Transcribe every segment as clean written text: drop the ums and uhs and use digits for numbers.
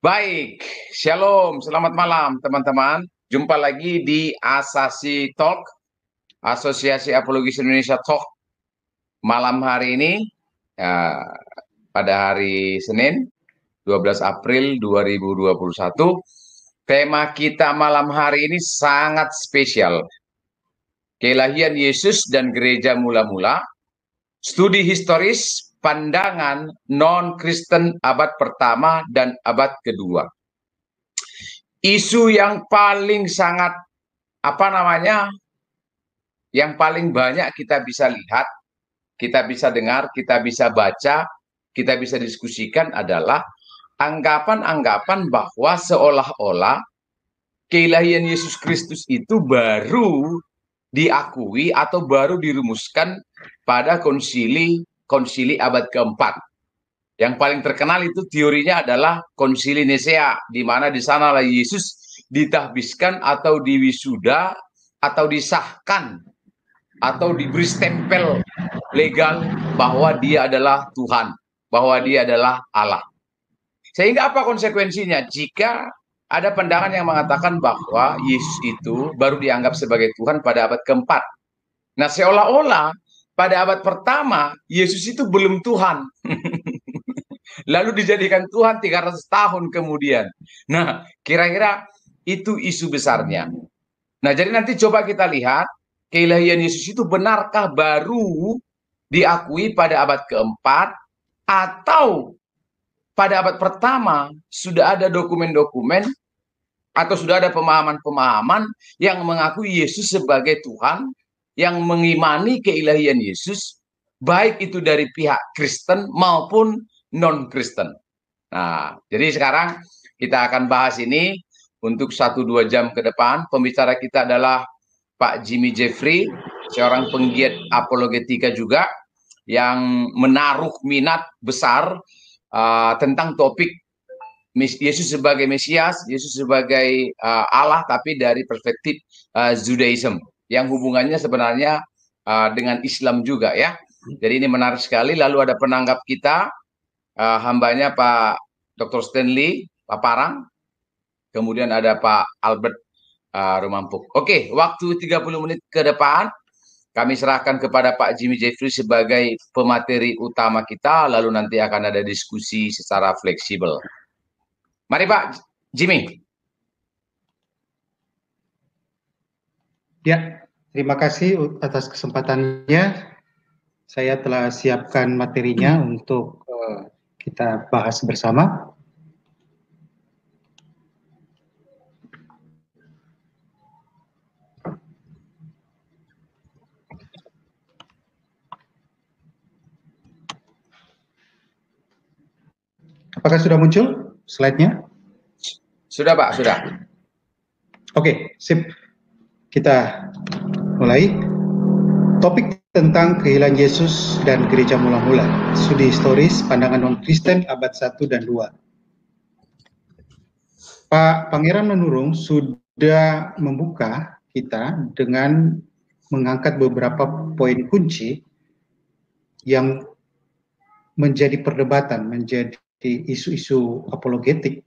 Baik, Shalom, selamat malam teman-teman. Jumpa lagi di Asasi Talk, Asosiasi Apologis Indonesia Talk. Malam hari ini, ya, pada hari Senin, 12 April 2021, tema kita malam hari ini sangat spesial. Kelahiran Yesus dan Gereja Mula-Mula, studi historis pandangan non-Kristen abad pertama dan abad kedua. Isu yang paling sangat, yang paling banyak kita bisa lihat, kita bisa dengar, kita bisa baca, kita bisa diskusikan adalah anggapan-anggapan bahwa seolah-olah kelahiran Yesus Kristus itu baru diakui atau baru dirumuskan pada konsili abad keempat. Yang paling terkenal itu teorinya adalah konsili Nisea, di mana di sanalah Yesus ditahbiskan atau diwisuda atau disahkan atau diberi stempel legal bahwa dia adalah Tuhan, bahwa dia adalah Allah. Sehingga apa konsekuensinya jika ada pandangan yang mengatakan bahwa Yesus itu baru dianggap sebagai Tuhan pada abad keempat. Nah, seolah-olah pada abad pertama Yesus itu belum Tuhan. Lalu dijadikan Tuhan 300 tahun kemudian. Nah, kira-kira itu isu besarnya. Nah, jadi nanti coba kita lihat, kelahiran Yesus itu benarkah baru diakui pada abad keempat, atau pada abad pertama sudah ada dokumen-dokumen, atau sudah ada pemahaman-pemahaman yang mengakui Yesus sebagai Tuhan, yang mengimani keilahian Yesus, baik itu dari pihak Kristen maupun non-Kristen. Nah, jadi sekarang kita akan bahas ini untuk 1-2 jam ke depan. Pembicara kita adalah Pak Jimmy Jeffrey, seorang penggiat apologetika juga, yang menaruh minat besar tentang topik Yesus sebagai Mesias, Yesus sebagai Allah, tapi dari perspektif Judaism, yang hubungannya sebenarnya dengan Islam juga ya. Jadi ini menarik sekali. Lalu ada penanggap kita, hambanya Pak Dr. Stanley Paparang, kemudian ada Pak Albert Rumampuk. Oke, waktu 30 menit ke depan kami serahkan kepada Pak Jimmy Jeffrey sebagai pemateri utama kita, lalu nanti akan ada diskusi secara fleksibel. Mari Pak Jimmy. Ya, terima kasih atas kesempatannya. Saya telah siapkan materinya untuk kita bahas bersama. Apakah sudah muncul slide-nya? Sudah Pak, sudah. Oke, sip. Kita mulai. Topik tentang kelahiran Yesus dan Gereja Mula-Mula, studi historis pandangan non-Kristen abad 1 dan 2. Pak Pangeran Menurung sudah membuka kita dengan mengangkat beberapa poin kunci yang menjadi perdebatan, menjadi isu-isu apologetik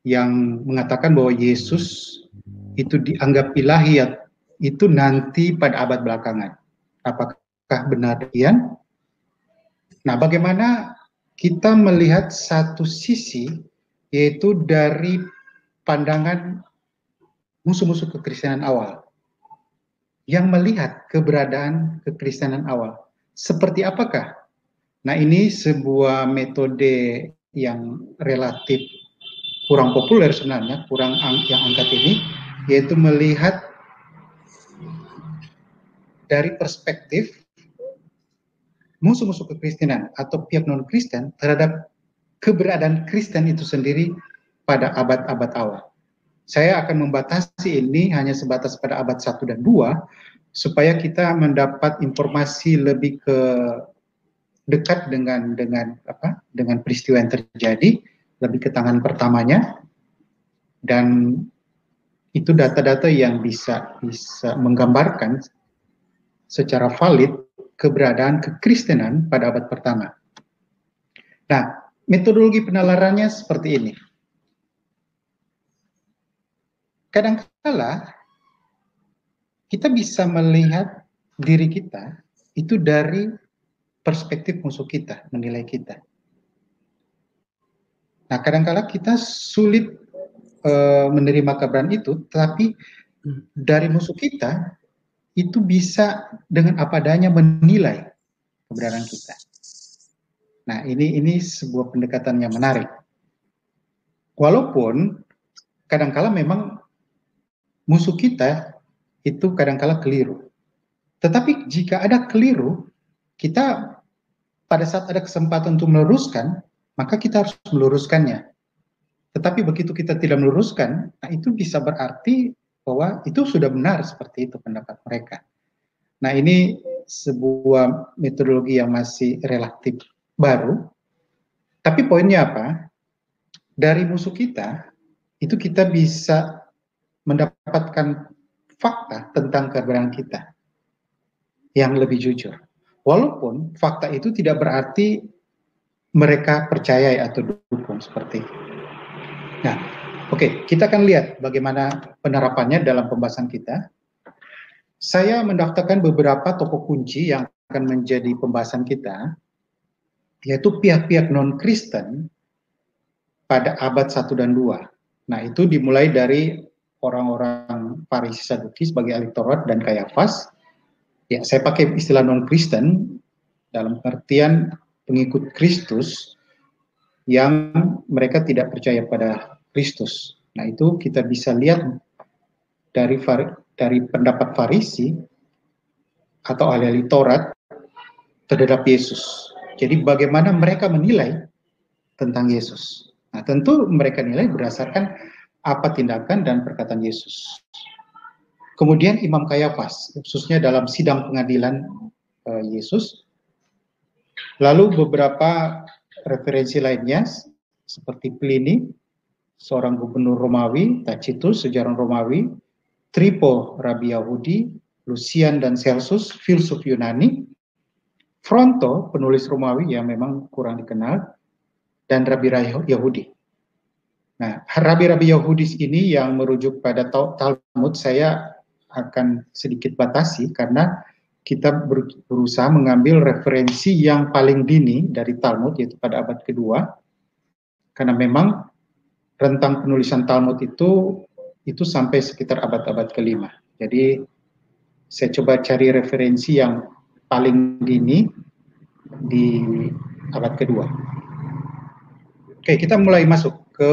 yang mengatakan bahwa Yesus itu dianggap ilahi itu nanti pada abad belakangan. Apakah benar demikian? Nah, bagaimana kita melihat satu sisi, yaitu dari pandangan musuh-musuh kekristenan awal, yang melihat keberadaan kekristenan awal. Seperti apakah? Nah, ini sebuah metode yang relatif kurang populer sebenarnya, yang angkat ini, yaitu melihat dari perspektif musuh-musuh kekristenan atau pihak non-Kristen terhadap keberadaan Kristen itu sendiri pada abad-abad awal. Saya akan membatasi ini hanya sebatas pada abad 1 dan 2, supaya kita mendapat informasi lebih dekat dengan peristiwa yang terjadi, lebih ke tangan pertamanya, dan itu data-data yang bisa menggambarkan secara valid keberadaan kekristenan pada abad pertama. Nah, metodologi penalarannya seperti ini. kadangkala kita bisa melihat diri kita itu dari perspektif musuh kita, menilai kita. Nah, kadangkala kita sulit menerima kebenaran itu, tapi dari musuh kita itu bisa dengan apa adanya menilai kebenaran kita. Nah, ini sebuah pendekatan yang menarik. Walaupun kadangkala memang musuh kita itu kadangkala keliru. Tetapi jika ada keliru, kita pada saat ada kesempatan untuk meluruskan, maka kita harus meluruskannya. Tetapi begitu kita tidak meluruskan, nah itu bisa berarti bahwa itu sudah benar seperti itu pendapat mereka. Nah, ini sebuah metodologi yang masih relatif baru. Tapi poinnya apa? Dari musuh kita, itu kita bisa mendapatkan fakta tentang kebenaran kita yang lebih jujur. Walaupun fakta itu tidak berarti mereka percaya atau dukung seperti itu. Nah, oke, kita akan lihat bagaimana penerapannya dalam pembahasan kita. Saya mendaftarkan beberapa tokoh kunci yang akan menjadi pembahasan kita, yaitu pihak-pihak non-Kristen pada abad 1 dan 2. Nah, itu dimulai dari orang-orang Farisi Saduki sebagai ahli Taurat dan Kayafas. Ya, saya pakai istilah non-Kristen dalam artian pengikut Kristus yang mereka tidak percaya pada Kristus. Nah, itu kita bisa lihat dari pendapat Farisi atau ahli-ahli Taurat terhadap Yesus. Jadi bagaimana mereka menilai tentang Yesus. Nah, tentu mereka nilai berdasarkan apa tindakan dan perkataan Yesus. Kemudian Imam Kayafas, khususnya dalam sidang pengadilan Yesus. Lalu beberapa referensi lainnya, seperti Pliny, seorang gubernur Romawi, Tacitus, sejarawan Romawi, Trypho, rabi Yahudi, Lucian dan Celsus, filsuf Yunani, Fronto, penulis Romawi yang memang kurang dikenal, dan rabi-rabi Yahudi. Nah, rabi-rabi Yahudi ini yang merujuk pada Talmud, saya akan sedikit batasi karena kita berusaha mengambil referensi yang paling dini dari Talmud, yaitu pada abad kedua, karena memang rentang penulisan Talmud itu sampai sekitar abad-abad kelima. Jadi saya coba cari referensi yang paling dini di abad kedua. Oke, kita mulai masuk ke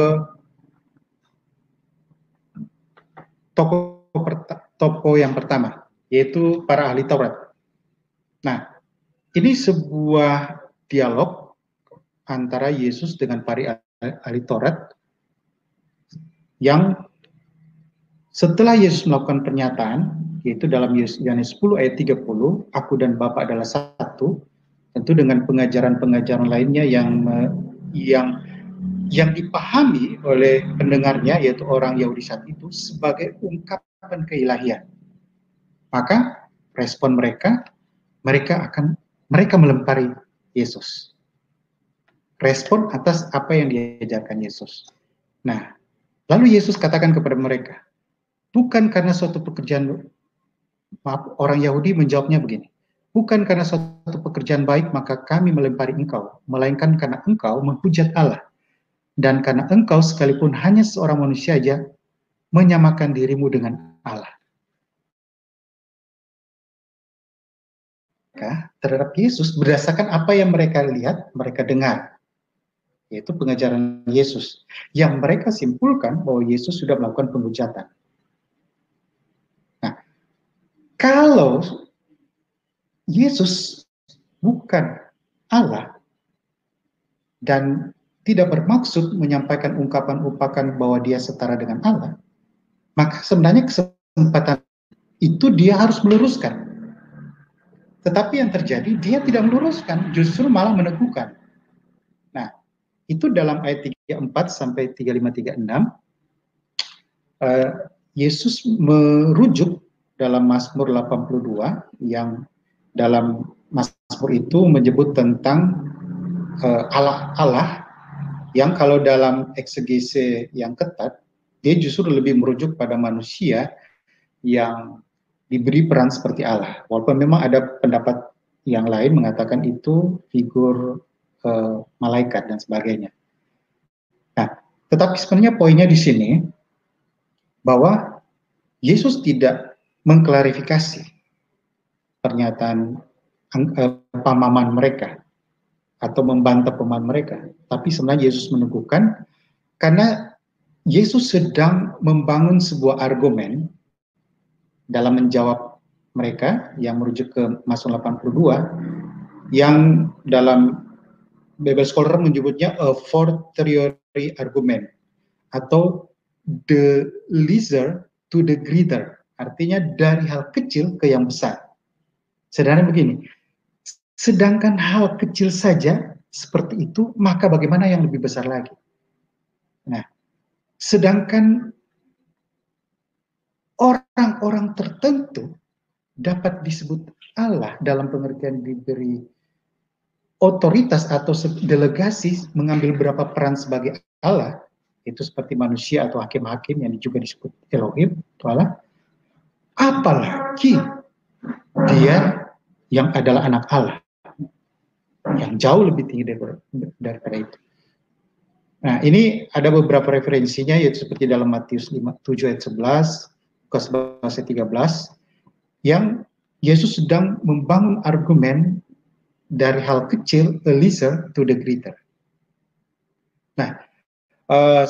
tokoh yang pertama, yaitu para ahli Taurat. Nah, ini sebuah dialog antara Yesus dengan para ahli Taurat yang setelah Yesus melakukan pernyataan, yaitu dalam Yohanes 10 ayat 30, aku dan Bapa adalah satu, tentu dengan pengajaran-pengajaran lainnya yang dipahami oleh pendengarnya, yaitu orang Yahudi saat itu, sebagai ungkapan keilahian. Maka respon mereka melempari Yesus. Respon atas apa yang diajarkan Yesus. Nah, lalu Yesus katakan kepada mereka, bukan karena suatu pekerjaan, orang Yahudi menjawabnya begini, bukan karena suatu pekerjaan baik maka kami melempari engkau, melainkan karena engkau menghujat Allah, dan karena engkau sekalipun hanya seorang manusia saja menyamakan dirimu dengan Allah. Terhadap Yesus berdasarkan apa yang mereka lihat, mereka dengar, yaitu pengajaran Yesus, yang mereka simpulkan bahwa Yesus sudah melakukan penghujatan. Nah, kalau Yesus bukan Allah dan tidak bermaksud menyampaikan ungkapan-ungkapan bahwa dia setara dengan Allah, maka sebenarnya kesempatan itu dia harus meluruskan. Tetapi yang terjadi, dia tidak meluruskan, justru malah meneguhkan. Nah, itu dalam ayat 34 sampai 35-36, Yesus merujuk dalam Mazmur 82, yang dalam Mazmur itu menyebut tentang Allah yang kalau dalam eksegese yang ketat, dia justru lebih merujuk pada manusia yang diberi peran seperti Allah. Walaupun memang ada pendapat yang lain mengatakan itu figur malaikat dan sebagainya. Nah, tetapi sebenarnya poinnya di sini bahwa Yesus tidak mengklarifikasi pernyataan pemahaman mereka atau membantah pemahaman mereka, tapi sebenarnya Yesus meneguhkan karena Yesus sedang membangun sebuah argumen dalam menjawab mereka yang merujuk ke Mazmur 82 yang dalam Bible Scholar menyebutnya a fortiori argument atau the lesser to the greater, artinya dari hal kecil ke yang besar. Sederhana begini, sedangkan hal kecil saja seperti itu, maka bagaimana yang lebih besar lagi? Nah, sedangkan orang-orang tertentu dapat disebut Allah dalam pengertian diberi otoritas atau delegasi mengambil berapa peran sebagai Allah, itu seperti manusia atau hakim-hakim yang juga disebut Elohim, itu Allah. Apalagi dia yang adalah anak Allah, yang jauh lebih tinggi daripada itu. Nah, ini ada beberapa referensinya, yaitu seperti dalam Matius 7 ayat 11, Lukas 11 ayat 13, yang Yesus sedang membangun argumen dari hal kecil, a lesser to the greater. Nah,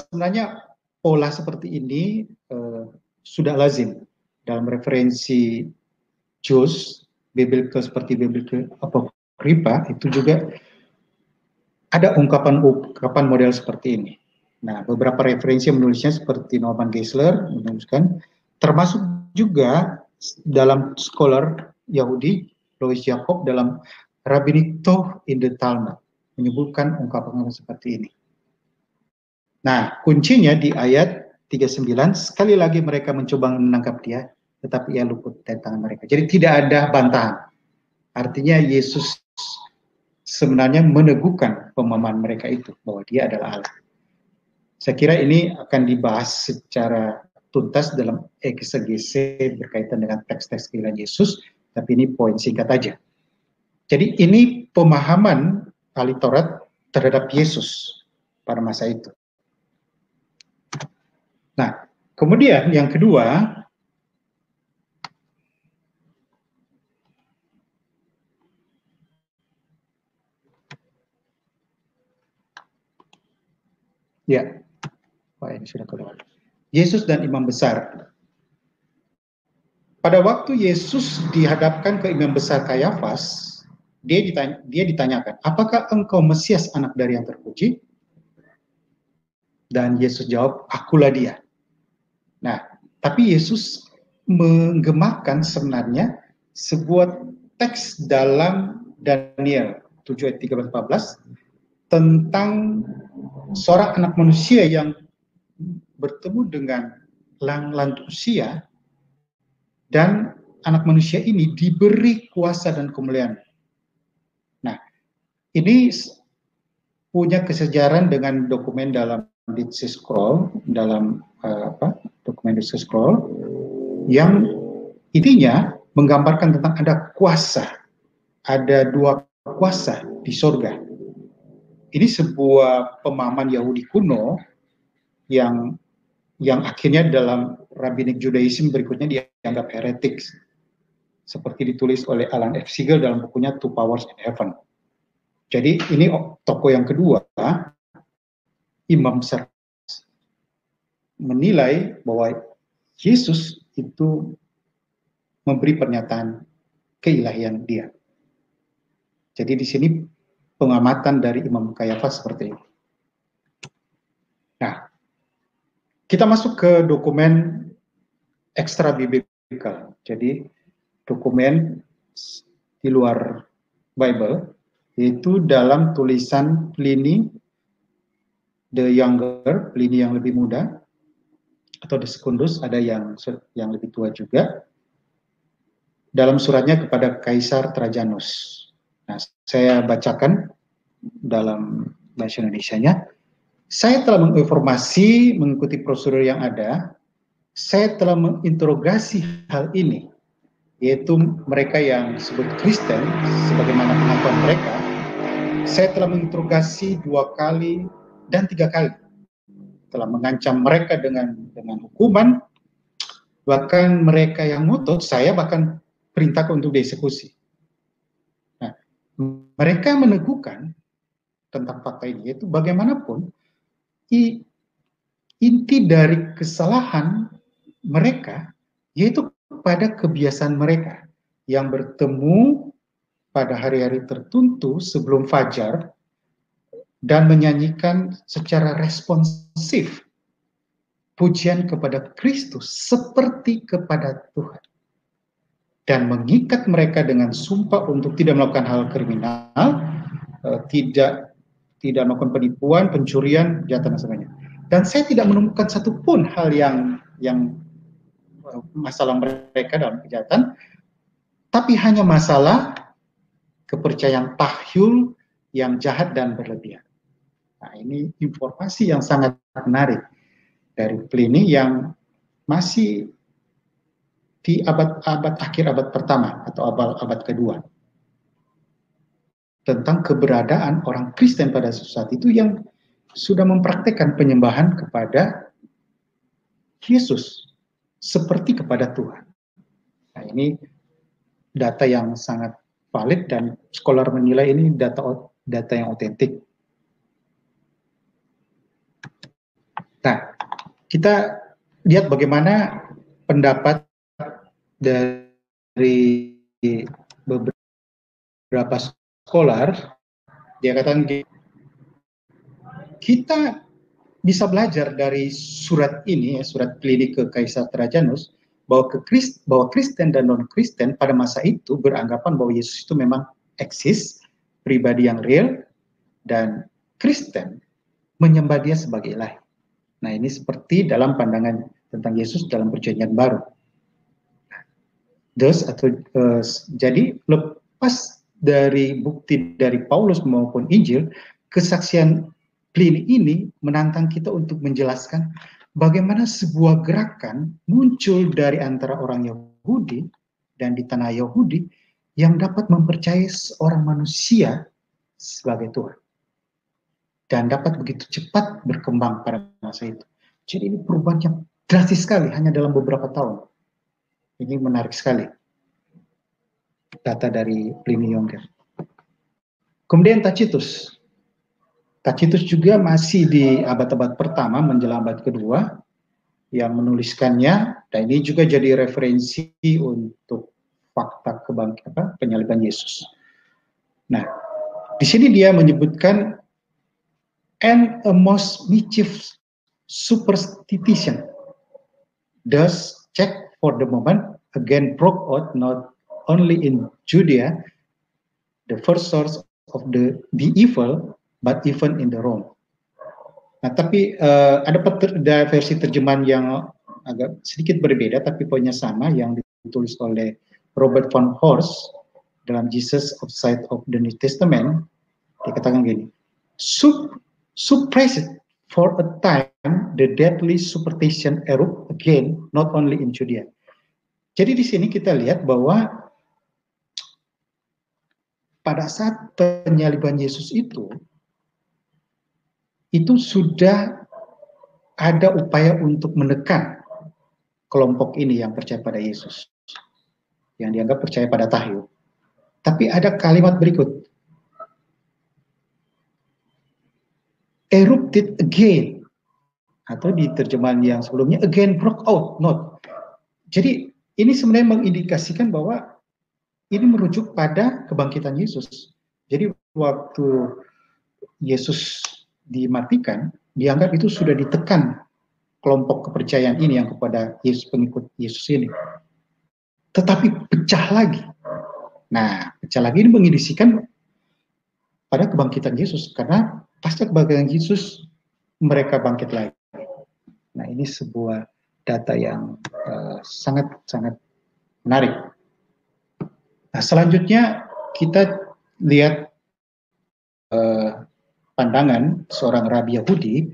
sebenarnya pola seperti ini sudah lazim dalam referensi Jews, biblical seperti biblical apokripa, itu juga ada ungkapan model seperti ini. Nah, beberapa referensi yang menulisnya seperti Norman Geisler menuliskan, termasuk juga dalam scholar Yahudi, Louis Jacob dalam Rabbinic Tov in the Talmud menyebutkan ungkapan seperti ini. Nah, kuncinya di ayat 39, sekali lagi mereka mencoba menangkap dia, tetapi ia luput dari tangan mereka. Jadi tidak ada bantahan. Artinya Yesus sebenarnya meneguhkan pemahaman mereka itu, bahwa dia adalah Allah. Saya kira ini akan dibahas secara tuntas dalam eksegese berkaitan dengan teks-teks kehidupan Yesus, tapi ini poin singkat aja. Jadi ini pemahaman ahli Taurat terhadap Yesus pada masa itu. Nah, kemudian yang kedua, ya, ini sudah keluar. Yesus dan imam besar. Pada waktu Yesus dihadapkan ke imam besar Kayafas, dia ditanyakan, apakah engkau Mesias, anak dari yang terpuji? Dan Yesus jawab, akulah dia. Nah, tapi Yesus menggemakan sebenarnya sebuah teks dalam Daniel 7 ayat 13-14 tentang seorang anak manusia yang bertemu dengan lanjut usia, dan anak manusia ini diberi kuasa dan kemuliaan. Nah, ini punya kesejaran dengan dokumen dalam Dead Sea Scroll, dalam dokumen Dead Sea Scroll, yang intinya menggambarkan tentang ada kuasa, ada dua kuasa di surga. Ini sebuah pemahaman Yahudi kuno yang akhirnya dalam Rabbinic Judaism berikutnya dianggap heretik, seperti ditulis oleh Alan F. Siegel dalam bukunya Two Powers in Heaven. Jadi ini tokoh yang kedua, imam besar, menilai bahwa Yesus itu memberi pernyataan keilahian dia. Jadi di sini pengamatan dari Imam Kayafas seperti ini. Nah, kita masuk ke dokumen ekstra biblical. Jadi dokumen di luar Bible, yaitu dalam tulisan Pliny the Younger, Pliny yang lebih muda, atau the Secundus, ada yang lebih tua juga, dalam suratnya kepada Kaisar Trajanus. Nah, saya bacakan dalam bahasa Indonesianya. Saya telah menginformasi mengikuti prosedur yang ada. Saya telah menginterogasi hal ini, yaitu mereka yang disebut Kristen, sebagaimana pengakuan mereka. Saya telah menginterogasi 2 kali dan 3 kali, telah mengancam mereka dengan hukuman, bahkan mereka yang ngotot saya bahkan perintahkan untuk dieksekusi. Nah, mereka meneguhkan tentang fakta ini, yaitu bagaimanapun inti dari kesalahan mereka yaitu pada kebiasaan mereka yang bertemu pada hari-hari tertentu sebelum fajar dan menyanyikan secara responsif pujian kepada Kristus seperti kepada Tuhan, dan mengikat mereka dengan sumpah untuk tidak melakukan hal kriminal, tidak melakukan penipuan, pencurian, kejahatan dan sebagainya. Dan saya tidak menemukan satupun hal yang masalah mereka dalam kejahatan, tapi hanya masalah kepercayaan tahyul yang jahat dan berlebihan. Nah, ini informasi yang sangat menarik dari Pliny yang masih di akhir abad pertama atau abad kedua, tentang keberadaan orang Kristen pada saat itu yang sudah mempraktekkan penyembahan kepada Yesus seperti kepada Tuhan. Nah, ini data yang sangat valid dan scholar menilai ini data yang otentik. Nah, kita lihat bagaimana pendapat dari beberapa scholar. Dia katakan kita bisa belajar dari surat ini, surat Pliny ke Kaisar Trajanus, bahwa Kristen dan non-Kristen pada masa itu beranggapan bahwa Yesus itu memang eksis, pribadi yang real, dan Kristen menyembah dia sebagai ilahi. Nah, ini seperti dalam pandangan tentang Yesus dalam Perjanjian Baru. Jadi lepas dari bukti dari Paulus maupun Injil, kesaksian Pliny ini menantang kita untuk menjelaskan bagaimana sebuah gerakan muncul dari antara orang Yahudi dan di tanah Yahudi yang dapat mempercayai seorang manusia sebagai Tuhan, dan dapat begitu cepat berkembang pada masa itu. Jadi ini perubahan yang drastis sekali hanya dalam beberapa tahun. Ini menarik sekali data dari Pliny Younger. Kemudian Tacitus juga masih di abad-abad pertama menjelang abad kedua yang menuliskannya, dan ini juga jadi referensi untuk fakta penyaliban Yesus. Nah, di sini dia menyebutkan and a most mischievous superstition thus check for the moment again broke out not only in Judea, the first source of the evil, but even in the Rome. Nah, tapi ada versi terjemahan yang agak sedikit berbeda, tapi poinnya sama, yang ditulis oleh Robert von Horst dalam Jesus Outside of the New Testament. Dikatakan gini, suppressed for a time, the deadly superstition erupt again, not only in Judea. Jadi di sini kita lihat bahwa pada saat penyaliban Yesus itu sudah ada upaya untuk menekan kelompok ini yang percaya pada Yesus, yang dianggap percaya pada tahyul. Tapi ada kalimat berikut, erupted again, atau di terjemahan yang sebelumnya again broke out, not. Jadi ini sebenarnya mengindikasikan bahwa ini merujuk pada kebangkitan Yesus. Jadi waktu Yesus dimatikan, dianggap itu sudah ditekan kelompok kepercayaan ini yang kepada Yesus, pengikut Yesus ini. Tetapi pecah lagi. Nah, pecah lagi ini mengindikasikan pada kebangkitan Yesus, karena pasca kebangkitan Yesus mereka bangkit lagi. Nah, ini sebuah data yang sangat-sangat menarik. Nah, selanjutnya kita lihat pandangan seorang rabi Yahudi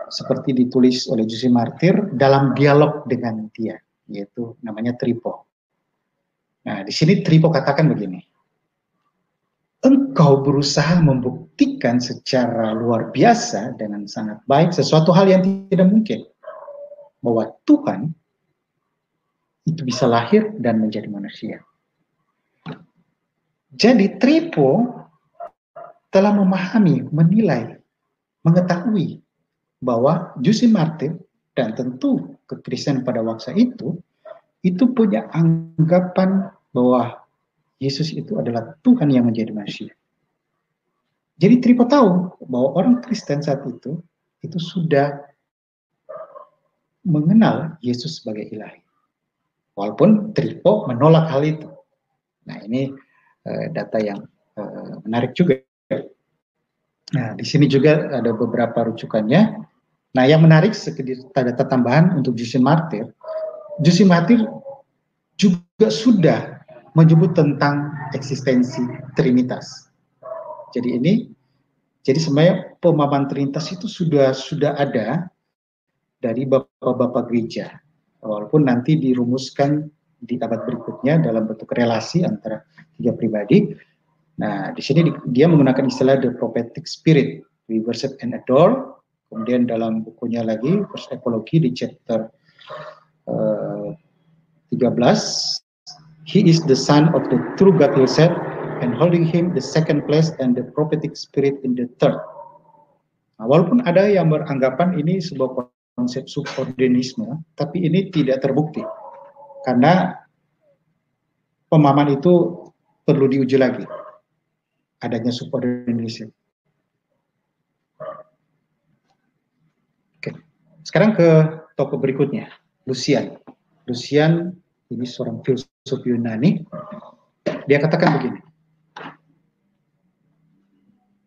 seperti ditulis oleh Justin Martyr dalam dialog dengan dia, yaitu namanya Tripo. Nah, di sini Tripo katakan begini, engkau berusaha membuktikan secara luar biasa dengan sangat baik sesuatu hal yang tidak mungkin, bahwa Tuhan itu bisa lahir dan menjadi manusia. Jadi Tripo telah memahami, menilai, mengetahui bahwa Justin Martyr dan tentu kekristenan pada waktu itu punya anggapan bahwa Yesus itu adalah Tuhan yang menjadi manusia. Jadi Tripo tahu bahwa orang Kristen saat itu sudah mengenal Yesus sebagai ilahi. Walaupun Tripo menolak hal itu. Nah, ini data yang menarik juga. Nah, di sini juga ada beberapa rujukannya. Nah, yang menarik sedikit data tambahan untuk Justin Martyr. Justin Martyr juga sudah menyebut tentang eksistensi Trinitas. Jadi sebenarnya pemahaman Trinitas itu sudah ada dari bapak-bapak gereja. Walaupun nanti dirumuskan di abad berikutnya dalam bentuk relasi antara tiga pribadi. Nah, di sini dia menggunakan istilah the prophetic spirit, we worship and adore. Kemudian dalam bukunya lagi, First Epology di chapter 13, he is the son of the true God himself, and holding him the second place and the prophetic spirit in the third. Nah, walaupun ada yang beranggapan ini sebuah konsep subordinisme, tapi ini tidak terbukti. Karena pemahaman itu perlu diuji lagi, adanya subordinisme. Oke. Sekarang ke tokoh berikutnya, Lucian. Lucian ini seorang filsuf Yunani. Dia katakan begini,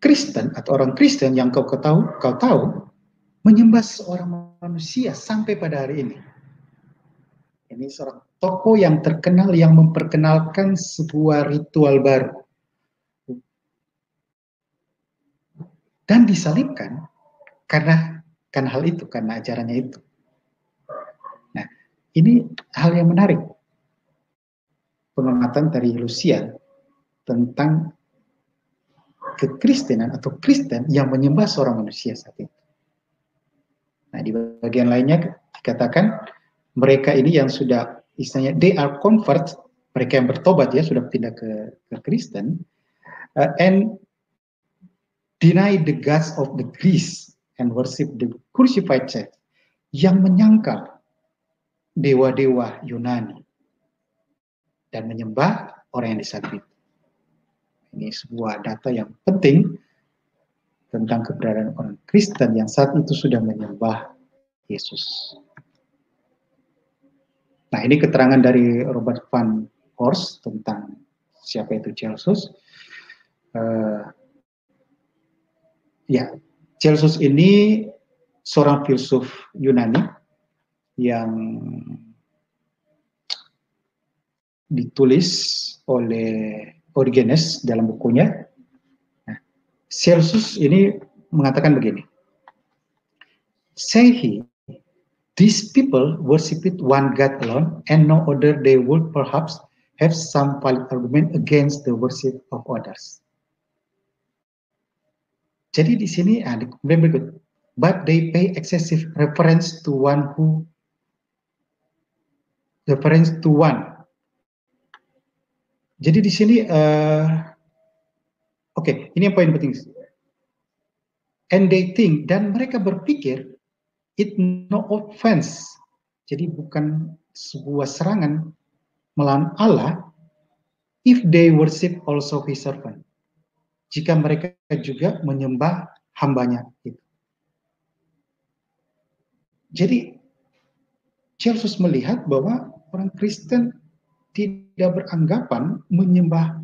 Kristen atau orang Kristen yang kau tahu menyembah seorang manusia sampai pada hari ini. Ini seorang tokoh yang terkenal yang memperkenalkan sebuah ritual baru dan disalibkan karena hal itu, karena ajarannya itu. Nah, ini hal yang menarik, pengamatan dari Lucian tentang kekristenan atau Kristen yang menyembah seorang manusia saat itu. Nah, di bagian lainnya dikatakan mereka ini yang sudah istilahnya they are convert, mereka yang bertobat ya, sudah pindah ke Kristen, and deny the gods of the Greece and worship the crucified church, yang menyangkal dewa-dewa Yunani dan menyembah orang yang disalib. Ini sebuah data yang penting tentang keberadaan orang Kristen yang saat itu sudah menyembah Yesus. Nah, ini keterangan dari Robert Van Horst tentang siapa itu Celsus. Celsus ini seorang filsuf Yunani yang ditulis oleh Origenes dalam bukunya. Nah, Celsus ini mengatakan begini, say he, these people worshiped one God alone and no other. They would perhaps have some valid argument against the worship of others. Jadi di sini berikut, but they pay excessive reference to one. Jadi di sini, ini yang poin penting. And they think, dan mereka berpikir, it no offense. Jadi bukan sebuah serangan melawan Allah, if they worship also his servant. Jika mereka juga menyembah hambanya itu. Jadi Celsus melihat bahwa orang Kristen tidak beranggapan menyembah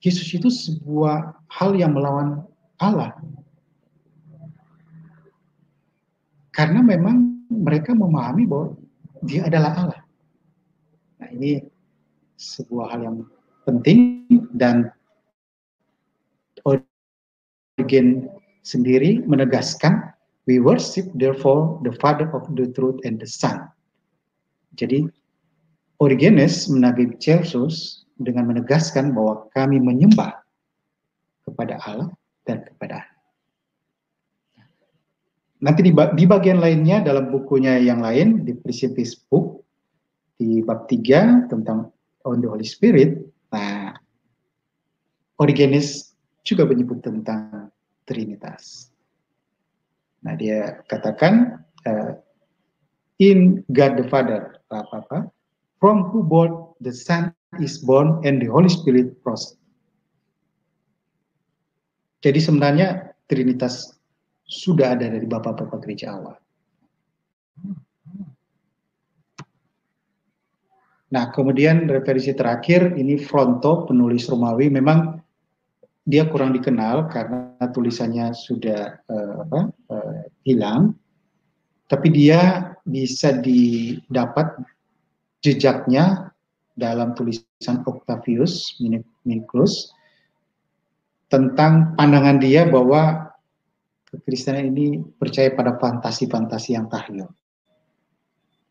Yesus itu sebuah hal yang melawan Allah. Karena memang mereka memahami bahwa dia adalah Allah. Nah, ini sebuah hal yang penting, dan Origen sendiri menegaskan, we worship therefore the Father of the truth and the Son. Jadi Origenes menagih Celsus dengan menegaskan bahwa kami menyembah kepada Allah dan kepada Anak. Nanti di bagian lainnya dalam bukunya yang lain, di Principis Book, di bab 3 tentang on the Holy Spirit, nah, Origenes juga menyebut tentang Trinitas. Nah, dia katakan, in God the Father, from who both the Son is born and the Holy Spirit proceeds. Jadi sebenarnya Trinitas sudah ada dari Bapak-Bapak Gereja awal. Nah, kemudian referensi terakhir, ini Fronto, penulis Romawi, memang dia kurang dikenal karena tulisannya sudah hilang, tapi dia bisa didapat jejaknya dalam tulisan Octavius Minucius tentang pandangan dia bahwa kekristenan ini percaya pada fantasi-fantasi yang tahyul.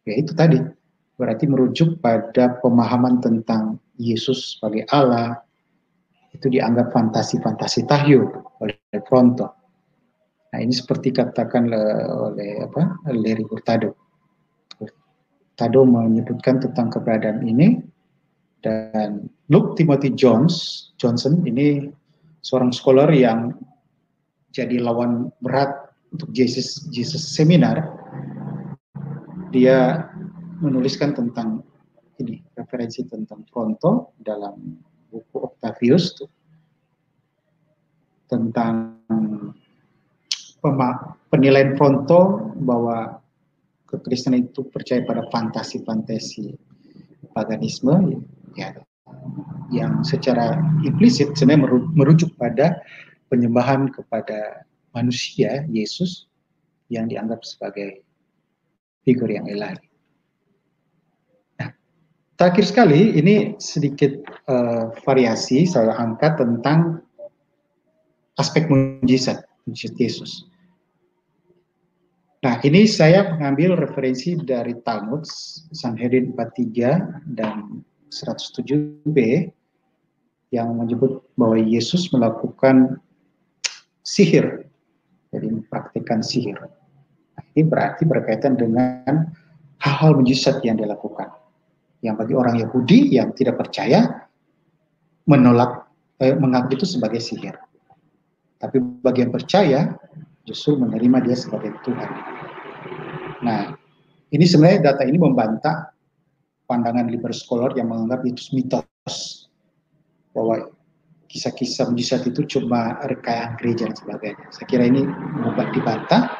Ya itu tadi, berarti merujuk pada pemahaman tentang Yesus sebagai Allah, itu dianggap fantasi-fantasi tahyul oleh Fronto. Nah, ini seperti katakan oleh Larry Hurtado. Hurtado menyebutkan tentang keberadaan ini, dan Luke Timothy Johnson ini seorang scholar yang jadi lawan berat untuk Jesus Seminar. Dia menuliskan tentang ini, referensi tentang Fronto dalam buku Octavius tentang penilaian Fronto bahwa kekristenan itu percaya pada fantasi-fantasi paganisme, ya, yang secara implisit sebenarnya merujuk pada penyembahan kepada manusia, Yesus, yang dianggap sebagai figur yang ilahi. Nah, terakhir sekali, ini sedikit variasi saya angkat tentang aspek mujizat Yesus. Nah, ini saya mengambil referensi dari Talmud, Sanhedrin 43 dan 107b, yang menyebut bahwa Yesus melakukan sihir, jadi mempraktikkan sihir. Nah, ini berarti berkaitan dengan hal-hal mujizat yang dilakukan, yang bagi orang Yahudi yang tidak percaya menganggap itu sebagai sihir, tapi bagi yang percaya justru menerima dia sebagai Tuhan. Nah, ini sebenarnya data ini membantah pandangan liberal scholar yang menganggap itu mitos, bahwa kisah-kisah mujizat itu cuma rekayaan gereja dan sebagainya. Saya kira ini mudah dibantah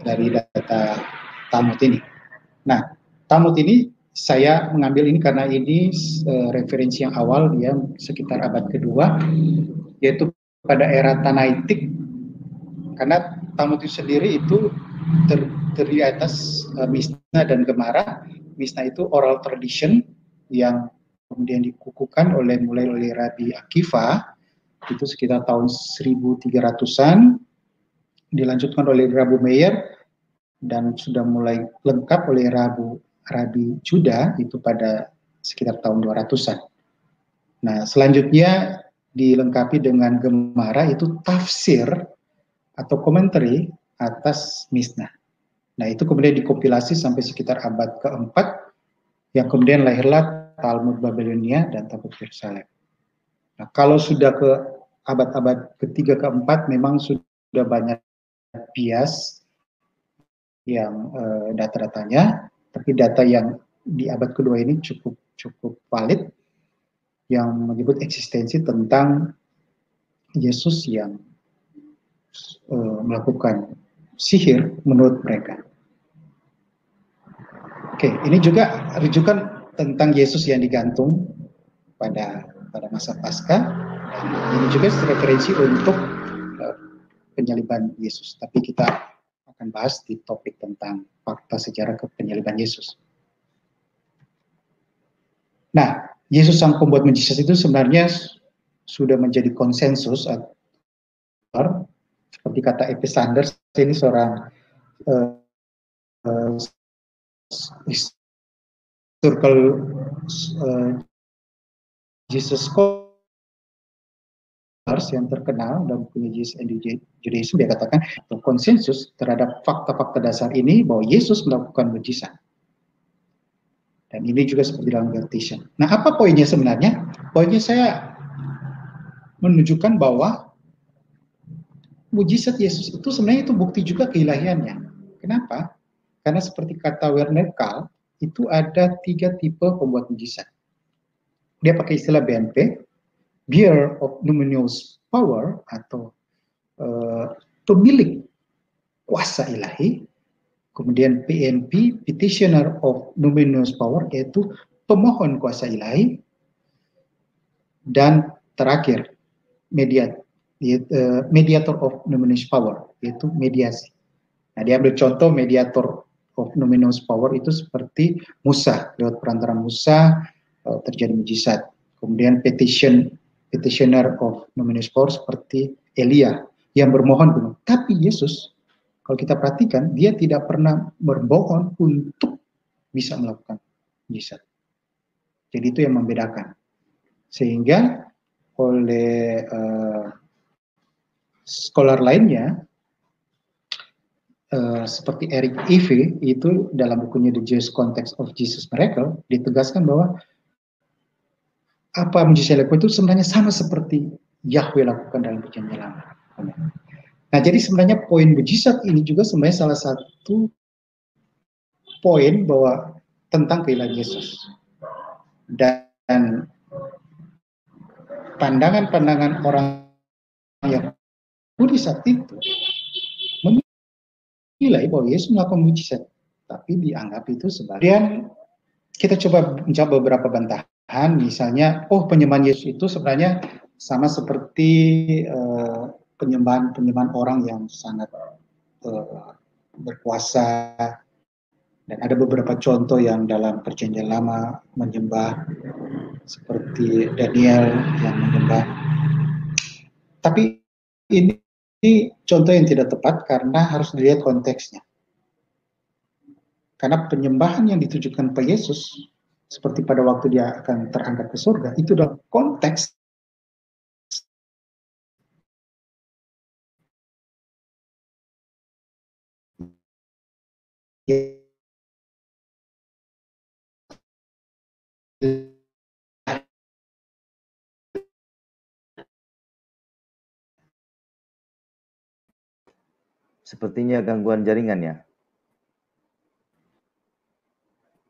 dari data Talmud ini. Nah, Talmud ini saya mengambil ini karena ini referensi yang awal, dia sekitar abad kedua, yaitu pada era Tanaitik. Karena Talmud itu sendiri itu terdiri atas Mishnah dan Gemara. Mishnah itu oral tradition yang kemudian dikukuhkan mulai oleh Rabbi Akiva, itu sekitar tahun 1300-an, dilanjutkan oleh Rabu Meir, dan sudah mulai lengkap oleh Rabbi Juda, itu pada sekitar tahun 200-an. Nah, selanjutnya dilengkapi dengan Gemara, itu tafsir atau komentari atas Mishnah. Nah, itu kemudian dikompilasi sampai sekitar abad keempat, yang kemudian lahirlah Talmud Babilonia dan Talmud Yerusalem. Nah, kalau sudah ke abad-abad ketiga keempat, memang sudah banyak bias yang data-datanya, tapi data yang di abad kedua ini cukup valid, yang menyebut eksistensi tentang Yesus yang melakukan sihir menurut mereka. Oke, ini juga rujukan tentang Yesus yang digantung pada masa Paskah. Ini juga referensi untuk penyaliban Yesus. Tapi kita akan bahas di topik tentang fakta sejarah penyaliban Yesus. Nah, Yesus sang pembuat mujizat itu sebenarnya sudah menjadi konsensus seperti kata F.P. Sanders, ini seorang historical Jesus scholars yang terkenal dalam bukunya Jesus and Judaism, dia katakan konsensus terhadap fakta-fakta dasar ini bahwa Yesus melakukan mujizat. Dan ini juga seperti dalam Galatians. Nah, apa poinnya sebenarnya? Poinnya saya menunjukkan bahwa mujizat Yesus itu sebenarnya itu bukti juga keilahiannya. Kenapa? Karena seperti kata Werner Kahl, itu ada 3 tipe pembuat mujizat. Dia pakai istilah BNP, bearer of numinous power, atau pemilik kuasa ilahi. Kemudian PNP, petitioner of numinous power, yaitu pemohon kuasa ilahi. Dan terakhir, mediator of numinous power, yaitu mediasi. Nah, dia ambil contoh mediator of numinous power itu seperti Musa, lewat perantara Musa terjadi mujizat. Kemudian petitioner of numinous power seperti Elia yang bermohon. Tapi Yesus, kalau kita perhatikan, dia tidak pernah bermohon untuk bisa melakukan mujizat. Jadi itu yang membedakan. Sehingga oleh scholar lainnya, seperti Eric Eve, itu dalam bukunya The Jewish Context of Jesus Miracle, ditegaskan bahwa apa mujizat yang itu sebenarnya sama seperti Yahweh lakukan dalam perjanjian lama. Nah, jadi sebenarnya poin mujizat ini juga sebenarnya salah satu poin bahwa tentang keilahian Yesus. Dan pandangan-pandangan orang yang Yahudi saat itu menilai bahwa Yesus melakukan mujizat, tapi dianggap itu sebagai. Kemudian kita coba menjawab beberapa bantahan, misalnya, penyembahan Yesus itu sebenarnya sama seperti penyembahan orang yang sangat berkuasa, dan ada beberapa contoh yang dalam perjanjian lama menyembah, seperti Daniel yang menyembah. Tapi ini contoh yang tidak tepat karena harus dilihat konteksnya. Karena penyembahan yang ditujukan pada Yesus, seperti pada waktu dia akan terangkat ke surga, itu dalam konteks Sepertinya gangguan jaringan ya,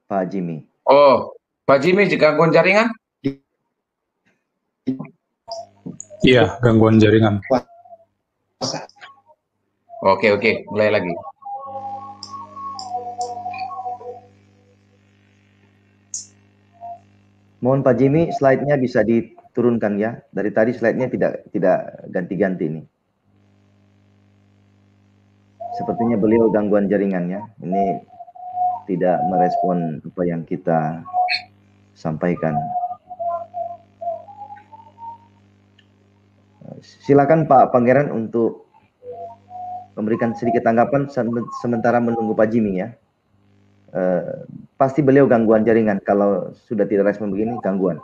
Pak Jimmy. Pak Jimmy, gangguan jaringan? Iya, gangguan jaringan. Oke, mulai lagi. Mohon Pak Jimmy, slide-nya bisa diturunkan ya. Dari tadi slide-nya tidak ganti-ganti ini. Sepertinya beliau gangguan jaringannya. Ini tidak merespon apa yang kita sampaikan. Silakan Pak Pangeran untuk memberikan sedikit tanggapan sementara menunggu Pak Jimmy ya. Pasti beliau gangguan jaringan, kalau sudah tidak respon begini gangguan.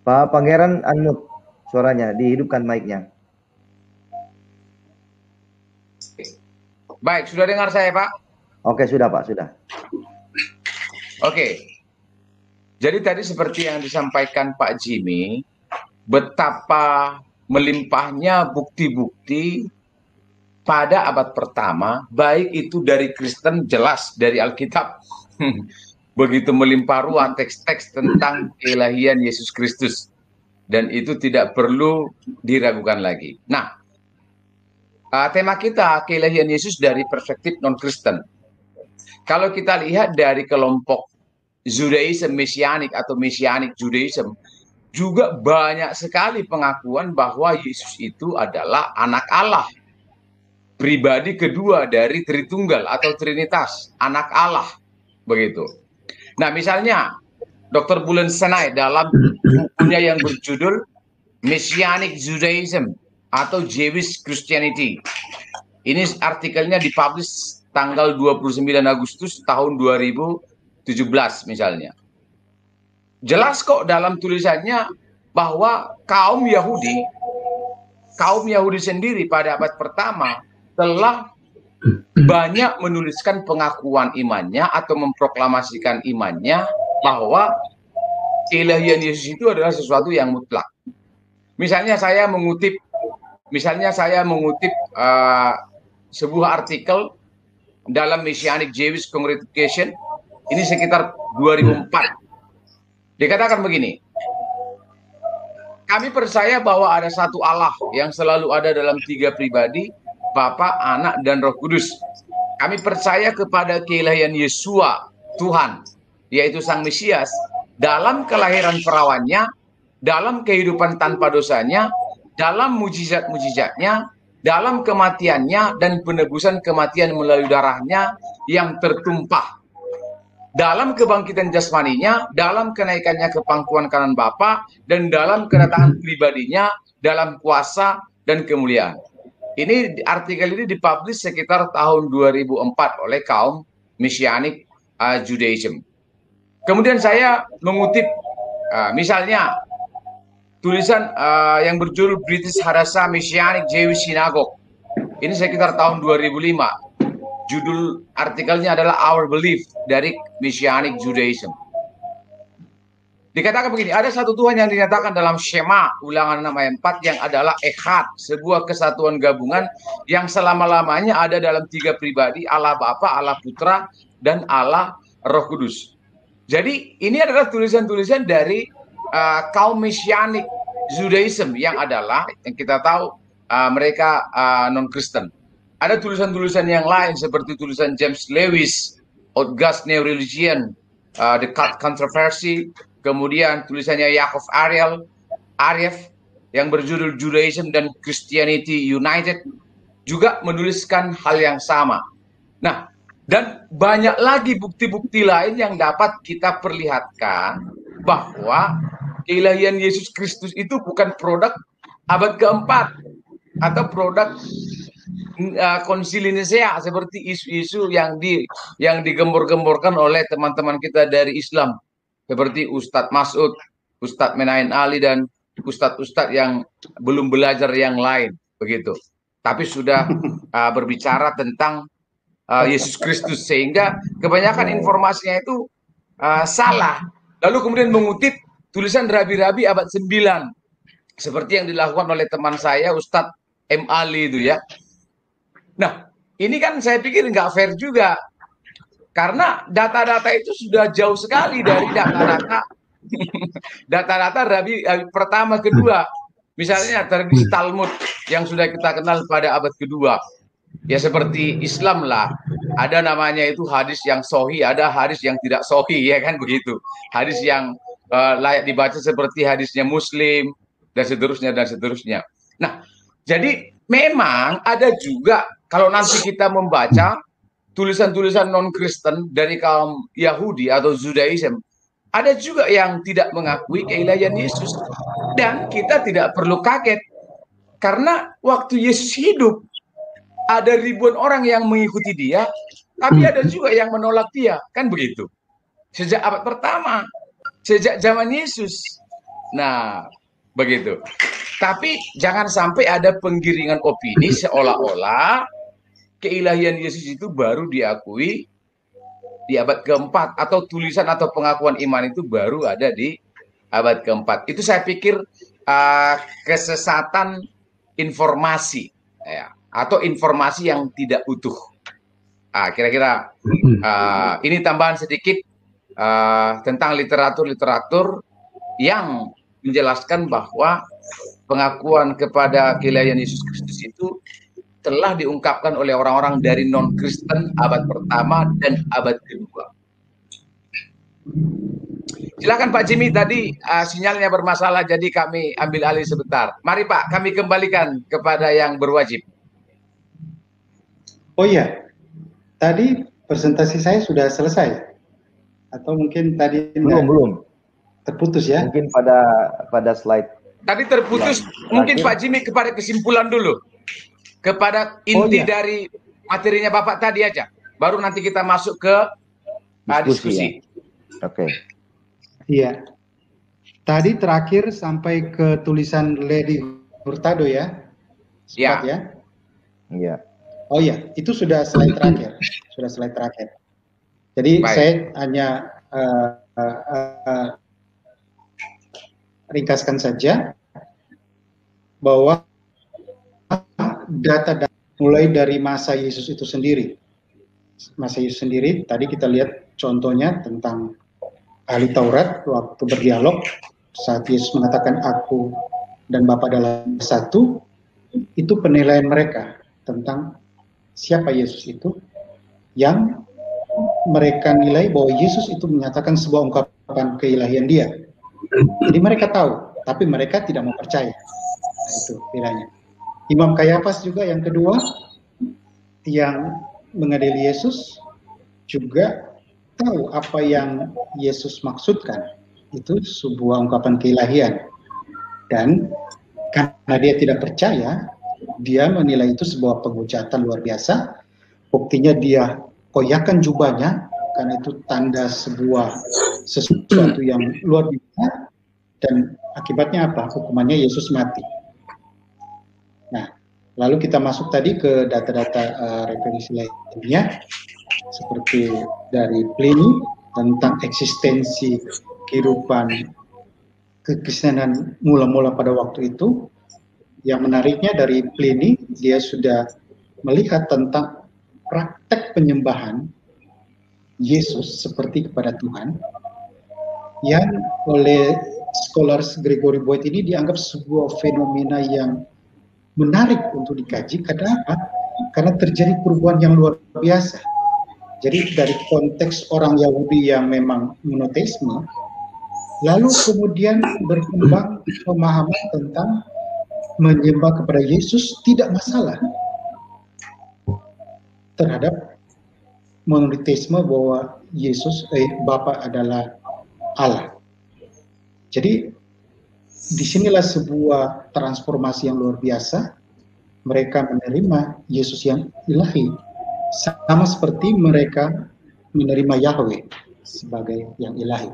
Pak Pangeran unmute suaranya, dihidupkan mic-nya. Baik, sudah dengar saya, Pak? Oke, sudah Pak, sudah. Oke. Jadi tadi seperti yang disampaikan Pak Jimmy, betapa melimpahnya bukti-bukti pada abad pertama, baik itu dari Kristen, jelas dari Alkitab. Begitu melimpah ruah teks-teks tentang keilahian Yesus Kristus. Dan itu tidak perlu diragukan lagi. Nah, tema kita keilahian Yesus dari perspektif non-Kristen. Kalau kita lihat dari kelompok Judaism Messianic atau Messianic Judaism, juga banyak sekali pengakuan bahwa Yesus itu adalah anak Allah, pribadi kedua dari Tritunggal atau Trinitas, anak Allah, begitu. Nah, misalnya Dr. Bulan Senai dalam bukunya yang berjudul Messianic Judaism atau Jewish Christianity. Ini artikelnya dipublish tanggal 29 Agustus tahun 2017 misalnya. Jelas kok dalam tulisannya bahwa kaum Yahudi sendiri pada abad pertama telah banyak menuliskan pengakuan imannya atau memproklamasikan imannya bahwa keilahian Yesus itu adalah sesuatu yang mutlak. Misalnya saya mengutip sebuah artikel dalam Messianic Jewish Congregation ini sekitar 2004. Dikatakan begini, kami percaya bahwa ada satu Allah yang selalu ada dalam 3 pribadi, Bapa, Anak, dan Roh Kudus. Kami percaya kepada keilahian Yesua, Tuhan, yaitu Sang Mesias, dalam kelahiran perawannya, dalam kehidupan tanpa dosanya, dalam mujizat-mujizatnya, dalam kematiannya, dan penebusan kematian melalui darahnya yang tertumpah, dalam kebangkitan jasmaninya, dalam kenaikannya ke pangkuan kanan Bapa, dan dalam kedatangan pribadinya, dalam kuasa dan kemuliaan. Ini artikel ini dipublish sekitar tahun 2004 oleh kaum Messianic Judaism. Kemudian saya mengutip misalnya tulisan yang berjudul British Hadassah Messianic Jewish Synagogue. Ini sekitar tahun 2005. Judul artikelnya adalah Our Belief dari Messianic Judaism. Dikatakan begini, ada satu Tuhan yang dinyatakan dalam Shema Ulangan 6 ayat 4 yang adalah Echad, sebuah kesatuan gabungan yang selama-lamanya ada dalam 3 pribadi, Allah Bapa, Allah Putra, dan Allah Roh Kudus. Jadi ini adalah tulisan-tulisan dari kaum Messianic Judaism yang kita tahu mereka non-Kristen. Ada tulisan-tulisan yang lain seperti tulisan James Lewis, August New Religion, The Controversy, kemudian tulisannya Yaakov Ariev yang berjudul Judaism dan Christianity United juga menuliskan hal yang sama. Nah, dan banyak lagi bukti-bukti lain yang dapat kita perlihatkan bahwa keilahian Yesus Kristus itu bukan produk abad keempat atau produk Konsili Nisea seperti isu-isu yang digembor-gemborkan oleh teman-teman kita dari Islam seperti Ustadz Mas'ud, Ustadz Menain Ali, dan ustadz-ustadz yang belum belajar yang lain begitu. Tapi sudah berbicara tentang Yesus Kristus sehingga kebanyakan informasinya itu salah. Lalu kemudian mengutip tulisan rabi-rabi abad 9 seperti yang dilakukan oleh teman saya Ustadz M. Ali itu ya. Nah, ini kan saya pikir nggak fair juga. Karena data-data itu sudah jauh sekali dari data-data Rabi pertama, kedua. Misalnya tradisi Talmud yang sudah kita kenal pada abad kedua. Ya seperti Islam lah. Ada namanya itu hadis yang sohi, ada hadis yang tidak sohi, ya kan begitu. Hadis yang layak dibaca seperti hadisnya Muslim, dan seterusnya, dan seterusnya. Nah, jadi memang ada juga kalau nanti kita membaca tulisan-tulisan non-Kristen dari kaum Yahudi atau Judaism, ada juga yang tidak mengakui keilahian Yesus. Dan kita tidak perlu kaget, karena waktu Yesus hidup, ada ribuan orang yang mengikuti dia, tapi ada juga yang menolak dia, kan begitu. Sejak abad pertama, sejak zaman Yesus. Nah, begitu. Tapi jangan sampai ada penggiringan opini seolah-olah keilahian Yesus itu baru diakui di abad keempat, atau tulisan atau pengakuan iman itu baru ada di abad keempat. Itu saya pikir kesesatan informasi, ya, atau informasi yang tidak utuh. Kira-kira ini tambahan sedikit tentang literatur-literatur yang menjelaskan bahwa pengakuan kepada keilahian Yesus Kristus itu telah diungkapkan oleh orang-orang dari non-Kristen abad pertama dan abad kedua. Silakan Pak Jimmy, tadi sinyalnya bermasalah, jadi kami ambil alih sebentar. Mari Pak, kami kembalikan kepada yang berwajib. Oh iya, tadi presentasi saya sudah selesai. Atau mungkin tadi Belum. terputus ya? Mungkin pada slide. Tadi terputus, mungkin Pak Jimmy kepada kesimpulan dulu. Kepada inti dari materinya Bapak tadi aja. Baru nanti kita masuk ke diskusi. Ya? Oke. Iya. Tadi terakhir sampai ke tulisan Lady Hurtado ya? Iya. Ya? Iya. Oh iya, itu sudah slide terakhir. Sudah slide terakhir. Jadi saya hanya ringkaskan saja bahwa data mulai dari masa Yesus itu sendiri. Masa Yesus sendiri, tadi kita lihat contohnya tentang ahli Taurat waktu berdialog saat Yesus mengatakan aku dan Bapa adalah satu, itu penilaian mereka tentang siapa Yesus itu, yang mereka nilai bahwa Yesus itu menyatakan sebuah ungkapan keilahian dia. Jadi mereka tahu, tapi mereka tidak mau percaya. Nah, itu bedanya. Imam Kayafas juga yang kedua, yang mengadili Yesus, juga tahu apa yang Yesus maksudkan. Itu sebuah ungkapan keilahian. Dan karena dia tidak percaya, dia menilai itu sebuah penghujatan luar biasa. Buktinya dia koyakan jubahnya, karena itu tanda sesuatu yang luar biasa, dan akibatnya apa? Hukumannya Yesus mati. Nah, lalu kita masuk tadi ke data-data referensi lainnya, seperti dari Pliny tentang eksistensi kehidupan kekristenan mula-mula pada waktu itu. Yang menariknya dari Pliny, dia sudah melihat tentang praktek penyembahan Yesus seperti kepada Tuhan, yang oleh scholars Gregory Boyd ini dianggap sebuah fenomena yang menarik untuk dikaji. Karena apa? Karena terjadi perubahan yang luar biasa. Jadi dari konteks orang Yahudi yang memang monoteisme, lalu kemudian berkembang pemahaman tentang menyembah kepada Yesus tidak masalah terhadap monoteisme bahwa Yesus Bapa adalah Allah. Jadi disinilah sebuah transformasi yang luar biasa. Mereka menerima Yesus yang ilahi, sama seperti mereka menerima Yahweh sebagai yang ilahi.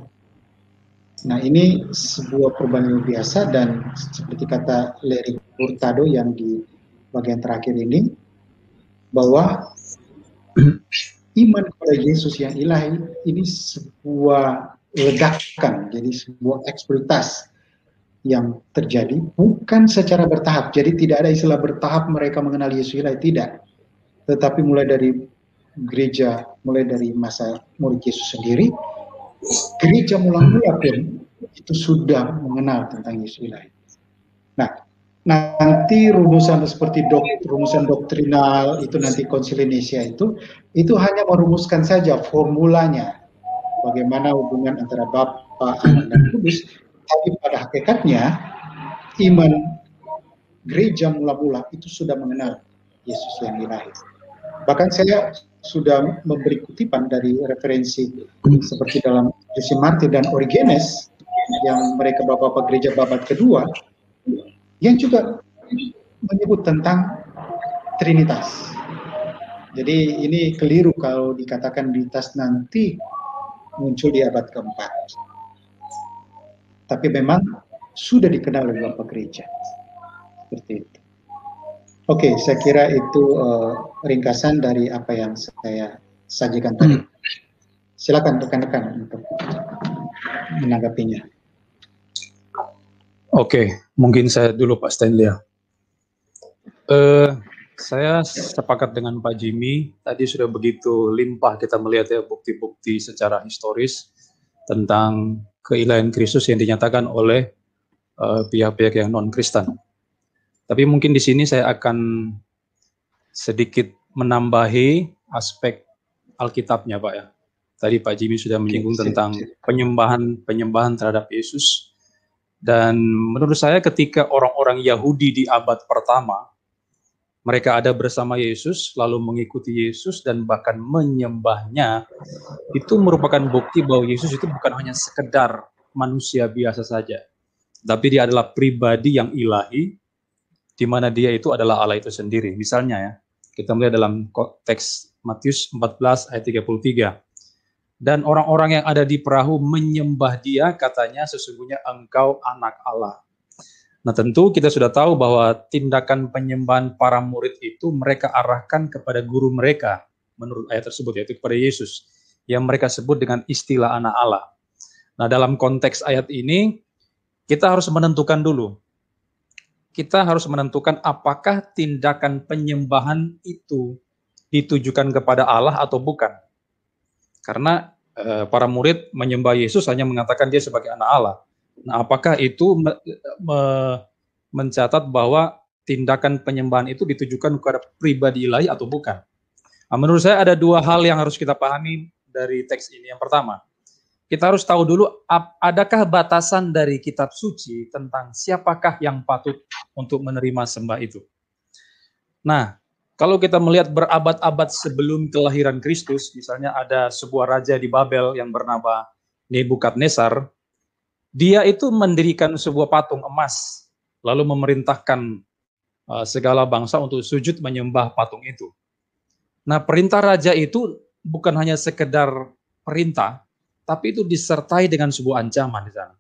Nah, ini sebuah perubahan luar biasa, dan seperti kata Larry Hurtado yang di bagian terakhir ini, bahwa iman kepada Yesus yang ilahi ini sebuah ledakan, jadi sebuah eksploitasi yang terjadi bukan secara bertahap. Jadi tidak ada istilah bertahap mereka mengenal Yesus ilahi, tidak. Tetapi mulai dari gereja, mulai dari masa murid Yesus sendiri, gereja mula-mula pun itu sudah mengenal tentang Yesus ilahi. Nah, nanti rumusan seperti rumusan doktrinal itu nanti Konsili Nicea itu hanya merumuskan saja formulanya, bagaimana hubungan antara Bapa, Anak, dan Kudus. Tapi pada hakikatnya iman gereja mula-mula itu sudah mengenal Yesus yang ilahi. Bahkan saya sudah memberi kutipan dari referensi seperti dalam Justin Martyr dan Origenes, yang mereka bapak-bapak gereja babad kedua, yang juga menyebut tentang Trinitas. Jadi ini keliru kalau dikatakan Trinitas nanti muncul di abad keempat. Tapi memang sudah dikenal oleh Bapak Gereja. Seperti itu. Oke, saya kira itu ringkasan dari apa yang saya sajikan tadi. Silakan rekan-rekan untuk menanggapinya. Oke, mungkin saya dulu Pak Stanley ya. Saya sepakat dengan Pak Jimmy, tadi sudah begitu limpah kita melihat ya bukti-bukti secara historis tentang keilahian Kristus yang dinyatakan oleh pihak-pihak yang non-Kristen. Tapi mungkin di sini saya akan sedikit menambahi aspek Alkitabnya, Pak ya. Tadi Pak Jimmy sudah menyinggung tentang penyembahan terhadap Yesus. Dan menurut saya ketika orang-orang Yahudi di abad pertama mereka ada bersama Yesus, lalu mengikuti Yesus dan bahkan menyembahnya, itu merupakan bukti bahwa Yesus itu bukan hanya sekedar manusia biasa saja, tapi dia adalah pribadi yang ilahi, di mana dia itu adalah Allah itu sendiri. Misalnya ya, kita melihat dalam teks Matius 14 ayat 33. Dan orang-orang yang ada di perahu menyembah dia, katanya sesungguhnya engkau anak Allah. Nah tentu kita sudah tahu bahwa tindakan penyembahan para murid itu mereka arahkan kepada guru mereka, menurut ayat tersebut, yaitu kepada Yesus, yang mereka sebut dengan istilah anak Allah. Nah dalam konteks ayat ini, kita harus menentukan dulu. Kita harus menentukan apakah tindakan penyembahan itu ditujukan kepada Allah atau bukan. Karena para murid menyembah Yesus hanya mengatakan dia sebagai anak Allah. Nah, apakah itu mencatat bahwa tindakan penyembahan itu ditujukan kepada pribadi ilahi atau bukan? Nah, menurut saya ada dua hal yang harus kita pahami dari teks ini. Yang pertama, kita harus tahu dulu adakah batasan dari kitab suci tentang siapakah yang patut untuk menerima sembah itu. Nah, kalau kita melihat berabad-abad sebelum kelahiran Kristus, misalnya ada sebuah raja di Babel yang bernama Nebukadnezar, dia itu mendirikan sebuah patung emas, lalu memerintahkan segala bangsa untuk sujud menyembah patung itu. Nah, perintah raja itu bukan hanya sekedar perintah, tapi itu disertai dengan sebuah ancaman di sana.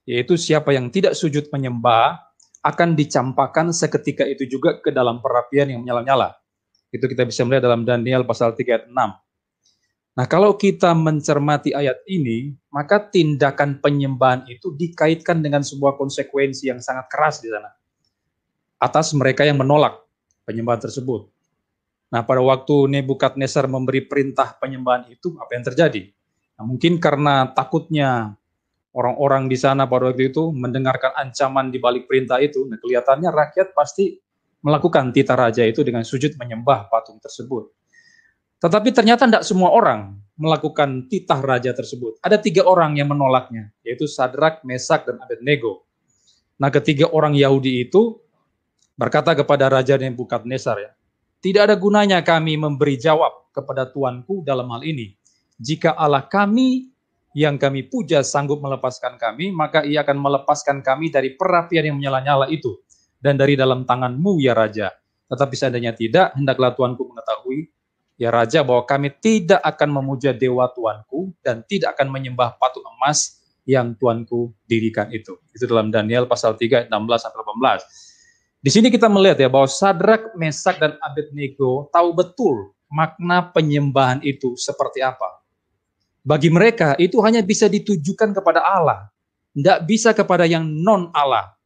Yaitu siapa yang tidak sujud menyembah akan dicampakkan seketika itu juga ke dalam perapian yang menyala-nyala. Itu kita bisa melihat dalam Daniel pasal 3 ayat 6. Nah, kalau kita mencermati ayat ini, maka tindakan penyembahan itu dikaitkan dengan sebuah konsekuensi yang sangat keras di sana. Atas mereka yang menolak penyembahan tersebut. Nah, pada waktu Nebukadnezar memberi perintah penyembahan itu, apa yang terjadi? Nah, mungkin karena takutnya orang-orang di sana pada waktu itu mendengarkan ancaman di balik perintah itu, nah kelihatannya rakyat pasti melakukan titah raja itu dengan sujud menyembah patung tersebut. Tetapi ternyata tidak semua orang melakukan titah raja tersebut. Ada 3 orang yang menolaknya, yaitu Sadrak, Mesak, dan Abednego. Nah, ketiga orang Yahudi itu berkata kepada Raja Nebukadnezar, ya, tidak ada gunanya kami memberi jawab kepada Tuanku dalam hal ini. Jika Allah kami yang kami puja sanggup melepaskan kami, maka ia akan melepaskan kami dari perapian yang menyala-nyala itu, dan dari dalam tanganmu, ya Raja. Tetapi seandainya tidak, hendaklah Tuanku mengetahui, ya Raja, bahwa kami tidak akan memuja dewa Tuanku, dan tidak akan menyembah patung emas yang Tuanku dirikan itu. Itu dalam Daniel pasal 3, 16-18. Di sini kita melihat ya, bahwa Sadrak, Mesak, dan Abednego tahu betul makna penyembahan itu seperti apa. Bagi mereka itu hanya bisa ditujukan kepada Allah, tidak bisa kepada yang non-Allah.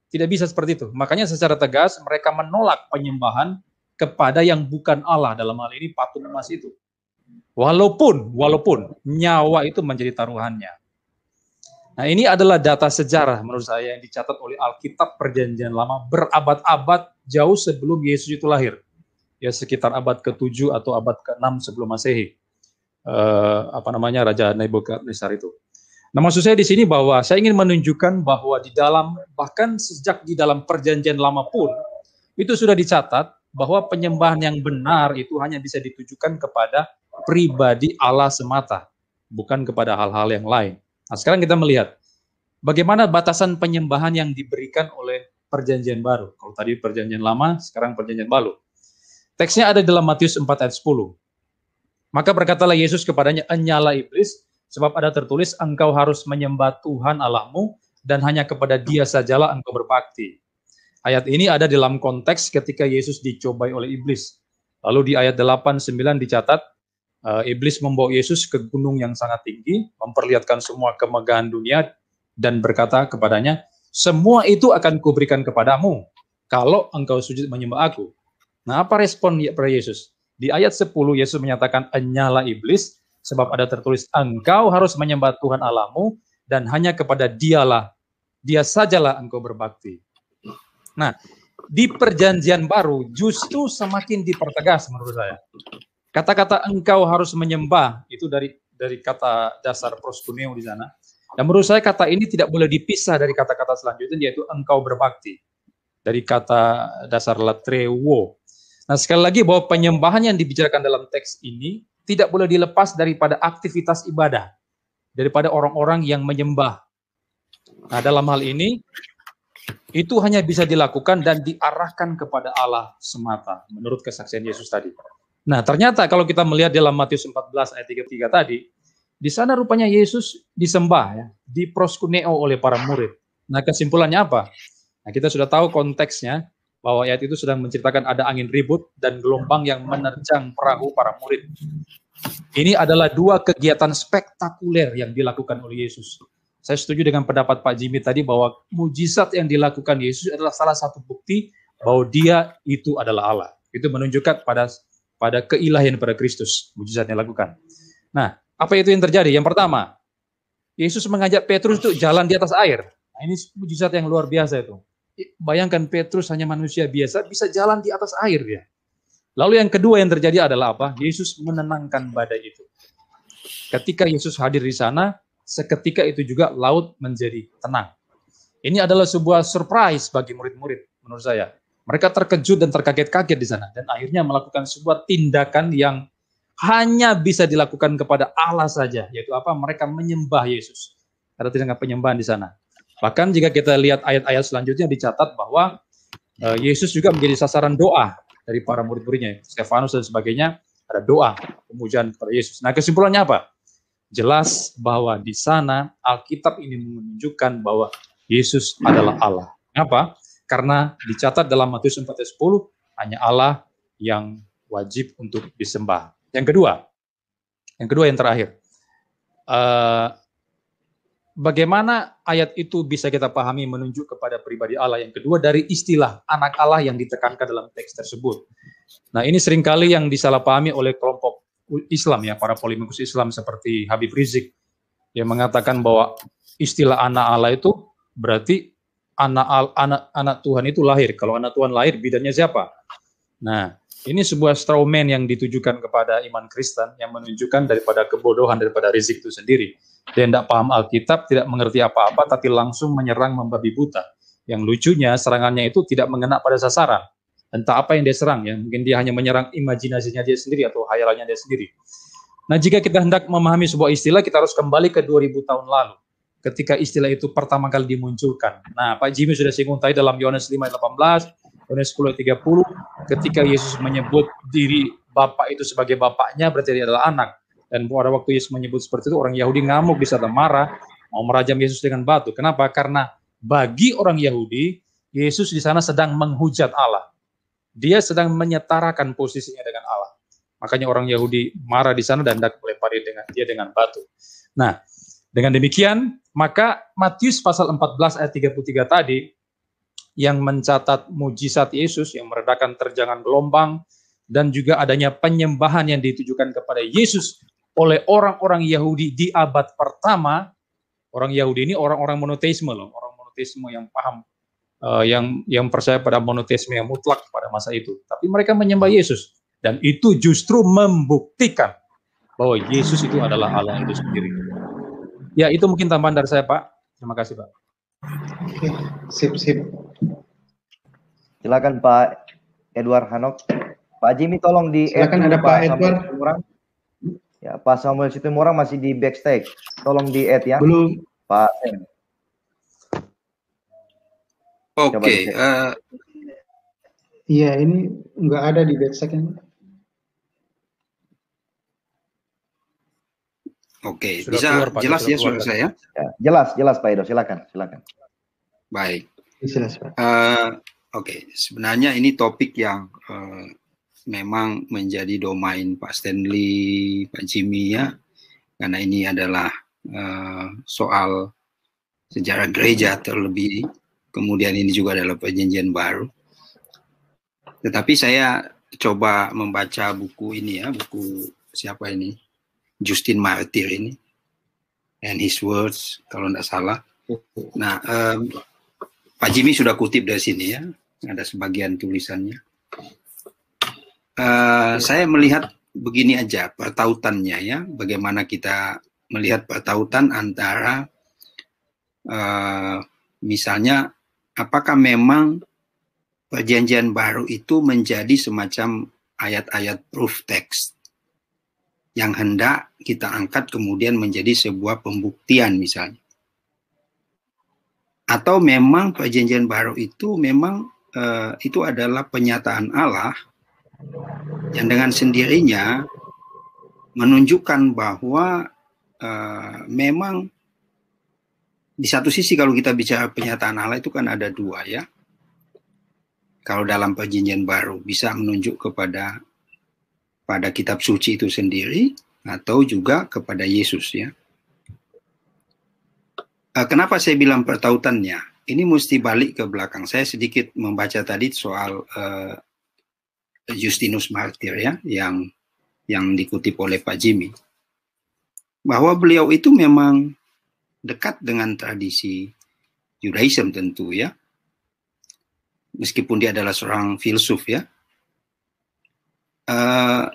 Tidak bisa seperti itu. Makanya secara tegas mereka menolak penyembahan kepada yang bukan Allah, dalam hal ini patung emas itu. Walaupun nyawa itu menjadi taruhannya. Nah, ini adalah data sejarah menurut saya yang dicatat oleh Alkitab Perjanjian Lama berabad-abad jauh sebelum Yesus itu lahir. Ya, sekitar abad ke-7 atau abad ke-6 sebelum Masehi. Raja Nebukadnezar itu. Nah, maksud saya di sini bahwa saya ingin menunjukkan bahwa di dalam, bahkan sejak di dalam Perjanjian Lama pun, itu sudah dicatat bahwa penyembahan yang benar itu hanya bisa ditujukan kepada pribadi Allah semata, bukan kepada hal-hal yang lain. Nah, sekarang kita melihat bagaimana batasan penyembahan yang diberikan oleh Perjanjian Baru. Kalau tadi Perjanjian Lama, sekarang Perjanjian Baru. Teksnya ada dalam Matius 4 ayat 10. Maka berkatalah Yesus kepadanya, "Enyalah iblis, sebab ada tertulis, engkau harus menyembah Tuhan Allahmu, dan hanya kepada Dia sajalah engkau berbakti." Ayat ini ada dalam konteks ketika Yesus dicobai oleh iblis. Lalu di ayat 8-9 dicatat, iblis membawa Yesus ke gunung yang sangat tinggi, memperlihatkan semua kemegahan dunia, dan berkata kepadanya, "Semua itu akan kuberikan kepadamu, kalau engkau sujud menyembah aku." Nah, apa respon pada Yesus? Di ayat 10, Yesus menyatakan, "Enyalah iblis, sebab ada tertulis, engkau harus menyembah Tuhan Allahmu, dan hanya kepada Dia sajalah engkau berbakti." Nah, di Perjanjian Baru justru semakin dipertegas menurut saya. Kata-kata engkau harus menyembah, itu dari kata dasar proskuneo di sana. Dan menurut saya kata ini tidak boleh dipisah dari kata-kata selanjutnya, yaitu engkau berbakti. dari kata dasar latrewo. Nah, sekali lagi bahwa penyembahan yang dibicarakan dalam teks ini tidak boleh dilepas daripada aktivitas ibadah, daripada orang-orang yang menyembah. Nah, dalam hal ini, itu hanya bisa dilakukan dan diarahkan kepada Allah semata, menurut kesaksian Yesus tadi. Nah, ternyata kalau kita melihat dalam Matius 14 ayat 33 tadi, di sana rupanya Yesus disembah, ya, diproskuneo oleh para murid. Nah, kesimpulannya apa? Nah, kita sudah tahu konteksnya, bahwa ayat itu sedang menceritakan ada angin ribut dan gelombang yang menerjang perahu para murid. Ini adalah dua kegiatan spektakuler yang dilakukan oleh Yesus. Saya setuju dengan pendapat Pak Jimmy tadi bahwa mujizat yang dilakukan Yesus adalah salah satu bukti bahwa dia itu adalah Allah. Itu menunjukkan pada keilahian pada Kristus, mujizat yang dilakukan. Nah, apa itu yang terjadi? Yang pertama, Yesus mengajak Petrus untuk jalan di atas air. Nah, ini mujizat yang luar biasa itu. Bayangkan Petrus hanya manusia biasa, bisa jalan di atas air dia. Lalu yang kedua yang terjadi adalah apa? Yesus menenangkan badai itu. Ketika Yesus hadir di sana, seketika itu juga laut menjadi tenang. Ini adalah sebuah surprise bagi murid-murid menurut saya. Mereka terkejut dan terkaget-kaget di sana. Dan akhirnya melakukan sebuah tindakan yang hanya bisa dilakukan kepada Allah saja. Yaitu apa? Mereka menyembah Yesus. Ada tindakan penyembahan di sana. Bahkan jika kita lihat ayat-ayat selanjutnya dicatat bahwa Yesus juga menjadi sasaran doa dari para murid-muridnya. Stefanus dan sebagainya, ada doa, pemujaan kepada Yesus. Nah, kesimpulannya apa? Jelas bahwa di sana Alkitab ini menunjukkan bahwa Yesus adalah Allah. Kenapa? Karena dicatat dalam Matius 4 ayat 10, hanya Allah yang wajib untuk disembah. Yang kedua yang terakhir. Bagaimana ayat itu bisa kita pahami menunjuk kepada pribadi Allah? Yang kedua, dari istilah anak Allah yang ditekankan dalam teks tersebut. Nah, ini seringkali yang disalahpahami oleh kelompok Islam, ya, para polemikus Islam seperti Habib Rizik, yang mengatakan bahwa istilah anak Allah itu berarti anak Tuhan itu lahir. Kalau anak Tuhan lahir, bidannya siapa? Nah, ini sebuah straw man yang ditujukan kepada iman Kristen yang menunjukkan daripada kebodohan daripada Rizik itu sendiri. Dia tidak paham Alkitab, tidak mengerti apa-apa, tapi langsung menyerang membabi buta. Yang lucunya, serangannya itu tidak mengena pada sasaran. Entah apa yang dia serang, ya. Mungkin dia hanya menyerang imajinasinya dia sendiri atau hayalannya dia sendiri. Nah, jika kita hendak memahami sebuah istilah, kita harus kembali ke 2000 tahun lalu. Ketika istilah itu pertama kali dimunculkan. Nah, Pak Jimmy sudah singgung tadi dalam Yohanes 5:18, Yohanes 10:30, ketika Yesus menyebut diri Bapa itu sebagai Bapaknya, berarti dia adalah anak. Dan pada waktu Yesus menyebut seperti itu, orang Yahudi ngamuk, di sana marah, mau merajam Yesus dengan batu. Kenapa? Karena bagi orang Yahudi, Yesus di sana sedang menghujat Allah. Dia sedang menyetarakan posisinya dengan Allah. Makanya orang Yahudi marah di sana dan hendak melempari dia dengan batu. Nah, dengan demikian, maka Matius pasal 14 ayat 33 tadi, yang mencatat mujizat Yesus, yang meredakan terjangan gelombang, dan juga adanya penyembahan yang ditujukan kepada Yesus oleh orang-orang Yahudi di abad pertama. Orang Yahudi ini orang-orang monoteisme loh, orang monoteisme yang paham, yang percaya pada monoteisme yang mutlak pada masa itu. Tapi mereka menyembah Yesus, dan itu justru membuktikan bahwa Yesus itu adalah Allah itu sendiri. Ya, itu mungkin tambahan dari saya, Pak. Terima kasih, Pak. Oke, sip. Silakan Pak Edward Hanok. Pak Jimmy tolong di silakan ada Pak Edward. Ya, Pak Samuel Situmorang masih di backstage. Tolong di add ya. Belum. Pak Sam. Oke. Iya, ini nggak ada di backstage. Oke, Sudah bisa keluar, Pak, jelas sudah ya keluar, suara Pak. saya? Ya, jelas Pak Edo, silakan. Baik. Jelas, Pak. Oke, sebenarnya ini topik yang memang menjadi domain Pak Stanley, Pak Jimmy ya, karena ini adalah soal sejarah gereja terlebih, kemudian ini juga adalah perjanjian baru. Tetapi saya coba membaca buku ini ya, buku siapa ini? Justin Martyr ini, and his words, kalau tidak salah. Nah, Pak Jimmy sudah kutip dari sini ya, ada sebagian tulisannya. Saya melihat begini aja pertautannya ya, bagaimana kita melihat pertautan antara misalnya apakah memang Perjanjian Baru itu menjadi semacam ayat-ayat proof text yang hendak kita angkat kemudian menjadi sebuah pembuktian misalnya. Atau memang Perjanjian Baru itu memang itu adalah penyataan Allah yang dengan sendirinya menunjukkan bahwa memang di satu sisi kalau kita bicara penyataan Allah itu kan ada dua ya. Kalau dalam Perjanjian Baru bisa menunjuk kepada kitab suci itu sendiri atau juga kepada Yesus ya. Kenapa saya bilang pertautannya? Ini mesti balik ke belakang. Saya sedikit membaca tadi soal Justinus Martyr ya, yang dikutip oleh Pak Jimmy. Bahwa beliau itu memang dekat dengan tradisi Judaism tentu ya. Meskipun dia adalah seorang filsuf ya,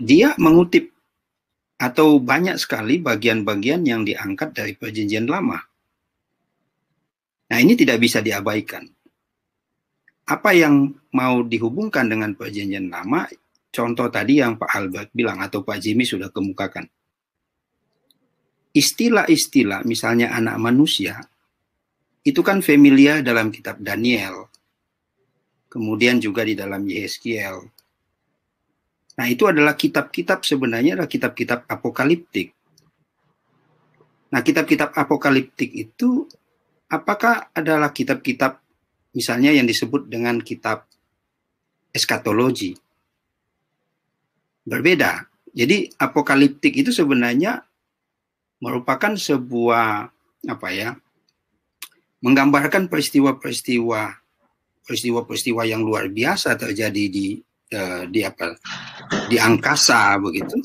dia mengutip atau banyak sekali bagian-bagian yang diangkat dari Perjanjian Lama. Nah ini tidak bisa diabaikan. Apa yang mau dihubungkan dengan Perjanjian Lama, contoh tadi yang Pak Albert bilang atau Pak Jimmy sudah kemukakan. Istilah-istilah misalnya anak manusia, itu kan familiar dalam kitab Daniel, kemudian juga di dalam Yeskiel. Nah itu adalah kitab-kitab sebenarnya adalah kitab-kitab apokaliptik. Nah kitab-kitab apokaliptik itu apakah adalah kitab-kitab misalnya yang disebut dengan kitab eskatologi? Berbeda. Jadi apokaliptik itu sebenarnya merupakan sebuah menggambarkan peristiwa-peristiwa yang luar biasa terjadi di angkasa begitu,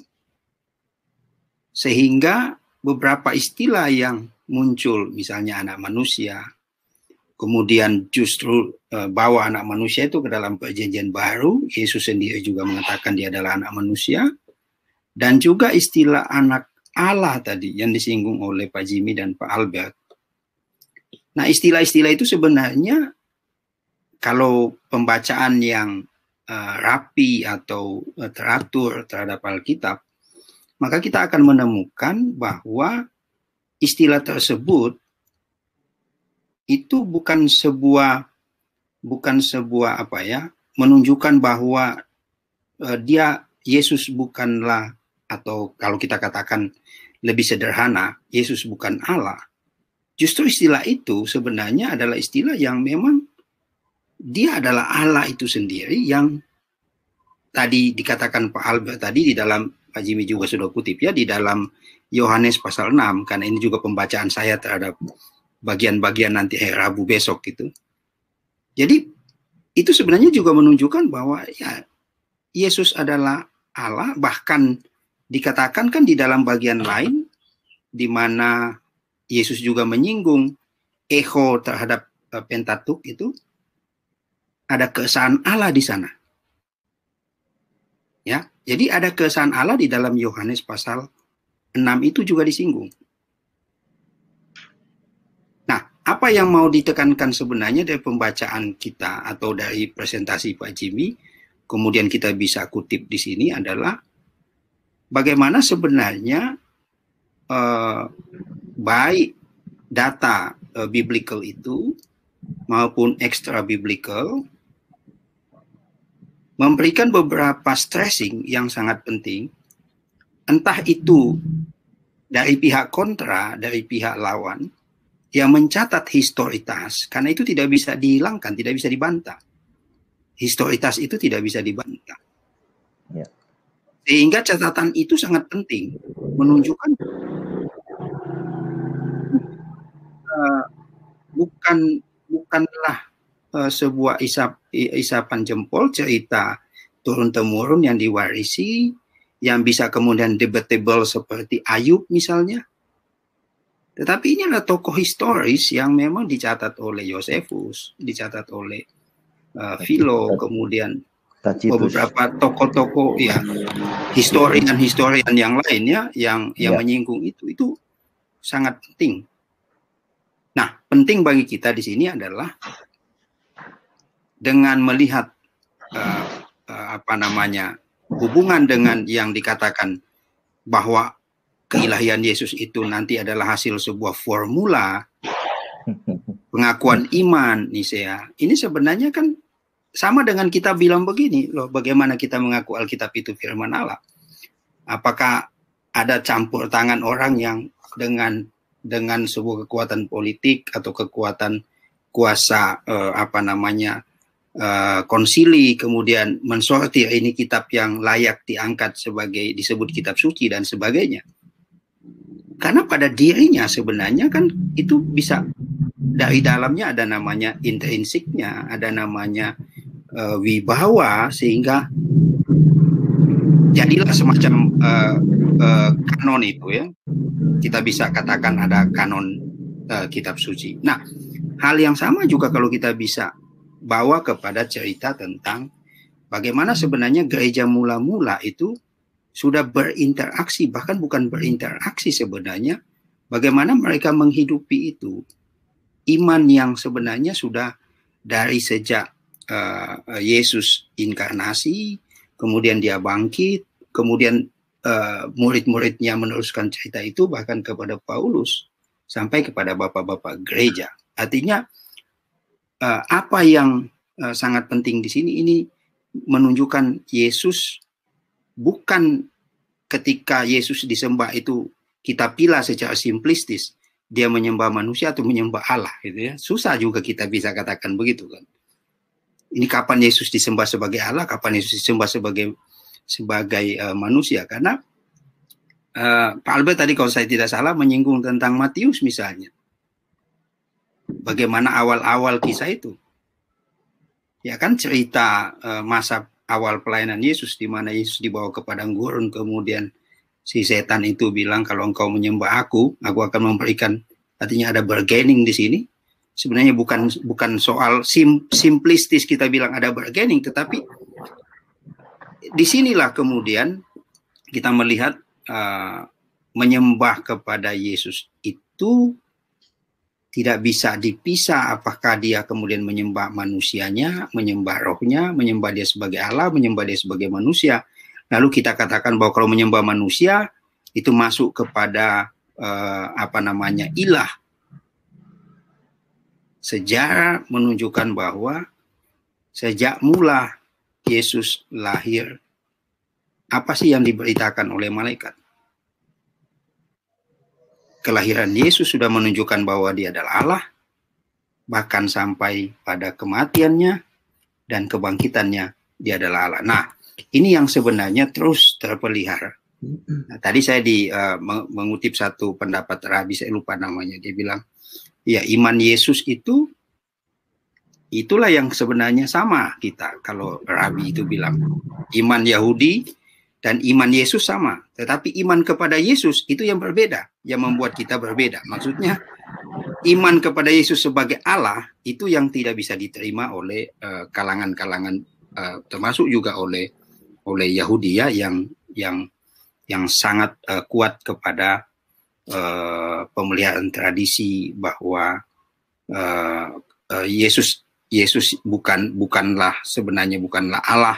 sehingga beberapa istilah yang muncul misalnya anak manusia, kemudian justru bawa anak manusia itu ke dalam Perjanjian Baru. Yesus sendiri juga mengatakan dia adalah anak manusia, dan juga istilah anak Allah tadi yang disinggung oleh Pak Jimmy dan Pak Albert. Nah istilah-istilah itu sebenarnya kalau pembacaan yang rapi atau teratur terhadap Alkitab, maka kita akan menemukan bahwa istilah tersebut itu bukan sebuah menunjukkan bahwa Yesus bukanlah, atau kalau kita katakan lebih sederhana, Yesus bukan Allah. Justru istilah itu sebenarnya adalah istilah yang memang dia adalah Allah itu sendiri, yang tadi dikatakan Pak Albert tadi di dalam, Pak Jimmy juga sudah kutip ya, di dalam Yohanes pasal 6, karena ini juga pembacaan saya terhadap bagian-bagian nanti Rabu besok gitu. Jadi itu sebenarnya juga menunjukkan bahwa ya Yesus adalah Allah, bahkan dikatakan kan di dalam bagian lain di mana Yesus juga menyinggung echo terhadap Pentatuk itu, ada keesaan Allah di sana. Ya, jadi ada keesaan Allah di dalam Yohanes pasal 6 itu juga disinggung. Nah, apa yang mau ditekankan sebenarnya dari pembacaan kita atau dari presentasi Pak Jimmy, kemudian kita bisa kutip di sini adalah bagaimana sebenarnya baik data biblical itu maupun extra biblical memberikan beberapa stressing yang sangat penting, entah itu dari pihak kontra, dari pihak lawan, yang mencatat historitas, karena itu tidak bisa dihilangkan, tidak bisa dibantah. Historitas itu tidak bisa dibantah. Ya. Sehingga catatan itu sangat penting, menunjukkan bukanlah sebuah isapan jempol, cerita turun-temurun yang diwarisi, yang bisa kemudian debatable seperti Ayub misalnya. Tetapi ini adalah tokoh historis yang memang dicatat oleh Yosefus, dicatat oleh Philo, kemudian beberapa tokoh-tokoh ya, historian yang lainnya yang menyinggung itu sangat penting. Nah, penting bagi kita di sini adalah dengan melihat hubungan dengan yang dikatakan bahwa keilahian Yesus itu nanti adalah hasil sebuah formula pengakuan iman, Nisea. Ini sebenarnya kan sama dengan kita bilang begini, loh, bagaimana kita mengaku Alkitab itu firman Allah? Apakah ada campur tangan orang yang dengan sebuah kekuatan politik atau kekuatan kuasa konsili kemudian mensortir ini kitab yang layak diangkat sebagai disebut kitab suci dan sebagainya? Karena pada dirinya sebenarnya kan itu bisa dari dalamnya ada namanya intrinsiknya, ada namanya wibawa, sehingga jadilah semacam kanon itu ya. Kita bisa katakan ada kanon kitab suci. Nah, hal yang sama juga kalau kita bisa bawa kepada cerita tentang bagaimana sebenarnya gereja mula-mula itu sudah berinteraksi, bahkan bukan berinteraksi sebenarnya, bagaimana mereka menghidupi itu. Iman yang sebenarnya sudah dari sejak Yesus inkarnasi, kemudian dia bangkit, kemudian murid-muridnya meneruskan cerita itu bahkan kepada Paulus, sampai kepada bapak-bapak gereja. Artinya apa yang sangat penting di sini, ini menunjukkan Yesus bukan ketika Yesus disembah itu kita pilih secara simplistis dia menyembah manusia atau menyembah Allah gitu ya. Susah juga kita bisa katakan begitu kan. Ini kapan Yesus disembah sebagai Allah, kapan Yesus disembah sebagai manusia, karena Pak Albert tadi kalau saya tidak salah menyinggung tentang Matius misalnya. Bagaimana awal-awal kisah itu? Ya kan cerita masa awal pelayanan Yesus, di mana Yesus dibawa ke padang gurun, kemudian si setan itu bilang kalau engkau menyembah aku akan memberikan, artinya ada bargaining di sini. Sebenarnya bukan soal simplistis kita bilang ada bargaining, tetapi disinilah kemudian kita melihat menyembah kepada Yesus itu tidak bisa dipisah, apakah dia kemudian menyembah manusianya, menyembah rohnya, menyembah dia sebagai Allah, menyembah dia sebagai manusia. Lalu kita katakan bahwa kalau menyembah manusia itu masuk kepada ilah. Sejarah menunjukkan bahwa sejak mula Yesus lahir, apa sih yang diberitakan oleh malaikat? Kelahiran Yesus sudah menunjukkan bahwa dia adalah Allah, bahkan sampai pada kematiannya dan kebangkitannya dia adalah Allah. Nah, ini yang sebenarnya terus terpelihara. Nah, tadi saya mengutip satu pendapat Rabi, saya lupa namanya, dia bilang, ya iman Yesus itulah yang sebenarnya sama kita. Kalau Rabi itu bilang, iman Yahudi dan iman Yesus sama, tetapi iman kepada Yesus itu yang berbeda, yang membuat kita berbeda. Maksudnya iman kepada Yesus sebagai Allah itu yang tidak bisa diterima oleh kalangan-kalangan, termasuk juga oleh Yahudi ya, yang sangat kuat kepada pemeliharaan tradisi bahwa Yesus bukanlah Allah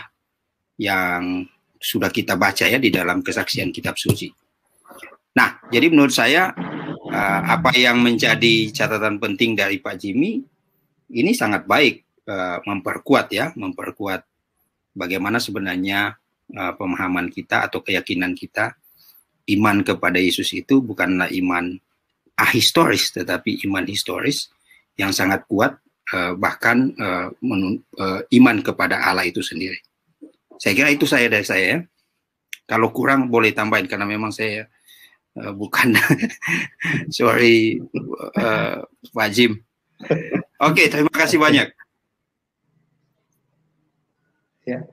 yang sudah kita baca ya di dalam kesaksian kitab suci. Nah, jadi menurut saya apa yang menjadi catatan penting dari Pak Jimmy ini sangat baik, memperkuat bagaimana sebenarnya pemahaman kita atau keyakinan kita, iman kepada Yesus itu bukanlah iman ahistoris, tetapi iman historis yang sangat kuat, bahkan iman kepada Allah itu sendiri. Saya kira itu dari saya ya. Kalau kurang boleh tambahin karena memang saya bukan sorry Pak Jim. Oke, terima kasih banyak. Ya.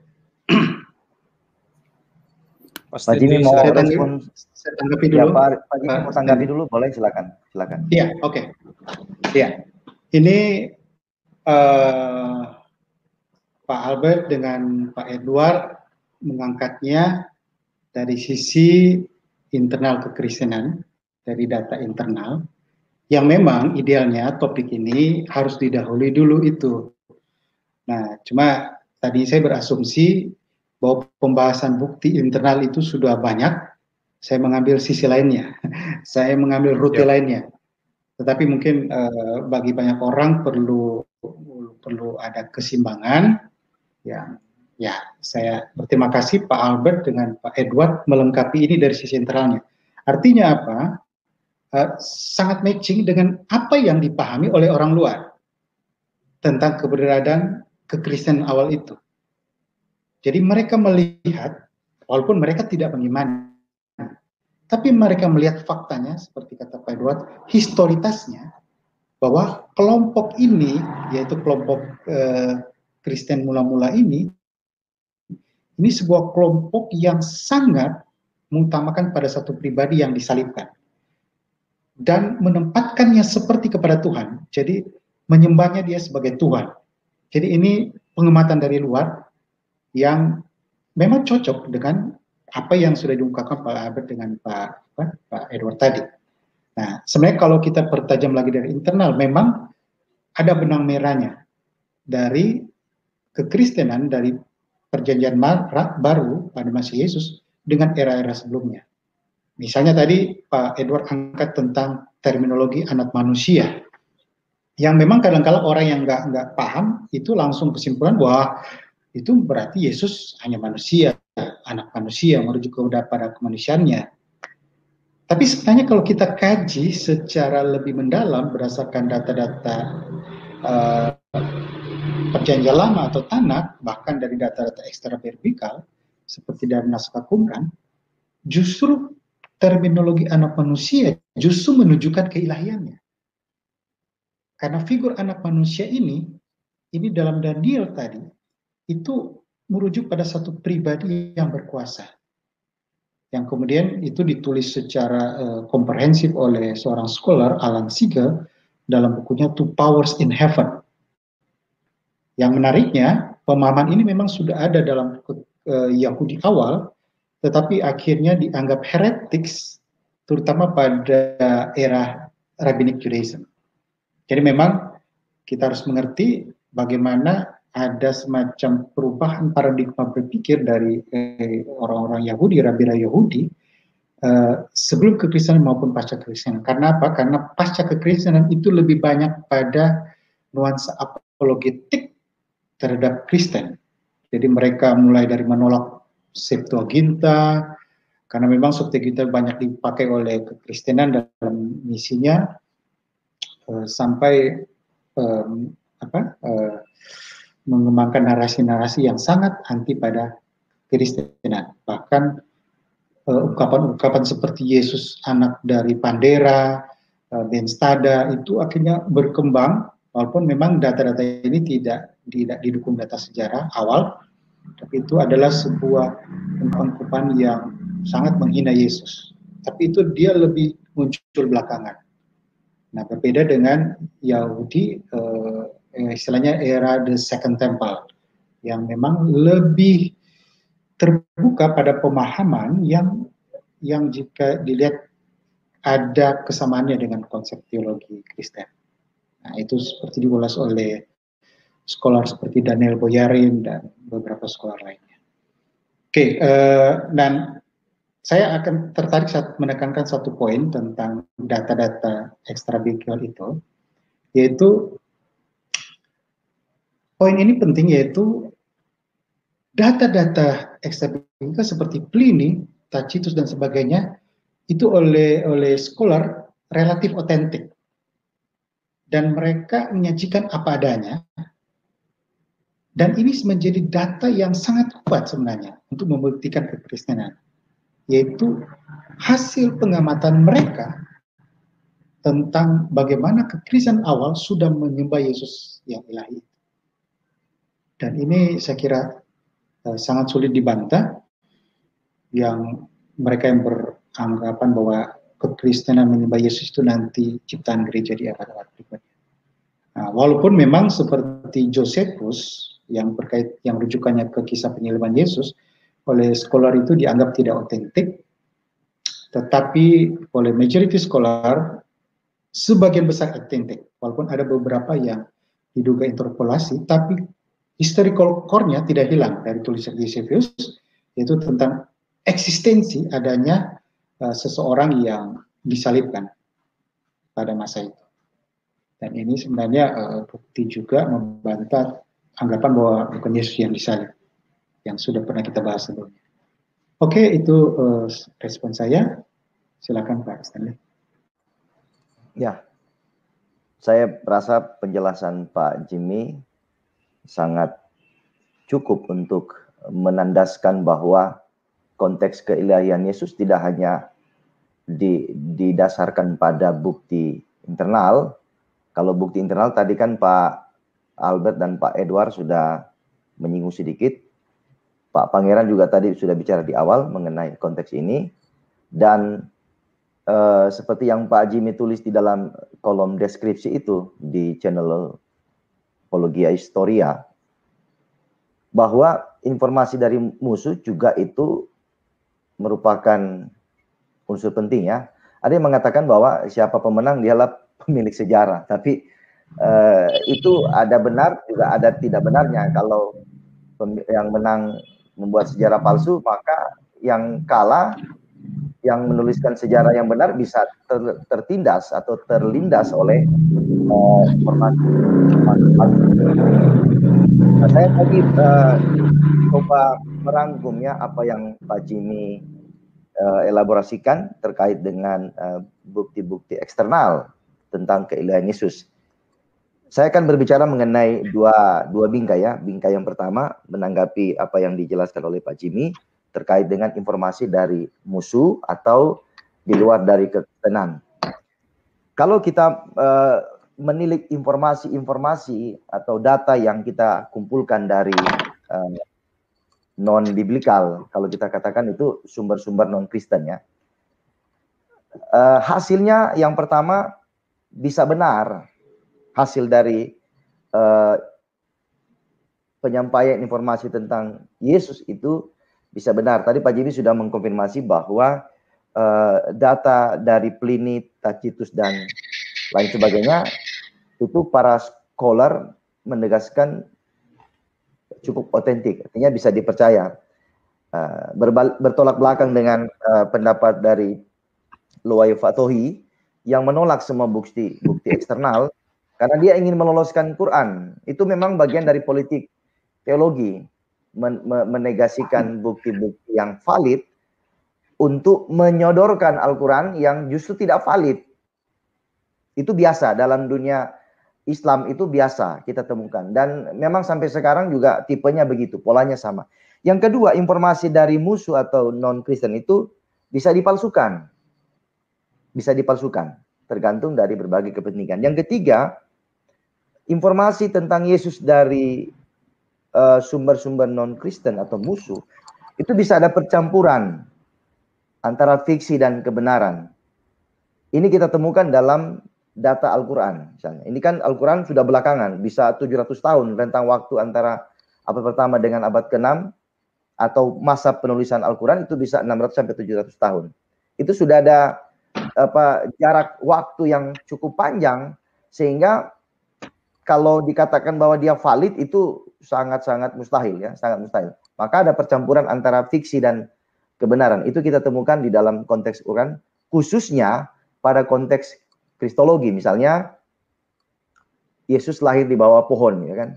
Pak Jimmy mau respon? Saya tanggapi dulu. Ya, Pak Jimmy mau tanggapi dulu, boleh silakan. Iya, oke. Iya, ini Pak Albert dengan Pak Edward mengangkatnya dari sisi internal kekristenan, dari data internal, yang memang idealnya topik ini harus didahului dulu itu. Nah, cuma tadi saya berasumsi bahwa pembahasan bukti internal itu sudah banyak, saya mengambil sisi lainnya, saya mengambil rute lainnya. Tetapi mungkin bagi banyak orang perlu ada keseimbangan. Ya, saya berterima kasih Pak Albert dengan Pak Edward melengkapi ini dari sisi internalnya. Artinya apa? Sangat matching dengan apa yang dipahami oleh orang luar tentang keberadaan kekristenan awal itu. Jadi mereka melihat, walaupun mereka tidak mengimani, tapi mereka melihat faktanya, seperti kata Pak Edward, historitasnya, bahwa kelompok ini, yaitu kelompok Kristen mula-mula ini sebuah kelompok yang sangat mengutamakan pada satu pribadi yang disalibkan. Dan menempatkannya seperti kepada Tuhan, jadi menyembahnya dia sebagai Tuhan. Jadi ini pengamatan dari luar yang memang cocok dengan apa yang sudah diungkapkan Pak Albert dengan Pak Edward tadi. Nah, sebenarnya kalau kita pertajam lagi dari internal, memang ada benang merahnya dari kekristenan, dari perjanjian baru pada masa Yesus dengan era-era sebelumnya. Misalnya tadi Pak Edward angkat tentang terminologi anak manusia, yang memang kadang-kala orang yang nggak paham itu langsung kesimpulan bahwa itu berarti Yesus hanya manusia, anak manusia, merujuk pada kemanusiaannya. Tapi sebenarnya kalau kita kaji secara lebih mendalam berdasarkan data-data perjanjian lama atau Tanakh, bahkan dari data-data ekstra vertikal seperti dari naskah Qumran, justru terminologi anak manusia justru menunjukkan keilahiannya. Karena figur anak manusia ini dalam Daniel tadi, itu merujuk pada satu pribadi yang berkuasa. Yang kemudian itu ditulis secara komprehensif oleh seorang scholar, Alan Seeger, dalam bukunya Two Powers in Heaven. Yang menariknya, pemahaman ini memang sudah ada dalam Yahudi awal, tetapi akhirnya dianggap heretics, terutama pada era Rabbinic Judaism. Jadi memang kita harus mengerti bagaimana ada semacam perubahan paradigma berpikir dari orang-orang Yahudi, rabi-rabi Yahudi, sebelum kekristenan maupun pasca kekristenan. Karena apa? Karena pasca kekristenan itu lebih banyak pada nuansa apologetik terhadap Kristen. Jadi mereka mulai dari menolak Septuaginta, karena memang Septuaginta banyak dipakai oleh kekristenan dalam misinya, sampai mengembangkan narasi-narasi yang sangat anti pada Kristenan. Bahkan ungkapan-ungkapan seperti Yesus anak dari Pandera, Ben Stada, itu akhirnya berkembang, walaupun memang data-data ini tidak didukung data sejarah awal, tapi itu adalah sebuah ungkapan yang sangat menghina Yesus. Tapi itu dia lebih muncul belakangan. Nah, berbeda dengan Yahudi, istilahnya era The Second Temple, yang memang lebih terbuka pada pemahaman yang jika dilihat ada kesamaannya dengan konsep teologi Kristen. Nah, itu seperti diulas oleh scholar seperti Daniel Boyarin dan beberapa scholar lainnya. Oke, dan saya akan tertarik saat menekankan satu poin tentang data-data ekstrabiblical itu, yaitu poin ini penting, yaitu data-data ekstrabiblical seperti Pliny, Tacitus dan sebagainya itu oleh scholar relatif otentik, dan mereka menyajikan apa adanya, dan ini menjadi data yang sangat kuat sebenarnya untuk membuktikan kekristenan, yaitu hasil pengamatan mereka tentang bagaimana kekristenan awal sudah menyembah Yesus yang ilahi. Dan ini saya kira sangat sulit dibantah, yang mereka yang beranggapan bahwa kekristenan menyembah Yesus itu nanti ciptaan gereja di abad-abad berikutnya. Nah, walaupun memang seperti Josephus yang rujukannya ke kisah penyaliban Yesus, oleh scholar itu dianggap tidak otentik, tetapi oleh majority scholar sebagian besar otentik, walaupun ada beberapa yang diduga interpolasi, tapi historical core-nya tidak hilang dari tulisan Eusebius, yaitu tentang eksistensi adanya seseorang yang disalibkan pada masa itu. Dan ini sebenarnya bukti juga membantah anggapan bahwa bukan Yesus yang disalib, yang sudah pernah kita bahas sebelumnya. Oke, itu respon saya. Silakan Pak Stanley. Ya, saya rasa penjelasan Pak Jimmy sangat cukup untuk menandaskan bahwa konteks keilahian Yesus tidak hanya didasarkan pada bukti internal. Kalau bukti internal tadi kan Pak Albert dan Pak Edward sudah menyinggung sedikit. Pak Pangeran juga tadi sudah bicara di awal mengenai konteks ini. Dan seperti yang Pak Jimmy tulis di dalam kolom deskripsi itu di channel Apologia Historia, bahwa informasi dari musuh juga itu merupakan unsur penting ya. Ada yang mengatakan bahwa siapa pemenang dialah pemilik sejarah, tapi itu ada benar juga ada tidak benarnya. Kalau yang menang membuat sejarah palsu, maka yang kalah, yang menuliskan sejarah yang benar bisa tertindas atau terlindas oleh informasi palsu. Nah, saya tadi coba merangkumnya apa yang Pak Jimmy elaborasikan terkait dengan bukti-bukti eksternal tentang keilahian Yesus. Saya akan berbicara mengenai dua bingkai ya. Bingkai yang pertama menanggapi apa yang dijelaskan oleh Pak Jimmy terkait dengan informasi dari musuh atau di luar dari kekristenan. Kalau kita menilik informasi atau data yang kita kumpulkan dari non-biblikal, kalau kita katakan itu sumber-sumber non-Kristen ya. Hasilnya yang pertama bisa benar, hasil dari penyampaian informasi tentang Yesus itu bisa benar. Tadi Pak Jimmy sudah mengkonfirmasi bahwa data dari Pliny, Tacitus, dan lain sebagainya, itu para scholar menegaskan cukup otentik, artinya bisa dipercaya. Bertolak belakang dengan pendapat dari Loai Fatohi yang menolak semua bukti eksternal karena dia ingin meloloskan Quran. Itu memang bagian dari politik teologi, menegasikan bukti-bukti yang valid untuk menyodorkan Al-Quran yang justru tidak valid. Itu biasa dalam dunia Islam, itu biasa kita temukan. Dan memang sampai sekarang juga tipenya begitu, polanya sama. Yang kedua, informasi dari musuh atau non-Kristen itu bisa dipalsukan. Bisa dipalsukan, tergantung dari berbagai kepentingan. Yang ketiga, informasi tentang Yesus dari sumber-sumber non-Kristen atau musuh, itu bisa ada percampuran antara fiksi dan kebenaran. Ini kita temukan dalam data Al-Quran misalnya. Ini kan Al-Quran sudah belakangan, bisa 700 tahun rentang waktu antara abad pertama dengan abad ke-6 atau masa penulisan Al-Quran itu bisa 600 sampai 700 tahun. Itu sudah ada jarak waktu yang cukup panjang sehingga kalau dikatakan bahwa dia valid itu sangat-sangat mustahil ya, sangat mustahil. Maka ada percampuran antara fiksi dan kebenaran. Itu kita temukan di dalam konteks Quran, khususnya pada konteks kristologi. Misalnya Yesus lahir di bawah pohon, ya kan?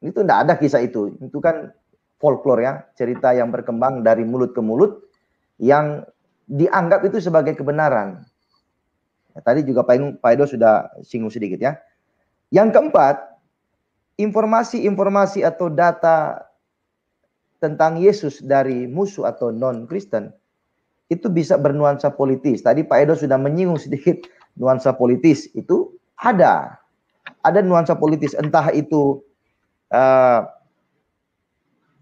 Itu tidak ada kisah itu. Itu kan folklore ya, cerita yang berkembang dari mulut ke mulut yang dianggap itu sebagai kebenaran. Ya, tadi juga Pak Edo sudah singgung sedikit ya. Yang keempat, informasi atau data tentang Yesus dari musuh atau non-Kristen itu bisa bernuansa politis. Tadi Pak Edo sudah menyinggung sedikit nuansa politis. Itu ada nuansa politis, entah itu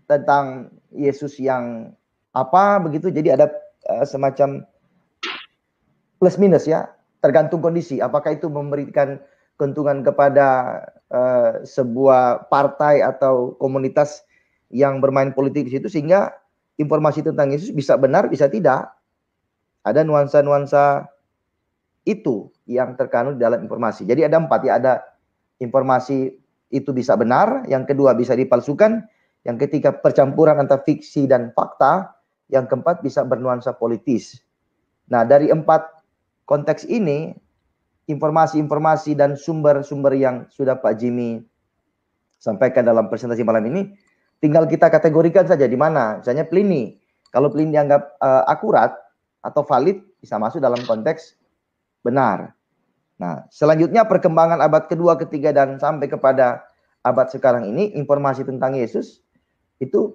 tentang Yesus yang apa begitu. Jadi ada semacam plus minus ya, tergantung kondisi. Apakah itu memberikan keuntungan kepada sebuah partai atau komunitas yang bermain politik di situ sehingga informasi tentang Yesus bisa benar, bisa tidak. Ada nuansa-nuansa itu yang terkandung dalam informasi. Jadi ada 4 ya, ada informasi itu bisa benar, yang kedua bisa dipalsukan, yang ketiga percampuran antara fiksi dan fakta, yang keempat bisa bernuansa politis. Nah, dari 4 konteks ini, informasi-informasi dan sumber-sumber yang sudah Pak Jimmy sampaikan dalam presentasi malam ini, tinggal kita kategorikan saja di mana. Misalnya Pliny, kalau Pliny dianggap akurat atau valid, bisa masuk dalam konteks benar. Nah, selanjutnya perkembangan abad kedua, ketiga, dan sampai kepada abad sekarang ini, informasi tentang Yesus itu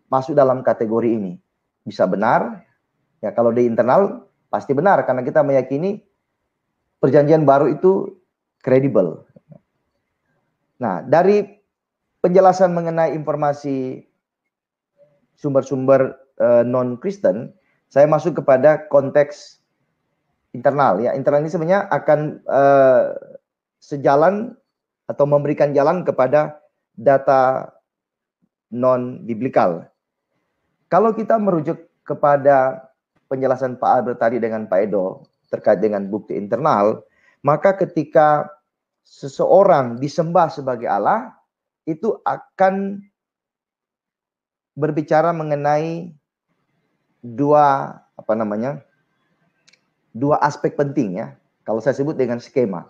masuk dalam kategori ini. Bisa benar, ya kalau di internal pasti benar, karena kita meyakini perjanjian baru itu kredibel. Nah, dari penjelasan mengenai informasi sumber-sumber non-Kristen, saya masuk kepada konteks internal. Ya, internal ini sebenarnya akan sejalan atau memberikan jalan kepada data non-biblikal. Kalau kita merujuk kepada penjelasan Pak Albert tadi dengan Pak Edo terkait dengan bukti internal, maka ketika seseorang disembah sebagai Allah, itu akan berbicara mengenai dua aspek penting ya. Kalau saya sebut dengan skema,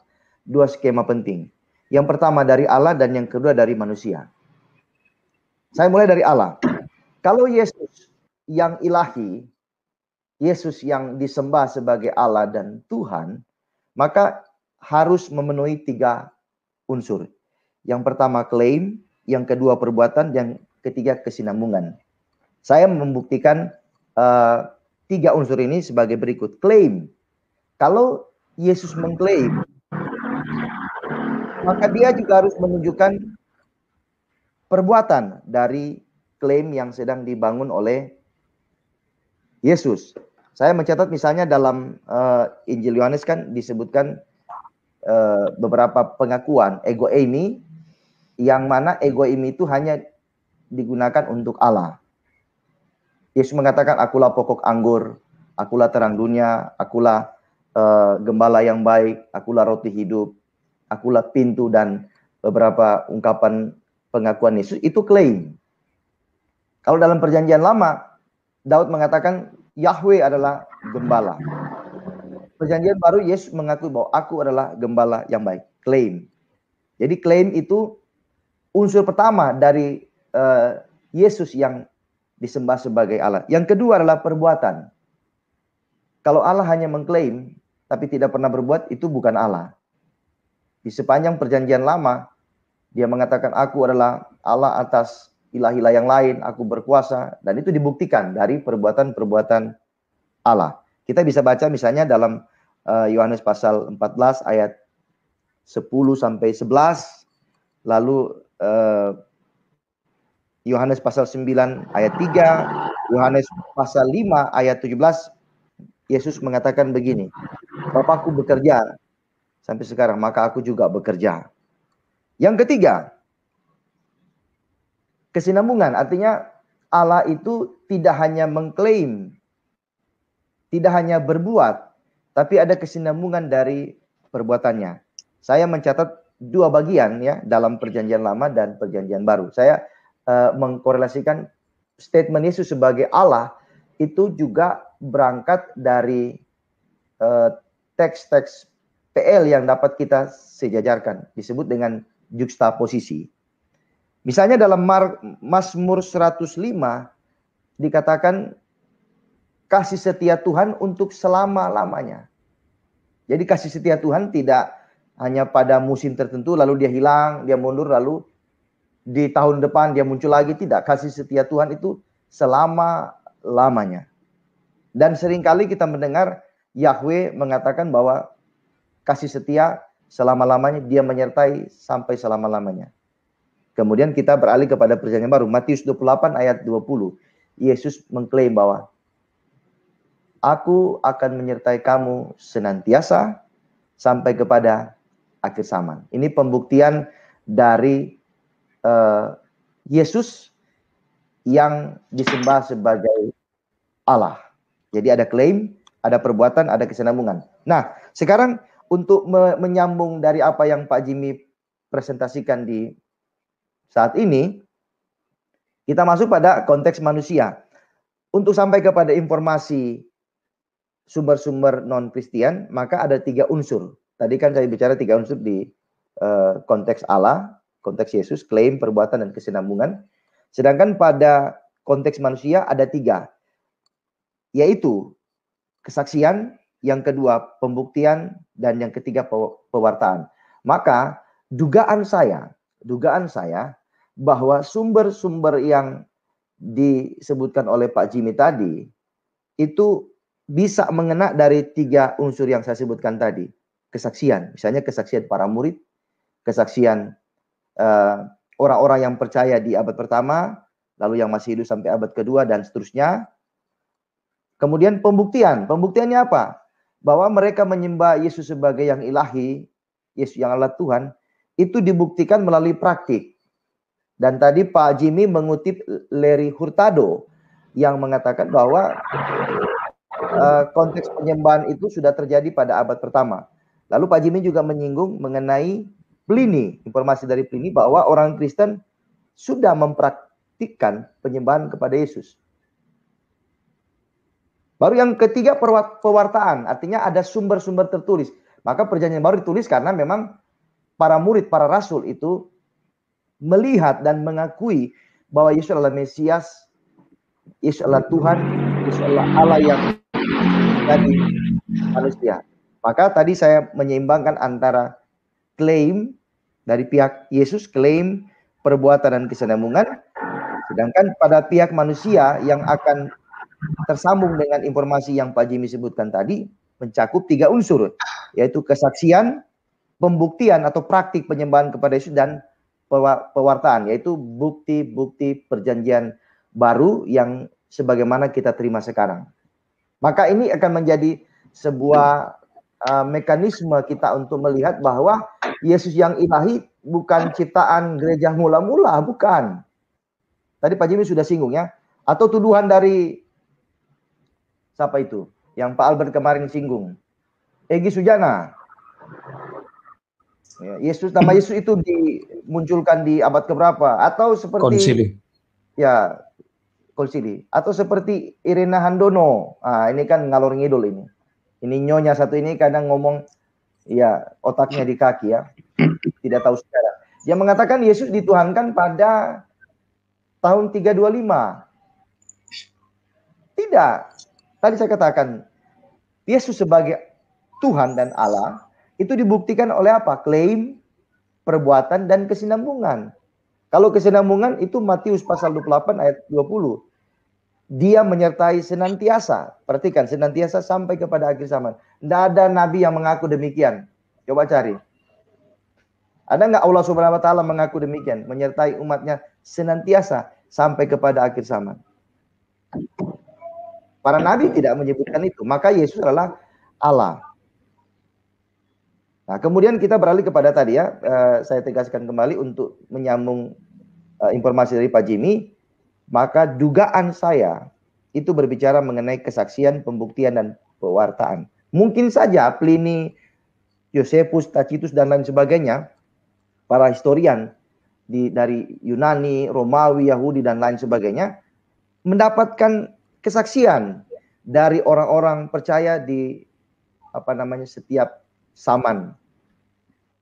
2 skema penting. Yang pertama dari Allah dan yang kedua dari manusia. Saya mulai dari Allah. Kalau Yesus yang ilahi, Yesus yang disembah sebagai Allah dan Tuhan, maka harus memenuhi 3 unsur. Yang pertama klaim, yang kedua perbuatan, yang ketiga kesinambungan. Saya membuktikan 3 unsur ini sebagai berikut. Klaim. Kalau Yesus mengklaim, maka dia juga harus menunjukkan perbuatan dari klaim yang sedang dibangun oleh Yesus. Saya mencatat misalnya dalam Injil Yohanes kan disebutkan beberapa pengakuan ego eimi, yang mana ego eimi itu hanya digunakan untuk Allah. Yesus mengatakan, akulah pokok anggur, akulah terang dunia, akulah gembala yang baik, akulah roti hidup, akulah pintu, dan beberapa ungkapan pengakuan Yesus itu klaim. Kalau dalam perjanjian lama, Daud mengatakan Yahweh adalah gembala. Perjanjian baru Yesus mengakui bahwa aku adalah gembala yang baik. Klaim. Jadi klaim itu unsur pertama dari Yesus yang disembah sebagai Allah. Yang kedua adalah perbuatan. Kalau Allah hanya mengklaim tapi tidak pernah berbuat, itu bukan Allah. Di sepanjang perjanjian lama, dia mengatakan aku adalah Allah atas ilah-ilah yang lain, aku berkuasa, dan itu dibuktikan dari perbuatan-perbuatan Allah. Kita bisa baca misalnya dalam Yohanes pasal 14 ayat 10 sampai 11, lalu Yohanes pasal 9 ayat 3, Yohanes pasal 5 ayat 17, Yesus mengatakan begini, Bapakku bekerja sampai sekarang, maka aku juga bekerja. Yang ketiga, kesinambungan, artinya Allah itu tidak hanya mengklaim, tidak hanya berbuat, tapi ada kesinambungan dari perbuatannya. Saya mencatat 2 bagian ya dalam perjanjian lama dan perjanjian baru. Saya mengkorelasikan statement Yesus sebagai Allah itu juga berangkat dari teks-teks PL yang dapat kita sejajarkan, disebut dengan juxtaposisi. Misalnya dalam Mazmur 105 dikatakan kasih setia Tuhan untuk selama-lamanya. Jadi kasih setia Tuhan tidak hanya pada musim tertentu lalu dia hilang, dia mundur, lalu di tahun depan dia muncul lagi. Tidak, kasih setia Tuhan itu selama-lamanya. Dan seringkali kita mendengar Yahweh mengatakan bahwa kasih setia selama-lamanya, dia menyertai sampai selama-lamanya. Kemudian kita beralih kepada perjanjian baru. Matius 28 ayat 20. Yesus mengklaim bahwa aku akan menyertai kamu senantiasa sampai kepada akhir zaman. Ini pembuktian dari Yesus yang disembah sebagai Allah. Jadi ada klaim, ada perbuatan, ada kesinambungan. Nah, sekarang untuk menyambung dari apa yang Pak Jimmy presentasikan di saat ini kita masuk pada konteks manusia. Untuk sampai kepada informasi sumber-sumber non-Kristen, maka ada 3 unsur. Tadi kan saya bicara 3 unsur di konteks Allah, konteks Yesus, klaim, perbuatan, dan kesinambungan. Sedangkan pada konteks manusia ada 3, yaitu kesaksian, yang kedua pembuktian, dan yang ketiga pewartaan. Maka dugaan saya bahwa sumber-sumber yang disebutkan oleh Pak Jimmy tadi itu bisa mengena dari 3 unsur yang saya sebutkan tadi. Kesaksian, misalnya kesaksian para murid, kesaksian orang-orang yang percaya di abad pertama, lalu yang masih hidup sampai abad kedua, dan seterusnya. Kemudian pembuktian. Pembuktiannya apa? Bahwa mereka menyembah Yesus sebagai yang ilahi, Yesus yang Allah Tuhan, itu dibuktikan melalui praktik. Dan tadi Pak Jimmy mengutip Larry Hurtado yang mengatakan bahwa konteks penyembahan itu sudah terjadi pada abad pertama. Lalu Pak Jimmy juga menyinggung mengenai Pliny, informasi dari Pliny bahwa orang Kristen sudah mempraktikkan penyembahan kepada Yesus. Baru yang ketiga pewartaan, artinya ada sumber-sumber tertulis. Maka perjanjian baru ditulis karena memang para murid, para rasul itu melihat dan mengakui bahwa Yesus adalah Mesias, Yesus adalah Tuhan, Yesus adalah Allah yang menjadi manusia. Maka tadi saya menyeimbangkan antara klaim dari pihak Yesus, klaim, perbuatan, dan kesinambungan. Sedangkan pada pihak manusia yang akan tersambung dengan informasi yang Pak Jimmy sebutkan tadi, mencakup 3 unsur, yaitu kesaksian, pembuktian atau praktik penyembahan kepada Yesus, dan pewartaan, yaitu bukti-bukti perjanjian baru yang sebagaimana kita terima sekarang. Maka ini akan menjadi sebuah mekanisme kita untuk melihat bahwa Yesus yang ilahi bukan ciptaan gereja mula-mula, bukan. Tadi Pak Jimmy sudah singgung ya, atau tuduhan dari siapa itu? Yang Pak Albert kemarin singgung, Egy Sujana. Ya, nama Yesus itu dimunculkan di abad keberapa? Atau seperti Konsili. Ya, konsili. Atau seperti Irena Handono. Ini kan ngalor ngidul ini. Ini nyonya satu ini kadang ngomong, ya otaknya di kaki ya. Tidak tahu sejarah. Dia mengatakan Yesus dituhankan pada tahun 325. Tidak. Tadi saya katakan, Yesus sebagai Tuhan dan Allah, itu dibuktikan oleh apa? Klaim, perbuatan, dan kesinambungan. Kalau kesinambungan itu Matius pasal 28 ayat 20. Dia menyertai senantiasa. Perhatikan, senantiasa sampai kepada akhir zaman. Tidak ada nabi yang mengaku demikian. Coba cari. Ada nggak Allah Subhanahu wa Ta'ala mengaku demikian? Menyertai umatnya senantiasa sampai kepada akhir zaman. Para nabi tidak menyebutkan itu. Maka Yesus adalah Allah. Nah, kemudian kita beralih kepada tadi ya, saya tegaskan kembali untuk menyambung informasi dari Pak Jimmy, maka dugaan saya itu berbicara mengenai kesaksian, pembuktian, dan pewartaan. Mungkin saja Pliny, Josephus, Tacitus, dan lain sebagainya, para historian dari Yunani, Romawi, Yahudi, dan lain sebagainya, mendapatkan kesaksian dari orang-orang percaya di setiap zaman.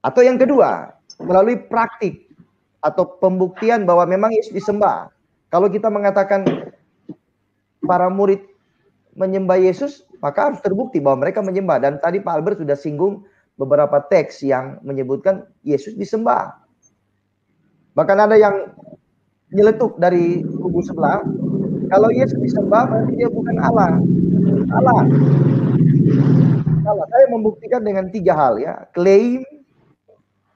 Atau yang kedua, melalui praktik atau pembuktian bahwa memang Yesus disembah. Kalau kita mengatakan para murid menyembah Yesus, maka harus terbukti bahwa mereka menyembah. Dan tadi Pak Albert sudah singgung beberapa teks yang menyebutkan Yesus disembah. Bahkan ada yang nyeletuk dari kubu sebelah, kalau Yesus disembah berarti dia bukan Allah. Allah. Saya membuktikan dengan 3 hal ya, klaim,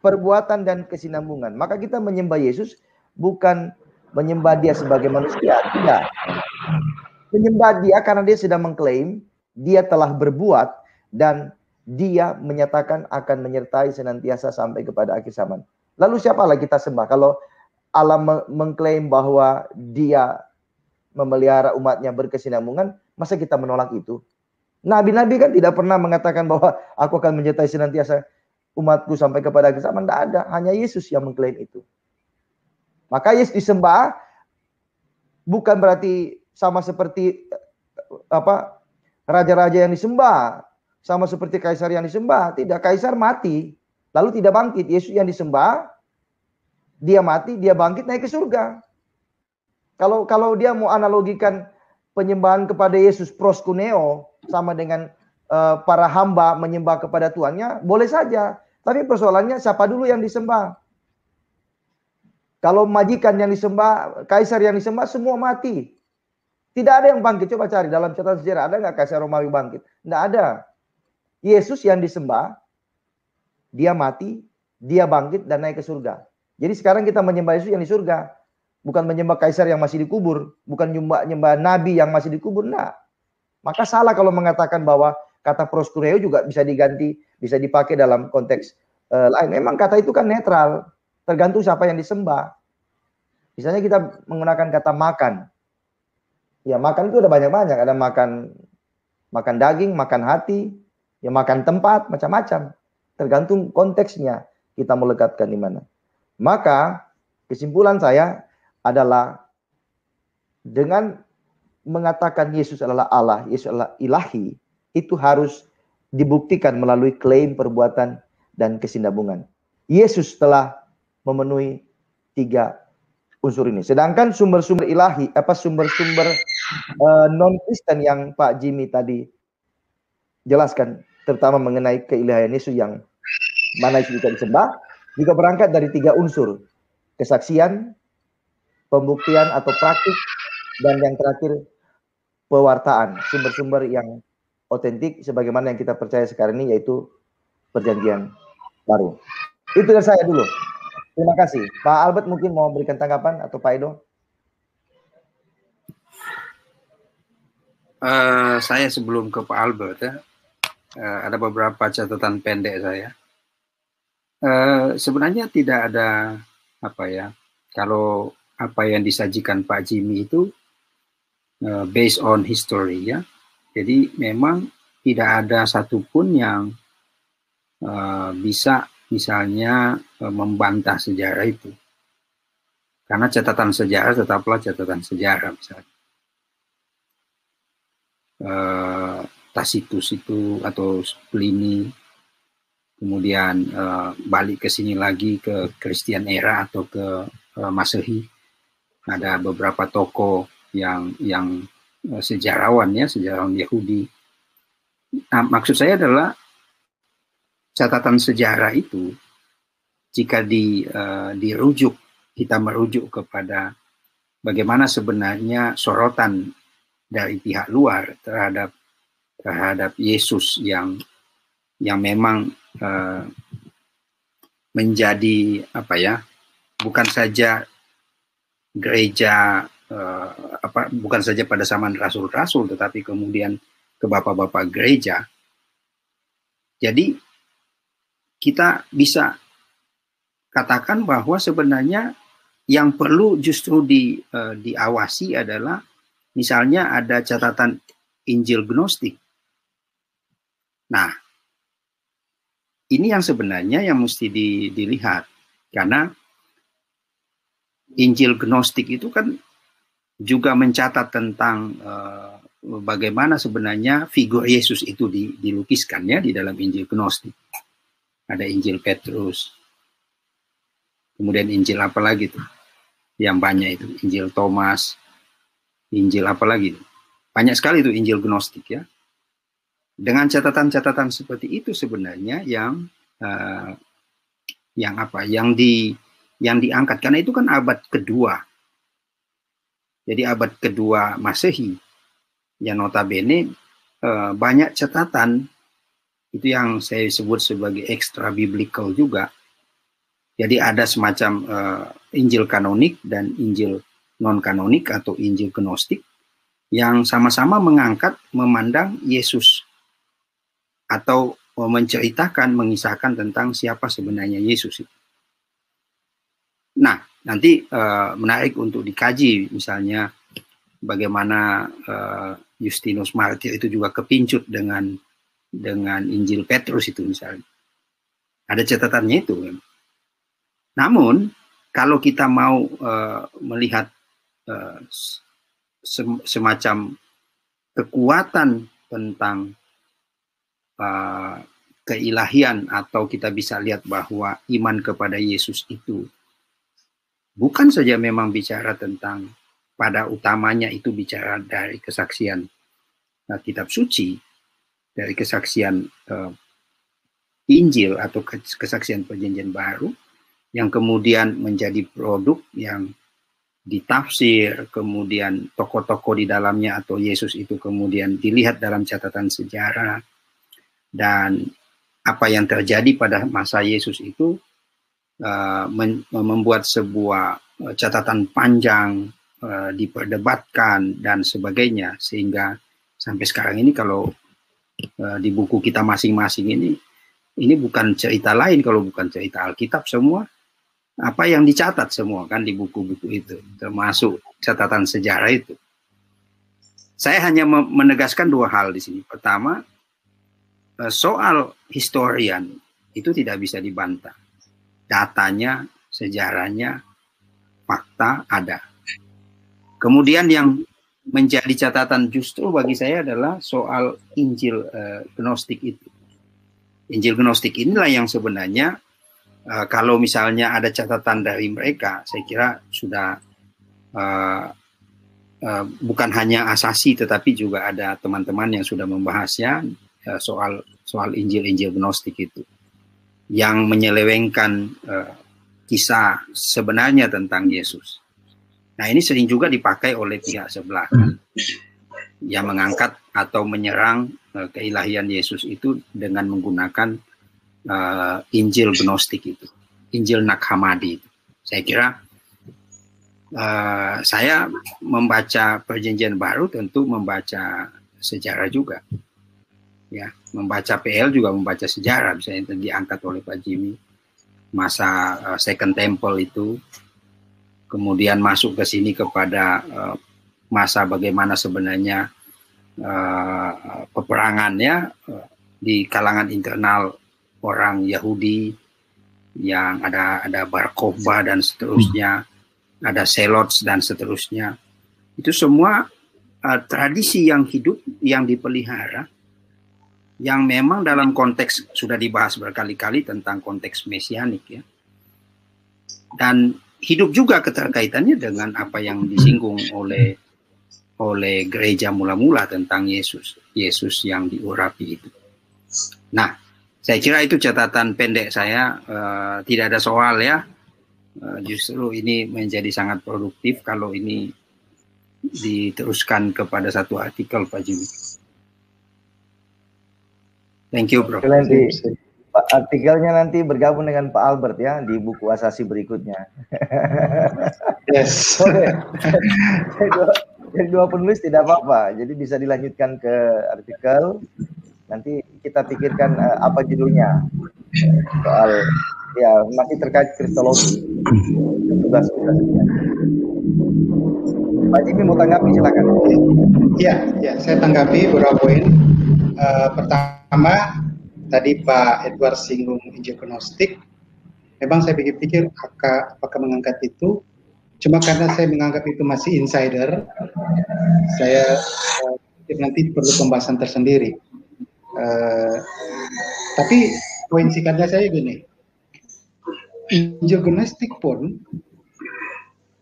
perbuatan, dan kesinambungan. Maka kita menyembah Yesus bukan menyembah dia sebagai manusia, tidak. Menyembah dia karena dia sedang mengklaim, dia telah berbuat, dan dia menyatakan akan menyertai senantiasa sampai kepada akhir zaman. Lalu siapa lagi kita sembah? Kalau Allah mengklaim bahwa dia memelihara umatnya berkesinambungan, masa kita menolak itu? Nabi-nabi kan tidak pernah mengatakan bahwa aku akan menyertai senantiasa umatku sampai kepada akhir zaman. Tidak ada, hanya Yesus yang mengklaim itu. Maka Yesus disembah bukan berarti sama seperti raja-raja yang disembah, sama seperti kaisar yang disembah. Tidak, kaisar mati lalu tidak bangkit. Yesus yang disembah, dia mati, dia bangkit, naik ke surga. Kalau dia mau analogikan penyembahan kepada Yesus proskuneo sama dengan para hamba menyembah kepada tuannya, boleh saja. Tapi persoalannya siapa dulu yang disembah? Kalau majikan yang disembah, kaisar yang disembah, semua mati. Tidak ada yang bangkit. Coba cari dalam catatan sejarah, ada nggak kaisar Romawi bangkit? Tidak ada. Yesus yang disembah, dia mati, dia bangkit dan naik ke surga. Jadi sekarang kita menyembah Yesus yang di surga. Bukan menyembah kaisar yang masih dikubur. Bukan nyembah nabi yang masih dikubur. Nah, maka salah kalau mengatakan bahwa kata proskuneo juga bisa diganti, bisa dipakai dalam konteks lain. Memang kata itu kan netral. Tergantung siapa yang disembah. Misalnya kita menggunakan kata makan. Ya makan itu ada banyak-banyak. Ada makan daging, makan hati, ya makan tempat, macam-macam. Tergantung konteksnya kita melekatkan di mana. Maka kesimpulan saya adalah dengan mengatakan Yesus adalah Allah, Yesus adalah ilahi, itu harus dibuktikan melalui klaim, perbuatan, dan kesinambungan. Yesus telah memenuhi 3 unsur ini. Sedangkan sumber-sumber ilahi, sumber-sumber non-Kristen yang Pak Jimmy tadi jelaskan, terutama mengenai keilahian Yesus yang mana Yesus bisa disembah, juga berangkat dari 3 unsur. Kesaksian, pembuktian atau praktik, dan yang terakhir pewartaan. Sumber-sumber yang otentik sebagaimana yang kita percaya sekarang ini, yaitu perjanjian baru. Itu dari saya dulu. Terima kasih. Pak Albert mungkin mau memberikan tanggapan, atau Pak Edo? Saya sebelum ke Pak Albert ya, ada beberapa catatan pendek saya. Sebenarnya tidak ada kalau apa yang disajikan Pak Jimmy itu based on history ya. Jadi memang tidak ada satupun yang bisa misalnya membantah sejarah itu. Karena catatan sejarah tetaplah catatan sejarah misalnya. Tacitus itu atau Pliny, kemudian balik ke sini lagi ke Christian era atau ke Masehi, ada beberapa tokoh yang sejarawan ya, sejarawan Yahudi. Nah, maksud saya adalah catatan sejarah itu jika dirujuk, kita merujuk kepada bagaimana sebenarnya sorotan dari pihak luar terhadap Yesus yang memang menjadi bukan saja gereja bukan saja pada zaman rasul-rasul, tetapi kemudian ke bapak-bapak gereja. Jadi kita bisa katakan bahwa sebenarnya yang perlu justru diawasi adalah misalnya ada catatan Injil Gnostik. Nah, ini yang sebenarnya yang mesti dilihat, karena Injil Gnostik itu kan juga mencatat tentang bagaimana sebenarnya figur Yesus itu dilukiskan ya di dalam Injil Gnostik. Ada Injil Petrus, kemudian Injil apa lagi tuh? Yang banyak itu, Injil Thomas, Injil apa lagi tuh? Banyak sekali itu Injil Gnostik ya. Dengan catatan-catatan seperti itu sebenarnya yang diangkat, karena itu kan abad kedua. Jadi abad kedua Masehi, yang notabene banyak catatan itu yang saya sebut sebagai extra biblical juga. Jadi ada semacam Injil kanonik dan Injil non kanonik atau Injil Gnostik yang sama-sama memandang Yesus atau menceritakan, mengisahkan tentang siapa sebenarnya Yesus itu. Nah, nanti menarik untuk dikaji misalnya bagaimana Justinus Martir itu juga kepincut dengan Injil Petrus itu misalnya. Ada catatannya itu. Namun kalau kita mau melihat semacam kekuatan tentang keilahian, atau kita bisa lihat bahwa iman kepada Yesus itu bukan saja memang bicara tentang, pada utamanya itu bicara dari kesaksian kitab suci, dari kesaksian Injil atau kesaksian Perjanjian Baru, yang kemudian menjadi produk yang ditafsir, kemudian tokoh-tokoh di dalamnya atau Yesus itu kemudian dilihat dalam catatan sejarah, dan apa yang terjadi pada masa Yesus itu membuat sebuah catatan panjang, diperdebatkan dan sebagainya, sehingga sampai sekarang ini kalau di buku kita masing-masing ini bukan cerita lain kalau bukan cerita Alkitab semua. Apa yang dicatat semua kan di buku-buku itu, termasuk catatan sejarah itu. Saya hanya menegaskan dua hal di sini. Pertama, soal historian itu tidak bisa dibantah. Datanya, sejarahnya, fakta ada. Kemudian yang menjadi catatan justru bagi saya adalah soal Injil Gnostik itu. Injil Gnostik inilah yang sebenarnya kalau misalnya ada catatan dari mereka, saya kira sudah bukan hanya Asasi, tetapi juga ada teman-teman yang sudah membahasnya soal Injil-Injil Gnostik itu, yang menyelewengkan kisah sebenarnya tentang Yesus. Nah, ini sering juga dipakai oleh pihak sebelah yang mengangkat atau menyerang keilahian Yesus itu dengan menggunakan Injil Gnostik itu, Injil Nag Hammadi itu. Saya kira saya membaca Perjanjian Baru tentu membaca sejarah juga, ya, membaca PL juga membaca sejarah. Misalnya diangkat oleh Pak Jimmy masa Second Temple itu, kemudian masuk ke sini kepada masa bagaimana sebenarnya peperangannya di kalangan internal orang Yahudi, yang ada Bar Kokhba dan seterusnya, ada Selots dan seterusnya. Itu semua tradisi yang hidup, yang dipelihara, yang memang dalam konteks sudah dibahas berkali-kali tentang konteks mesianik, ya. Dan hidup juga keterkaitannya dengan apa yang disinggung oleh gereja mula-mula tentang Yesus yang diurapi itu. Nah, saya kira itu catatan pendek saya, tidak ada soal, ya. Justru ini menjadi sangat produktif kalau ini diteruskan kepada satu artikel, Pak Jimmy. Thank you, Bro. Nanti artikelnya nanti bergabung dengan Pak Albert, ya, di buku Asasi berikutnya. Yes. Jadi dua penulis tidak apa-apa, jadi bisa dilanjutkan ke artikel. Nanti kita pikirkan apa judulnya, soal, ya, masih terkait kristologi. Tugas-tugas. Pak Jimmy mau tanggapi, silakan. Ya, saya tanggapi beberapa poin. Pertama, tadi Pak Edward singgung Injil Gnostik. Memang saya pikir-pikir apakah mengangkat itu, cuma karena saya menganggap itu masih insider, saya pikir nanti perlu pembahasan tersendiri. Tapi poin singkatnya saya gini, Injil Gnostik pun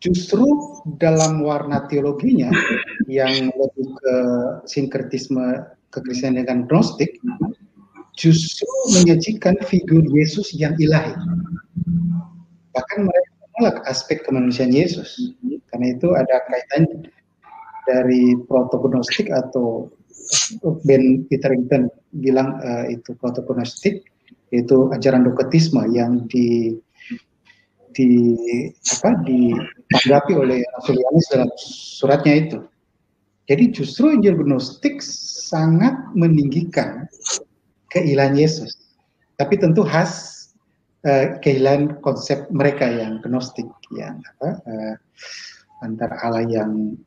justru dalam warna teologinya yang lebih ke sinkretisme kekristenan dengan Gnostik, justru menyajikan figur Yesus yang ilahi. Bahkan mereka menolak aspek kemanusiaan Yesus, karena itu ada kaitan dari proto-Gnostik, atau Ben Witherington bilang itu proto-Gnostik, itu ajaran doketisme yang ditanggapi oleh Rasul Yohanes dalam suratnya itu. Jadi justru Injil Gnostik sangat meninggikan keilahian Yesus, tapi tentu khas keilahian konsep mereka yang Gnostik, yang antara Allah yang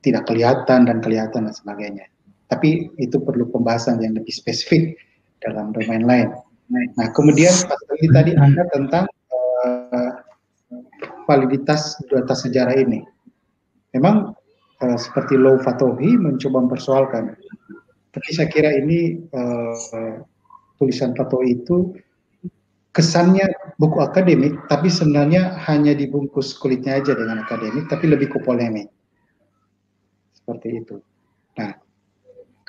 tidak kelihatan dan kelihatan dan sebagainya. Tapi itu perlu pembahasan yang lebih spesifik dalam domain lain. Nah, kemudian Pak Tadi angkat tentang validitas data sejarah ini. Memang seperti Lou Fatohi mencoba mempersoalkan, tapi saya kira ini tulisan Fatohi itu kesannya buku akademik, tapi sebenarnya hanya dibungkus kulitnya aja dengan akademik, tapi lebih ke polemik. Seperti itu. Nah,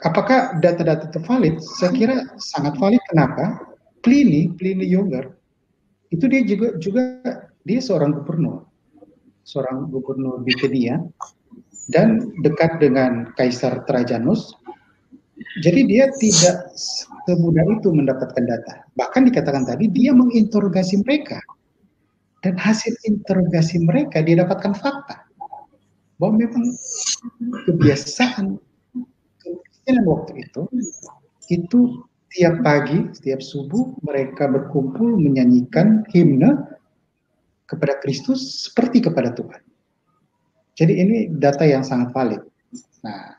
apakah data-data itu valid? Saya kira sangat valid. Kenapa? Pliny Younger, itu dia juga dia seorang gubernur di Kenia, dan dekat dengan Kaisar Trajanus. Jadi dia tidak semudah itu mendapatkan data. Bahkan dikatakan tadi dia menginterogasi mereka, dan hasil interogasi mereka dia dapatkan fakta bahwa memang kebiasaan Kristen waktu itu tiap pagi, setiap subuh mereka berkumpul menyanyikan himne kepada Kristus seperti kepada Tuhan. Jadi ini data yang sangat valid. Nah,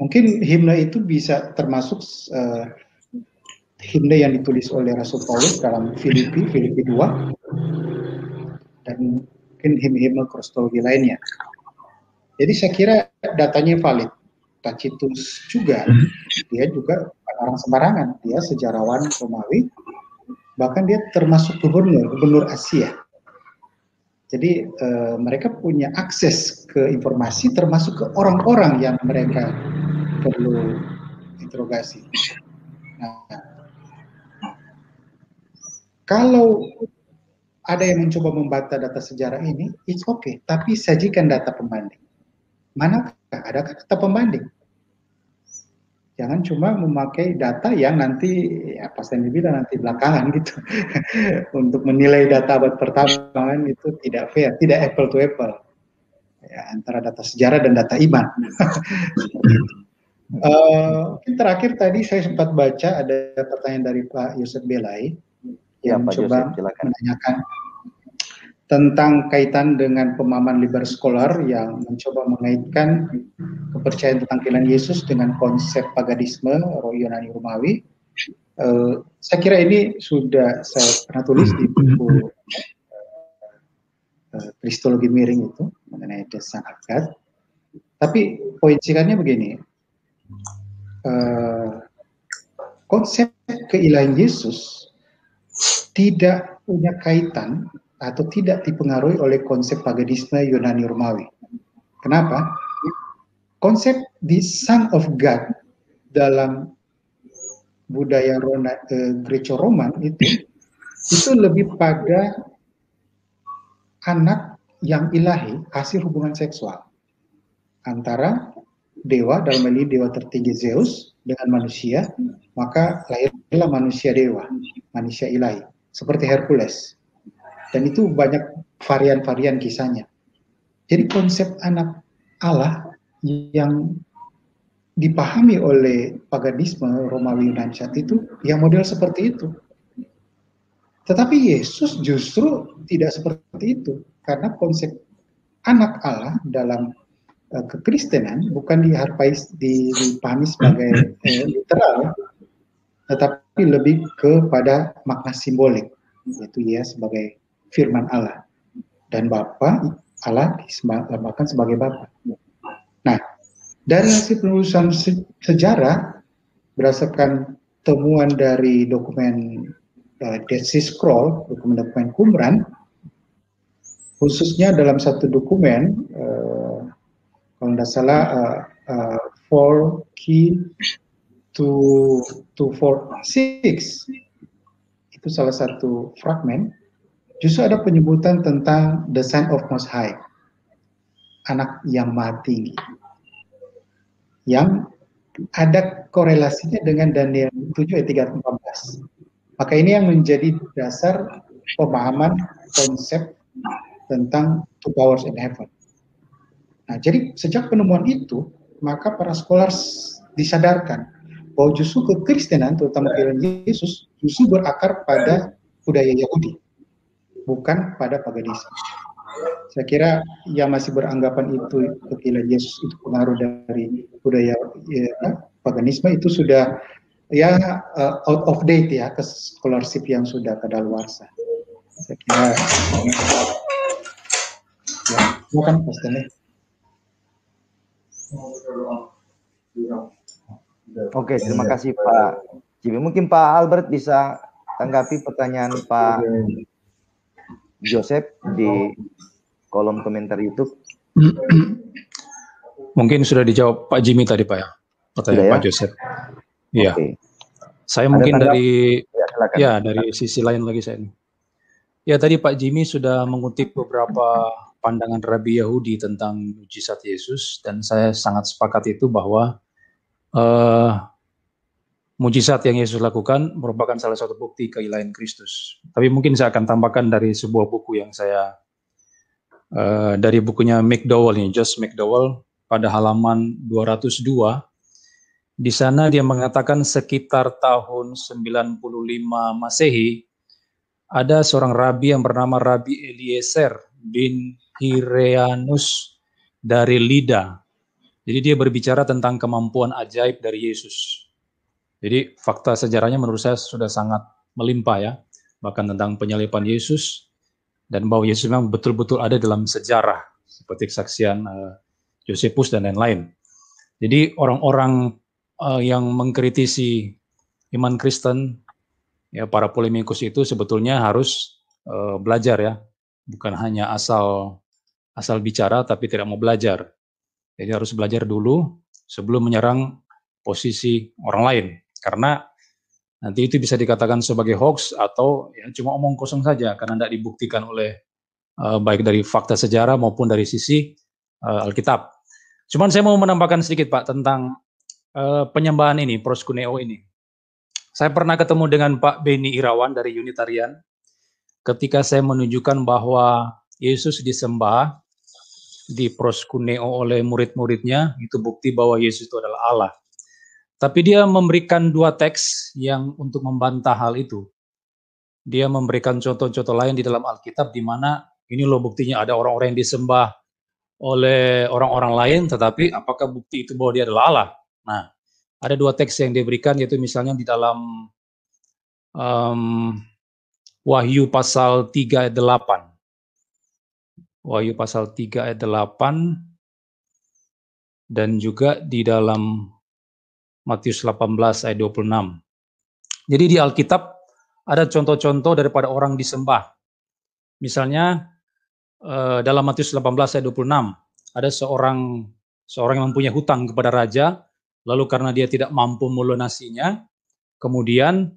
mungkin himne itu bisa termasuk himne yang ditulis oleh Rasul Paulus dalam Filipi 2, dan mungkin himne kristologi lainnya. Jadi saya kira datanya valid. Tacitus juga, dia juga bukan orang sembarangan, dia sejarawan Romawi, bahkan dia termasuk gubernur Asia. Jadi mereka punya akses ke informasi, termasuk ke orang-orang yang mereka perlu interogasi. Nah, kalau ada yang mencoba membantah data sejarah ini, it's okay, tapi sajikan data pembanding. Manakah adakah data pembanding? Jangan cuma memakai data yang nanti, ya pasti dibilang nanti belakangan gitu, untuk menilai data abad pertama itu tidak fair, tidak apple to apple, ya, antara data sejarah dan data iman. Mungkin terakhir tadi saya sempat baca ada pertanyaan dari Pak Yosef Belai yang mencoba menanyakan tentang kaitan dengan pemahaman liberal scholar yang mencoba mengaitkan kepercayaan tentang kelahiran Yesus dengan konsep paganisme Yunani Romawi. Saya kira ini sudah saya pernah tulis di buku Kristologi Miring itu mengenai desa akad. Tapi poin singkatnya begini, konsep keilahian Yesus tidak punya kaitan atau tidak dipengaruhi oleh konsep paganisme Yunani Romawi. Kenapa? Konsep the Son of God dalam budaya Greco-Roman itu lebih pada anak yang ilahi hasil hubungan seksual antara dewa, dalam hal ini dewa tertinggi Zeus dengan manusia, maka lahirlah manusia dewa, manusia ilahi, seperti Hercules. Dan itu banyak varian-varian kisahnya. Jadi konsep anak Allah yang dipahami oleh paganisme Romawi Yunani saat itu, yang model seperti itu. Tetapi Yesus justru tidak seperti itu, karena konsep anak Allah dalam kekristenan bukan dipahami sebagai literal, tetapi lebih kepada makna simbolik, yaitu ia sebagai firman Allah, dan Bapa Allah disembahkan sebagai Bapa. Nah, dari hasil penelusuran sejarah berdasarkan temuan dari dokumen Dead Sea Scroll, dokumen-dokumen Qumran, khususnya dalam satu dokumen, kalau tidak salah 4Q246, itu salah satu fragmen. Justru ada penyebutan tentang the Son of Most High, anak yang maha tinggi, yang ada korelasinya dengan Daniel 7 ayat 3-14. Maka ini yang menjadi dasar pemahaman konsep tentang two powers in heaven. Nah, jadi sejak penemuan itu, maka para scholars disadarkan bahwa justru kekristenan, terutama kelahiran Yesus, justru berakar pada budaya Yahudi, bukan pada paganisme. Saya kira yang masih beranggapan itu kekelahiran Yesus itu pengaruh dari budaya paganisme itu sudah out of date ya, ke scholarship yang sudah kadaluarsa. Saya kira Ya, silakan Pak Stanley. Oke, terima kasih Pak Jimmy. Mungkin Pak Albert bisa tanggapi pertanyaan Pak Joseph di kolom komentar YouTube. Mungkin sudah dijawab Pak Jimmy tadi Pak ya, pertanyaan Sudah, Pak ya? Joseph. Iya. Oke. Saya Ada mungkin tanggapan? dari silakan. ya dari sisi lain lagi saya ini. Ya tadi Pak Jimmy sudah mengutip beberapa pandangan Rabi Yahudi tentang mujizat Yesus, dan saya sangat sepakat itu bahwa mujizat yang Yesus lakukan merupakan salah satu bukti keilahian Kristus. Tapi mungkin saya akan tambahkan dari sebuah buku yang saya dari bukunya McDowell ini, Josh McDowell, pada halaman 202. Di sana dia mengatakan sekitar tahun 95 Masehi ada seorang rabi yang bernama Rabi Eliezer bin Hyrcanus dari Lida. Jadi dia berbicara tentang kemampuan ajaib dari Yesus. Jadi fakta sejarahnya menurut saya sudah sangat melimpah ya, bahkan tentang penyaliban Yesus, dan bahwa Yesus memang betul-betul ada dalam sejarah, seperti kesaksian Josephus dan lain-lain. Jadi orang-orang yang mengkritisi iman Kristen, ya para polemikus itu sebetulnya harus belajar ya, bukan hanya asal bicara tapi tidak mau belajar. Jadi harus belajar dulu sebelum menyerang posisi orang lain, karena nanti itu bisa dikatakan sebagai hoax atau ya cuma omong kosong saja karena tidak dibuktikan oleh baik dari fakta sejarah maupun dari sisi Alkitab. Cuman saya mau menambahkan sedikit Pak tentang penyembahan ini, proskuneo ini. Saya pernah ketemu dengan Pak Beni Irawan dari Unitarian ketika saya menunjukkan bahwa Yesus disembah di proskuneo oleh murid-muridnya, itu bukti bahwa Yesus itu adalah Allah. Tapi dia memberikan dua teks yang untuk membantah hal itu. Dia memberikan contoh-contoh lain di dalam Alkitab di mana ini loh buktinya ada orang-orang yang disembah oleh orang-orang lain, tetapi apakah bukti itu bahwa dia adalah Allah? Nah, ada dua teks yang diberikan, yaitu misalnya di dalam Wahyu pasal 3 ayat 8. Wahyu pasal 3 ayat 8 dan juga di dalam Matius 18 ayat 26. Jadi di Alkitab ada contoh-contoh daripada orang disembah. Misalnya dalam Matius 18 ayat 26 ada seorang yang mempunyai hutang kepada raja, lalu karena dia tidak mampu melunasinya, kemudian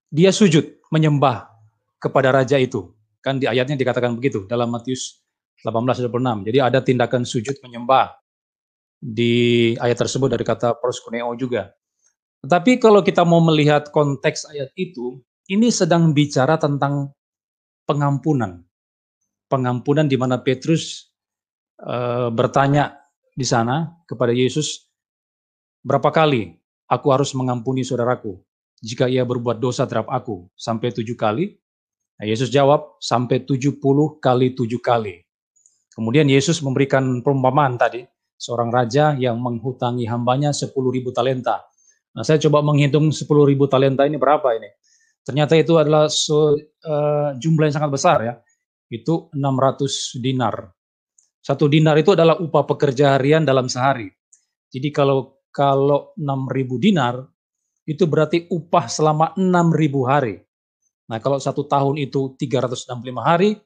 dia sujud menyembah kepada raja itu. Kan di ayatnya dikatakan begitu dalam Matius 18:26. Jadi ada tindakan sujud menyembah di ayat tersebut dari kata proskuneo juga. Tetapi kalau kita mau melihat konteks ayat itu, ini sedang bicara tentang pengampunan. Pengampunan di mana Petrus bertanya di sana kepada Yesus, berapa kali aku harus mengampuni saudaraku jika ia berbuat dosa terhadap aku? Sampai 7 kali? Nah, Yesus jawab, sampai 70 kali 7 kali. Kemudian Yesus memberikan perumpamaan tadi, seorang raja yang menghutangi hambanya 10.000 talenta. Nah, saya coba menghitung 10.000 talenta ini berapa ini. Ternyata itu adalah jumlah yang sangat besar ya. Itu 600 dinar. 1 dinar itu adalah upah pekerja harian dalam sehari. Jadi kalau 6.000 dinar, itu berarti upah selama 6.000 hari. Nah, kalau 1 tahun itu 365 hari,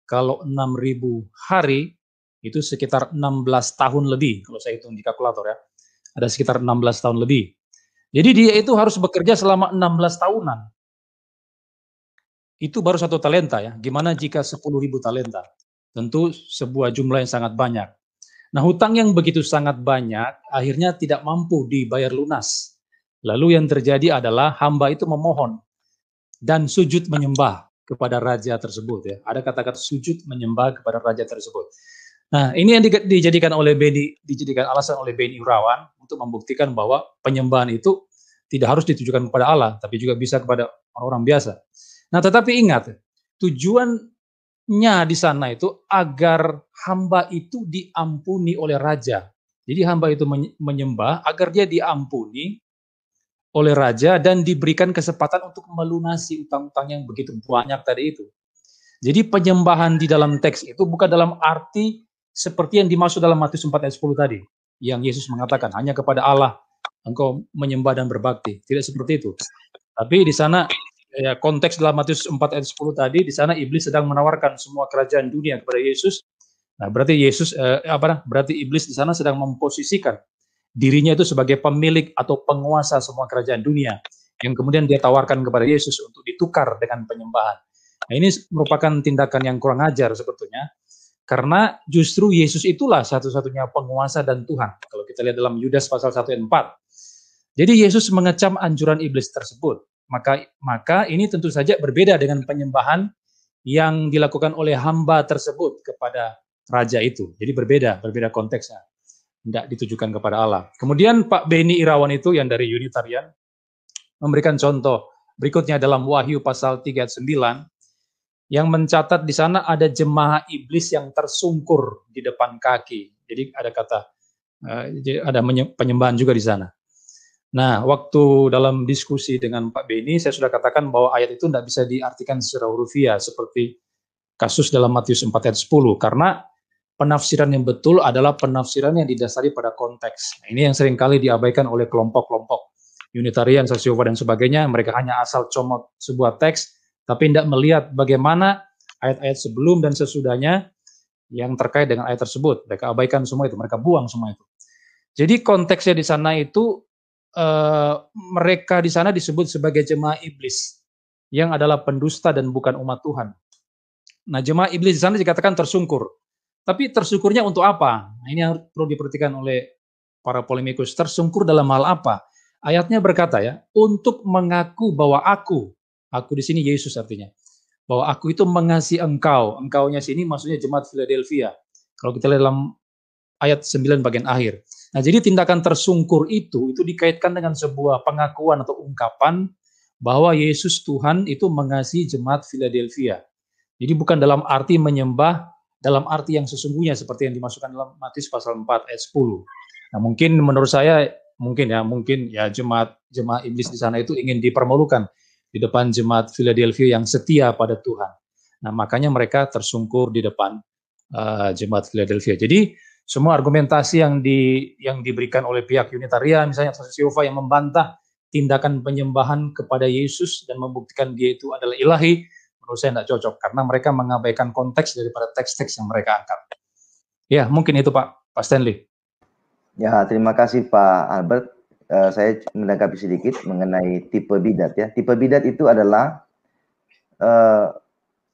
kalau 6.000 hari, itu sekitar 16 tahun lebih, kalau saya hitung di kalkulator ya. Ada sekitar 16 tahun lebih. Jadi dia itu harus bekerja selama 16 tahunan. Itu baru 1 talenta ya. Gimana jika 10.000 talenta? Tentu sebuah jumlah yang sangat banyak. Nah, hutang yang begitu sangat banyak, akhirnya tidak mampu dibayar lunas. Lalu yang terjadi adalah hamba itu memohon dan sujud menyembah kepada raja tersebut ya. Ada kata-kata sujud menyembah kepada raja tersebut. Nah, ini yang dijadikan alasan oleh Beni Irawan untuk membuktikan bahwa penyembahan itu tidak harus ditujukan kepada Allah, tapi juga bisa kepada orang-orang biasa. Nah, tetapi ingat, tujuannya di sana itu agar hamba itu diampuni oleh raja. Jadi hamba itu menyembah agar dia diampuni oleh raja dan diberikan kesempatan untuk melunasi utang-utang yang begitu banyak tadi itu. Jadi penyembahan di dalam teks itu bukan dalam arti seperti yang dimaksud dalam Matius 4 ayat 10 tadi, yang Yesus mengatakan hanya kepada Allah engkau menyembah dan berbakti. Tidak seperti itu. Tapi di sana ya, konteks dalam Matius 4 ayat 10 tadi, di sana iblis sedang menawarkan semua kerajaan dunia kepada Yesus. Nah, berarti berarti iblis di sana sedang memposisikan dirinya itu sebagai pemilik atau penguasa semua kerajaan dunia yang kemudian dia tawarkan kepada Yesus untuk ditukar dengan penyembahan. Nah, ini merupakan tindakan yang kurang ajar sebetulnya, karena justru Yesus itulah satu-satunya penguasa dan Tuhan. Kalau kita lihat dalam Yudas pasal 1 ayat 4. Jadi Yesus mengecam anjuran iblis tersebut. Maka ini tentu saja berbeda dengan penyembahan yang dilakukan oleh hamba tersebut kepada raja itu. Jadi berbeda konteksnya. Tidak ditujukan kepada Allah. Kemudian Pak Beni Irawan itu yang dari Unitarian memberikan contoh berikutnya dalam Wahyu pasal 3 ayat 9 yang mencatat di sana ada jemaah iblis yang tersungkur di depan kaki. Jadi ada kata ada penyembahan juga di sana. Nah, waktu dalam diskusi dengan Pak Beni, saya sudah katakan bahwa ayat itu tidak bisa diartikan secara hurufiah seperti kasus dalam Matius 4 ayat 10, karena penafsiran yang betul adalah penafsiran yang didasari pada konteks. Nah, ini yang seringkali diabaikan oleh kelompok-kelompok Unitarian, Saksi Yehova, dan sebagainya. Mereka hanya asal comot sebuah teks, tapi tidak melihat bagaimana ayat-ayat sebelum dan sesudahnya yang terkait dengan ayat tersebut. Mereka abaikan semua itu, mereka buang semua itu. Jadi konteksnya di sana itu, mereka di sana disebut sebagai jemaah iblis yang adalah pendusta dan bukan umat Tuhan. Nah, jemaah iblis di sana dikatakan tersungkur. Tapi tersungkurnya untuk apa? Nah, ini yang perlu diperhatikan oleh para polemikus. Tersungkur dalam hal apa? Ayatnya berkata ya, untuk mengaku bahwa aku di sini Yesus artinya, bahwa aku itu mengasihi engkau. Engkaunya sini maksudnya jemaat Philadelphia. Kalau kita lihat dalam ayat 9 bagian akhir. Nah, jadi tindakan tersungkur itu dikaitkan dengan sebuah pengakuan atau ungkapan bahwa Yesus Tuhan itu mengasihi jemaat Philadelphia. Jadi bukan dalam arti menyembah, dalam arti yang sesungguhnya seperti yang dimasukkan dalam Matius pasal 4 ayat 10. Nah, mungkin menurut saya mungkin ya jemaat iblis di sana itu ingin dipermalukan di depan jemaat Philadelphia yang setia pada Tuhan. Nah, makanya mereka tersungkur di depan jemaat Philadelphia. Jadi semua argumentasi yang diberikan oleh pihak Unitarian, misalnya Saksi Yehova yang membantah tindakan penyembahan kepada Yesus dan membuktikan dia itu adalah ilahi, menurut saya tidak cocok karena mereka mengabaikan konteks daripada teks-teks yang mereka angkat. Ya, mungkin itu Pak Stanley. Ya, terima kasih Pak Albert. Saya menanggapi sedikit mengenai tipe bidat ya. Tipe bidat itu adalah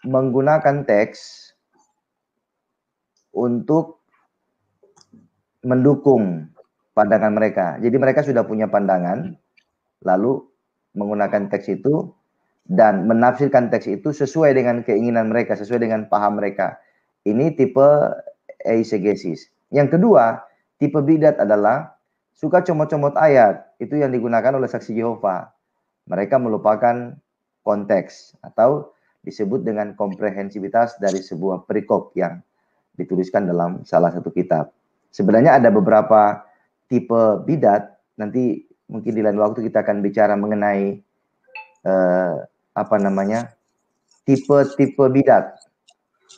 menggunakan teks untuk mendukung pandangan mereka. Jadi mereka sudah punya pandangan, lalu menggunakan teks itu dan menafsirkan teks itu sesuai dengan keinginan mereka, sesuai dengan paham mereka. Ini tipe eisegesis. Yang kedua, tipe bidat adalah suka comot-comot ayat. Itu yang digunakan oleh Saksi Yehova. Mereka melupakan konteks atau disebut dengan komprehensivitas dari sebuah perikop yang dituliskan dalam salah satu kitab. Sebenarnya ada beberapa tipe bidat, nanti mungkin di lain waktu kita akan bicara mengenai tipe-tipe bidat.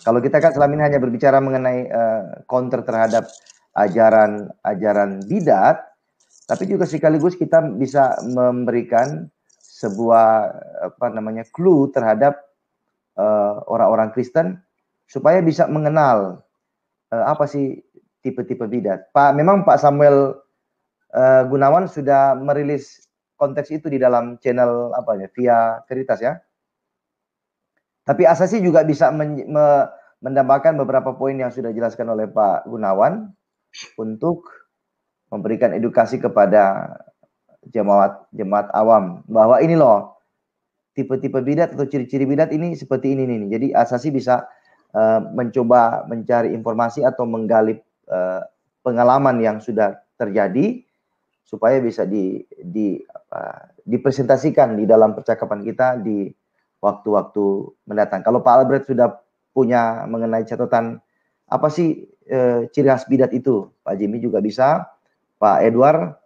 Kalau kita kan selama ini hanya berbicara mengenai counter terhadap ajaran bidat, tapi juga sekaligus kita bisa memberikan sebuah clue terhadap orang-orang Kristen supaya bisa mengenal apa sih tipe-tipe bidat. Memang Pak Samuel Gunawan sudah merilis konteks itu di dalam channel via Veritas ya. Tapi Asasi juga bisa mendapatkan beberapa poin yang sudah dijelaskan oleh Pak Gunawan untuk memberikan edukasi kepada jemaat awam bahwa ini loh tipe-tipe bidat atau ciri-ciri bidat ini seperti ini nih. Jadi Asasi bisa mencoba mencari informasi atau menggali pengalaman yang sudah terjadi supaya bisa dipresentasikan di dalam percakapan kita di waktu-waktu mendatang. Kalau Pak Albert sudah punya mengenai catatan apa sih ciri khas bidat itu, Pak Jimmy juga bisa. Pak Edward,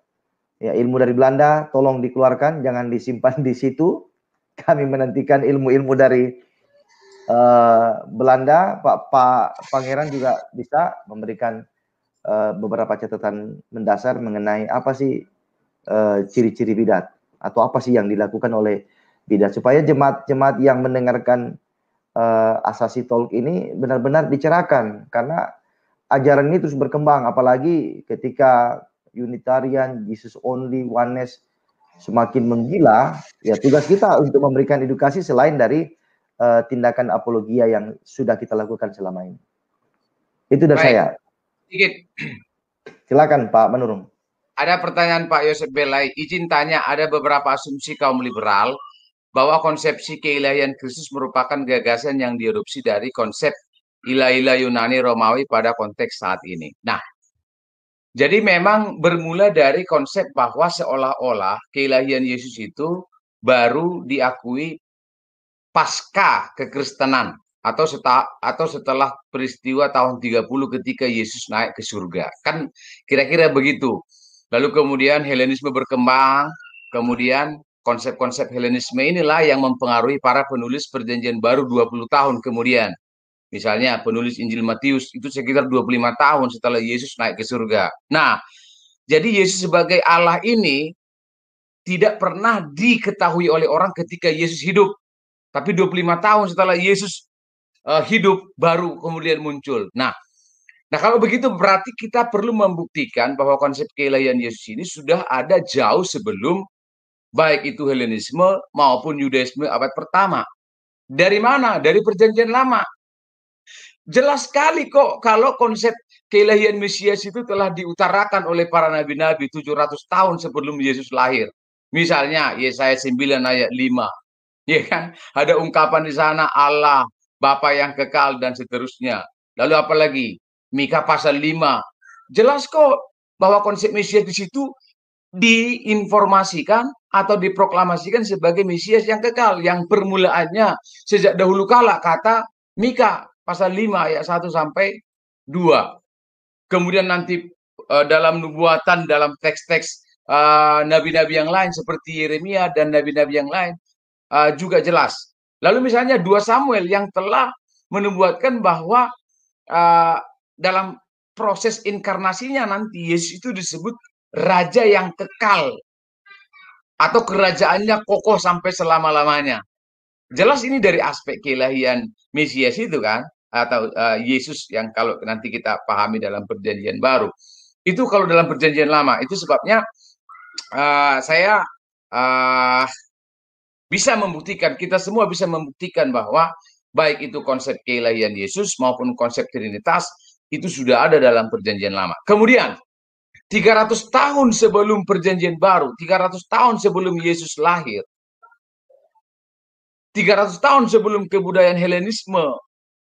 ya ilmu dari Belanda tolong dikeluarkan, jangan disimpan di situ. Kami menantikan ilmu-ilmu dari Belanda, Pak Pangeran juga bisa memberikan beberapa catatan mendasar mengenai apa sih ciri-ciri bidat atau apa sih yang dilakukan oleh bidat supaya jemaat-jemaat yang mendengarkan Asasi Talk ini benar-benar dicerahkan, karena ajaran ini terus berkembang, apalagi ketika Unitarian, Jesus Only, Oneness semakin menggila. Ya, tugas kita untuk memberikan edukasi selain dari tindakan apologia yang sudah kita lakukan selama ini. Itu dari saya. Sedikit. Silakan Pak Manurung. Ada pertanyaan Pak Yosef Belai. Izin tanya, ada beberapa asumsi kaum liberal bahwa konsepsi keilahian Kristus merupakan gagasan yang diadopsi dari konsep ilah-ilah Yunani Romawi pada konteks saat ini. Nah, jadi memang bermula dari konsep bahwa seolah-olah keilahian Yesus itu baru diakui pasca kekristenan atau setelah peristiwa tahun 30 ketika Yesus naik ke surga. Kan kira-kira begitu. Lalu kemudian Helenisme berkembang, kemudian konsep-konsep Helenisme inilah yang mempengaruhi para penulis Perjanjian Baru 20 tahun kemudian. Misalnya penulis Injil Matius itu sekitar 25 tahun setelah Yesus naik ke surga. Nah, jadi Yesus sebagai Allah ini tidak pernah diketahui oleh orang ketika Yesus hidup. Tapi 25 tahun setelah Yesus hidup baru kemudian muncul. Nah, kalau begitu berarti kita perlu membuktikan bahwa konsep keilahian Yesus ini sudah ada jauh sebelum baik itu Helenisme maupun Yudaisme abad pertama. Dari mana? Dari Perjanjian Lama. Jelas sekali kok kalau konsep keilahian Mesias itu telah diutarakan oleh para nabi-nabi 700 tahun sebelum Yesus lahir. Misalnya Yesaya 9 ayat 5. Ya kan? Ada ungkapan di sana Allah, Bapa yang kekal dan seterusnya. Lalu apa lagi? Mika pasal 5. Jelas kok bahwa konsep Mesias di situ diinformasikan atau diproklamasikan sebagai Mesias yang kekal, yang permulaannya sejak dahulu kala, kata Mika pasal 5 ayat 1 sampai 2. Kemudian nanti dalam nubuatan, dalam teks-teks nabi-nabi yang lain seperti Yeremia dan nabi-nabi yang lain juga jelas. Lalu misalnya 2 Samuel yang telah menubuatkan bahwa dalam proses inkarnasinya nanti Yesus itu disebut raja yang kekal atau kerajaannya kokoh sampai selama-lamanya. Jelas ini dari aspek keilahian Mesias itu kan, atau Yesus yang kalau nanti kita pahami dalam Perjanjian Baru. Itu kalau dalam Perjanjian Lama. Itu sebabnya saya bisa membuktikan, kita semua bisa membuktikan bahwa baik itu konsep keilahian Yesus maupun konsep Trinitas itu sudah ada dalam Perjanjian Lama. Kemudian 300 tahun sebelum Perjanjian Baru, 300 tahun sebelum Yesus lahir, 300 tahun sebelum kebudayaan Helenisme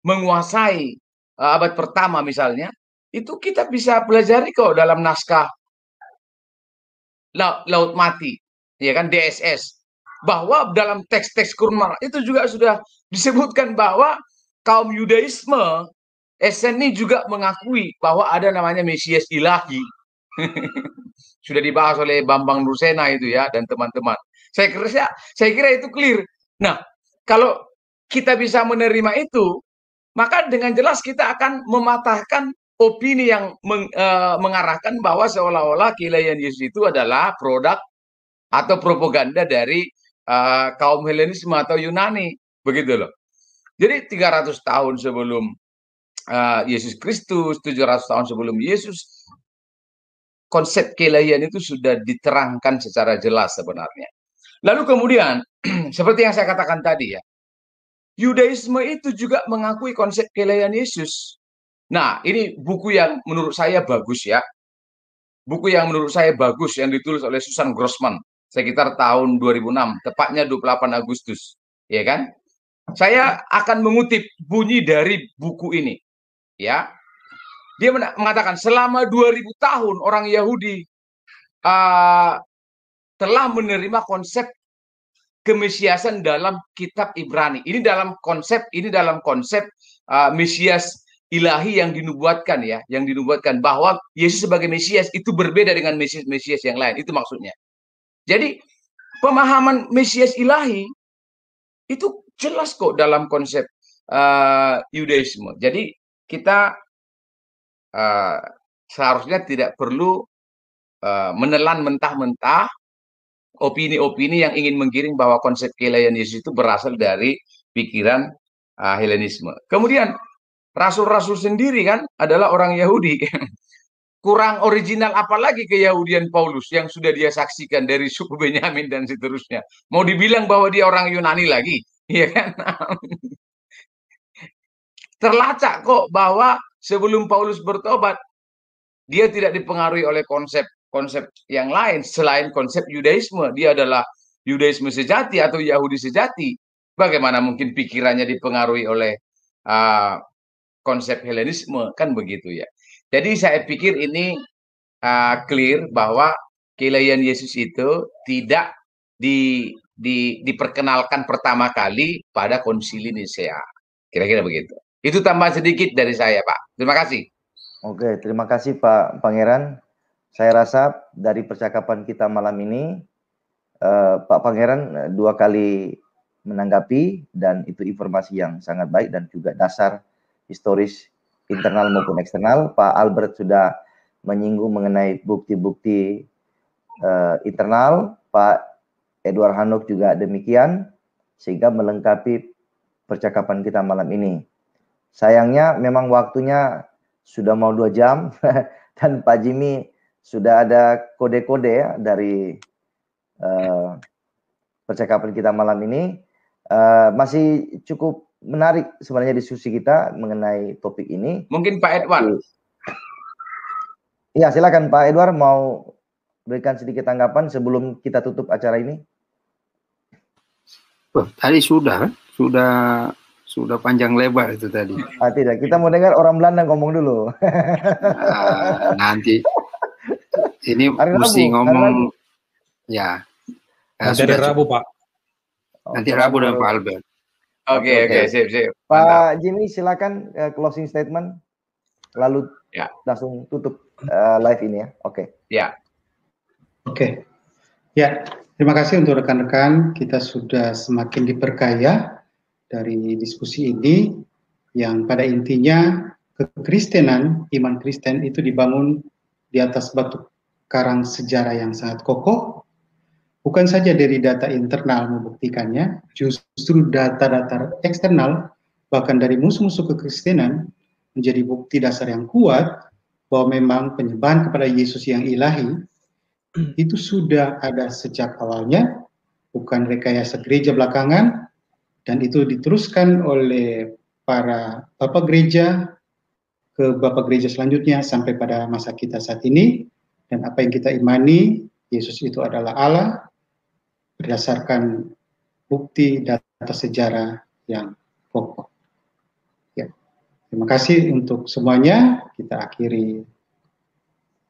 menguasai abad pertama misalnya, itu kita bisa pelajari kok dalam naskah Laut Mati, ya kan, DSS, bahwa dalam teks-teks Qur'an itu juga sudah disebutkan bahwa kaum Yudaisme Esseni juga mengakui bahwa ada namanya Mesias ilahi. Sudah dibahas oleh Bambang Nurusena itu ya dan teman-teman. Saya kira itu clear. Nah, kalau kita bisa menerima itu, maka dengan jelas kita akan mematahkan opini yang mengarahkan bahwa seolah-olah keilahian Yesus itu adalah produk atau propaganda dari kaum Helenisme atau Yunani, begitu loh. Jadi 300 tahun sebelum Yesus Kristus, 700 tahun sebelum Yesus, konsep keilahian itu sudah diterangkan secara jelas sebenarnya. Lalu kemudian, seperti yang saya katakan tadi ya, Yudaisme itu juga mengakui konsep keilahian Yesus. Nah, ini buku yang menurut saya bagus ya. Buku yang menurut saya bagus yang ditulis oleh Susan Grossman sekitar tahun 2006, tepatnya 28 Agustus, ya kan? Saya akan mengutip bunyi dari buku ini, ya. Dia mengatakan selama 2000 tahun orang Yahudi telah menerima konsep kemesiasan dalam kitab Ibrani. Ini dalam konsep Mesias ilahi yang dinubuatkan ya, yang dinubuatkan bahwa Yesus sebagai Mesias itu berbeda dengan Mesias yang lain. Itu maksudnya. Jadi pemahaman Mesias ilahi itu jelas kok dalam konsep Yudaisme. Jadi kita seharusnya tidak perlu menelan mentah-mentah opini-opini yang ingin menggiring bahwa konsep keilahian Yesus itu berasal dari pikiran Helenisme. Kemudian rasul-rasul sendiri kan adalah orang Yahudi. Kurang original apalagi keyahudian Paulus yang sudah dia saksikan dari suku Benyamin dan seterusnya. Mau dibilang bahwa dia orang Yunani lagi, ya kan? Terlacak kok bahwa sebelum Paulus bertobat, dia tidak dipengaruhi oleh konsep yang lain selain konsep Yudaisme. Dia adalah Yudaisme sejati atau Yahudi sejati. Bagaimana mungkin pikirannya dipengaruhi oleh konsep Helenisme, kan begitu ya. Jadi saya pikir ini clear bahwa keilahian Yesus itu tidak diperkenalkan pertama kali pada Konsili Nisea. Kira-kira begitu. Itu tambahan sedikit dari saya, Pak. Terima kasih. Oke, terima kasih Pak Pangeran. Saya rasa dari percakapan kita malam ini, Pak Pangeran 2 kali menanggapi, dan itu informasi yang sangat baik dan juga dasar historis internal maupun eksternal. Pak Albert sudah menyinggung mengenai bukti-bukti internal, Pak Edward Hanok juga demikian, sehingga melengkapi percakapan kita malam ini. Sayangnya memang waktunya sudah mau 2 jam, dan Pak Jimmy sudah ada kode-kode ya dari percakapan kita malam ini. Masih cukup menarik sebenarnya diskusi kita mengenai topik ini. Mungkin Pak Edward. Ya, silakan Pak Edward mau berikan sedikit tanggapan sebelum kita tutup acara ini. Tadi sudah panjang lebar itu tadi. Tidak, kita mau dengar orang Belanda ngomong dulu. Nanti ini hari mesti Rabu, ngomong ya. Nanti Rabu, Pak. Nanti Rabu dan Pak Albert. Oke, sip. Pak Mantap. Jimmy, silakan closing statement, lalu langsung tutup live ini ya. Oke. Ya. Oke. Ya, terima kasih untuk rekan-rekan. Kita sudah semakin diperkaya dari diskusi ini, yang pada intinya kekristenan, iman Kristen itu dibangun di atas batu karang sejarah yang sangat kokoh. Bukan saja dari data internal membuktikannya, justru data-data eksternal, bahkan dari musuh-musuh kekristenan, menjadi bukti dasar yang kuat bahwa memang penyembahan kepada Yesus yang ilahi itu sudah ada sejak awalnya, bukan rekayasa gereja belakangan, dan itu diteruskan oleh para bapak gereja ke bapak gereja selanjutnya sampai pada masa kita saat ini. Dan apa yang kita imani, Yesus itu adalah Allah, berdasarkan bukti data sejarah yang kokoh. Ya. Terima kasih untuk semuanya. Kita akhiri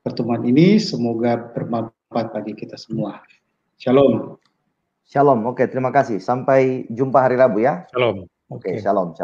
pertemuan ini. Semoga bermanfaat bagi kita semua. Shalom. Shalom. Oke, terima kasih. Sampai jumpa hari Rabu ya. Shalom. Oke, shalom.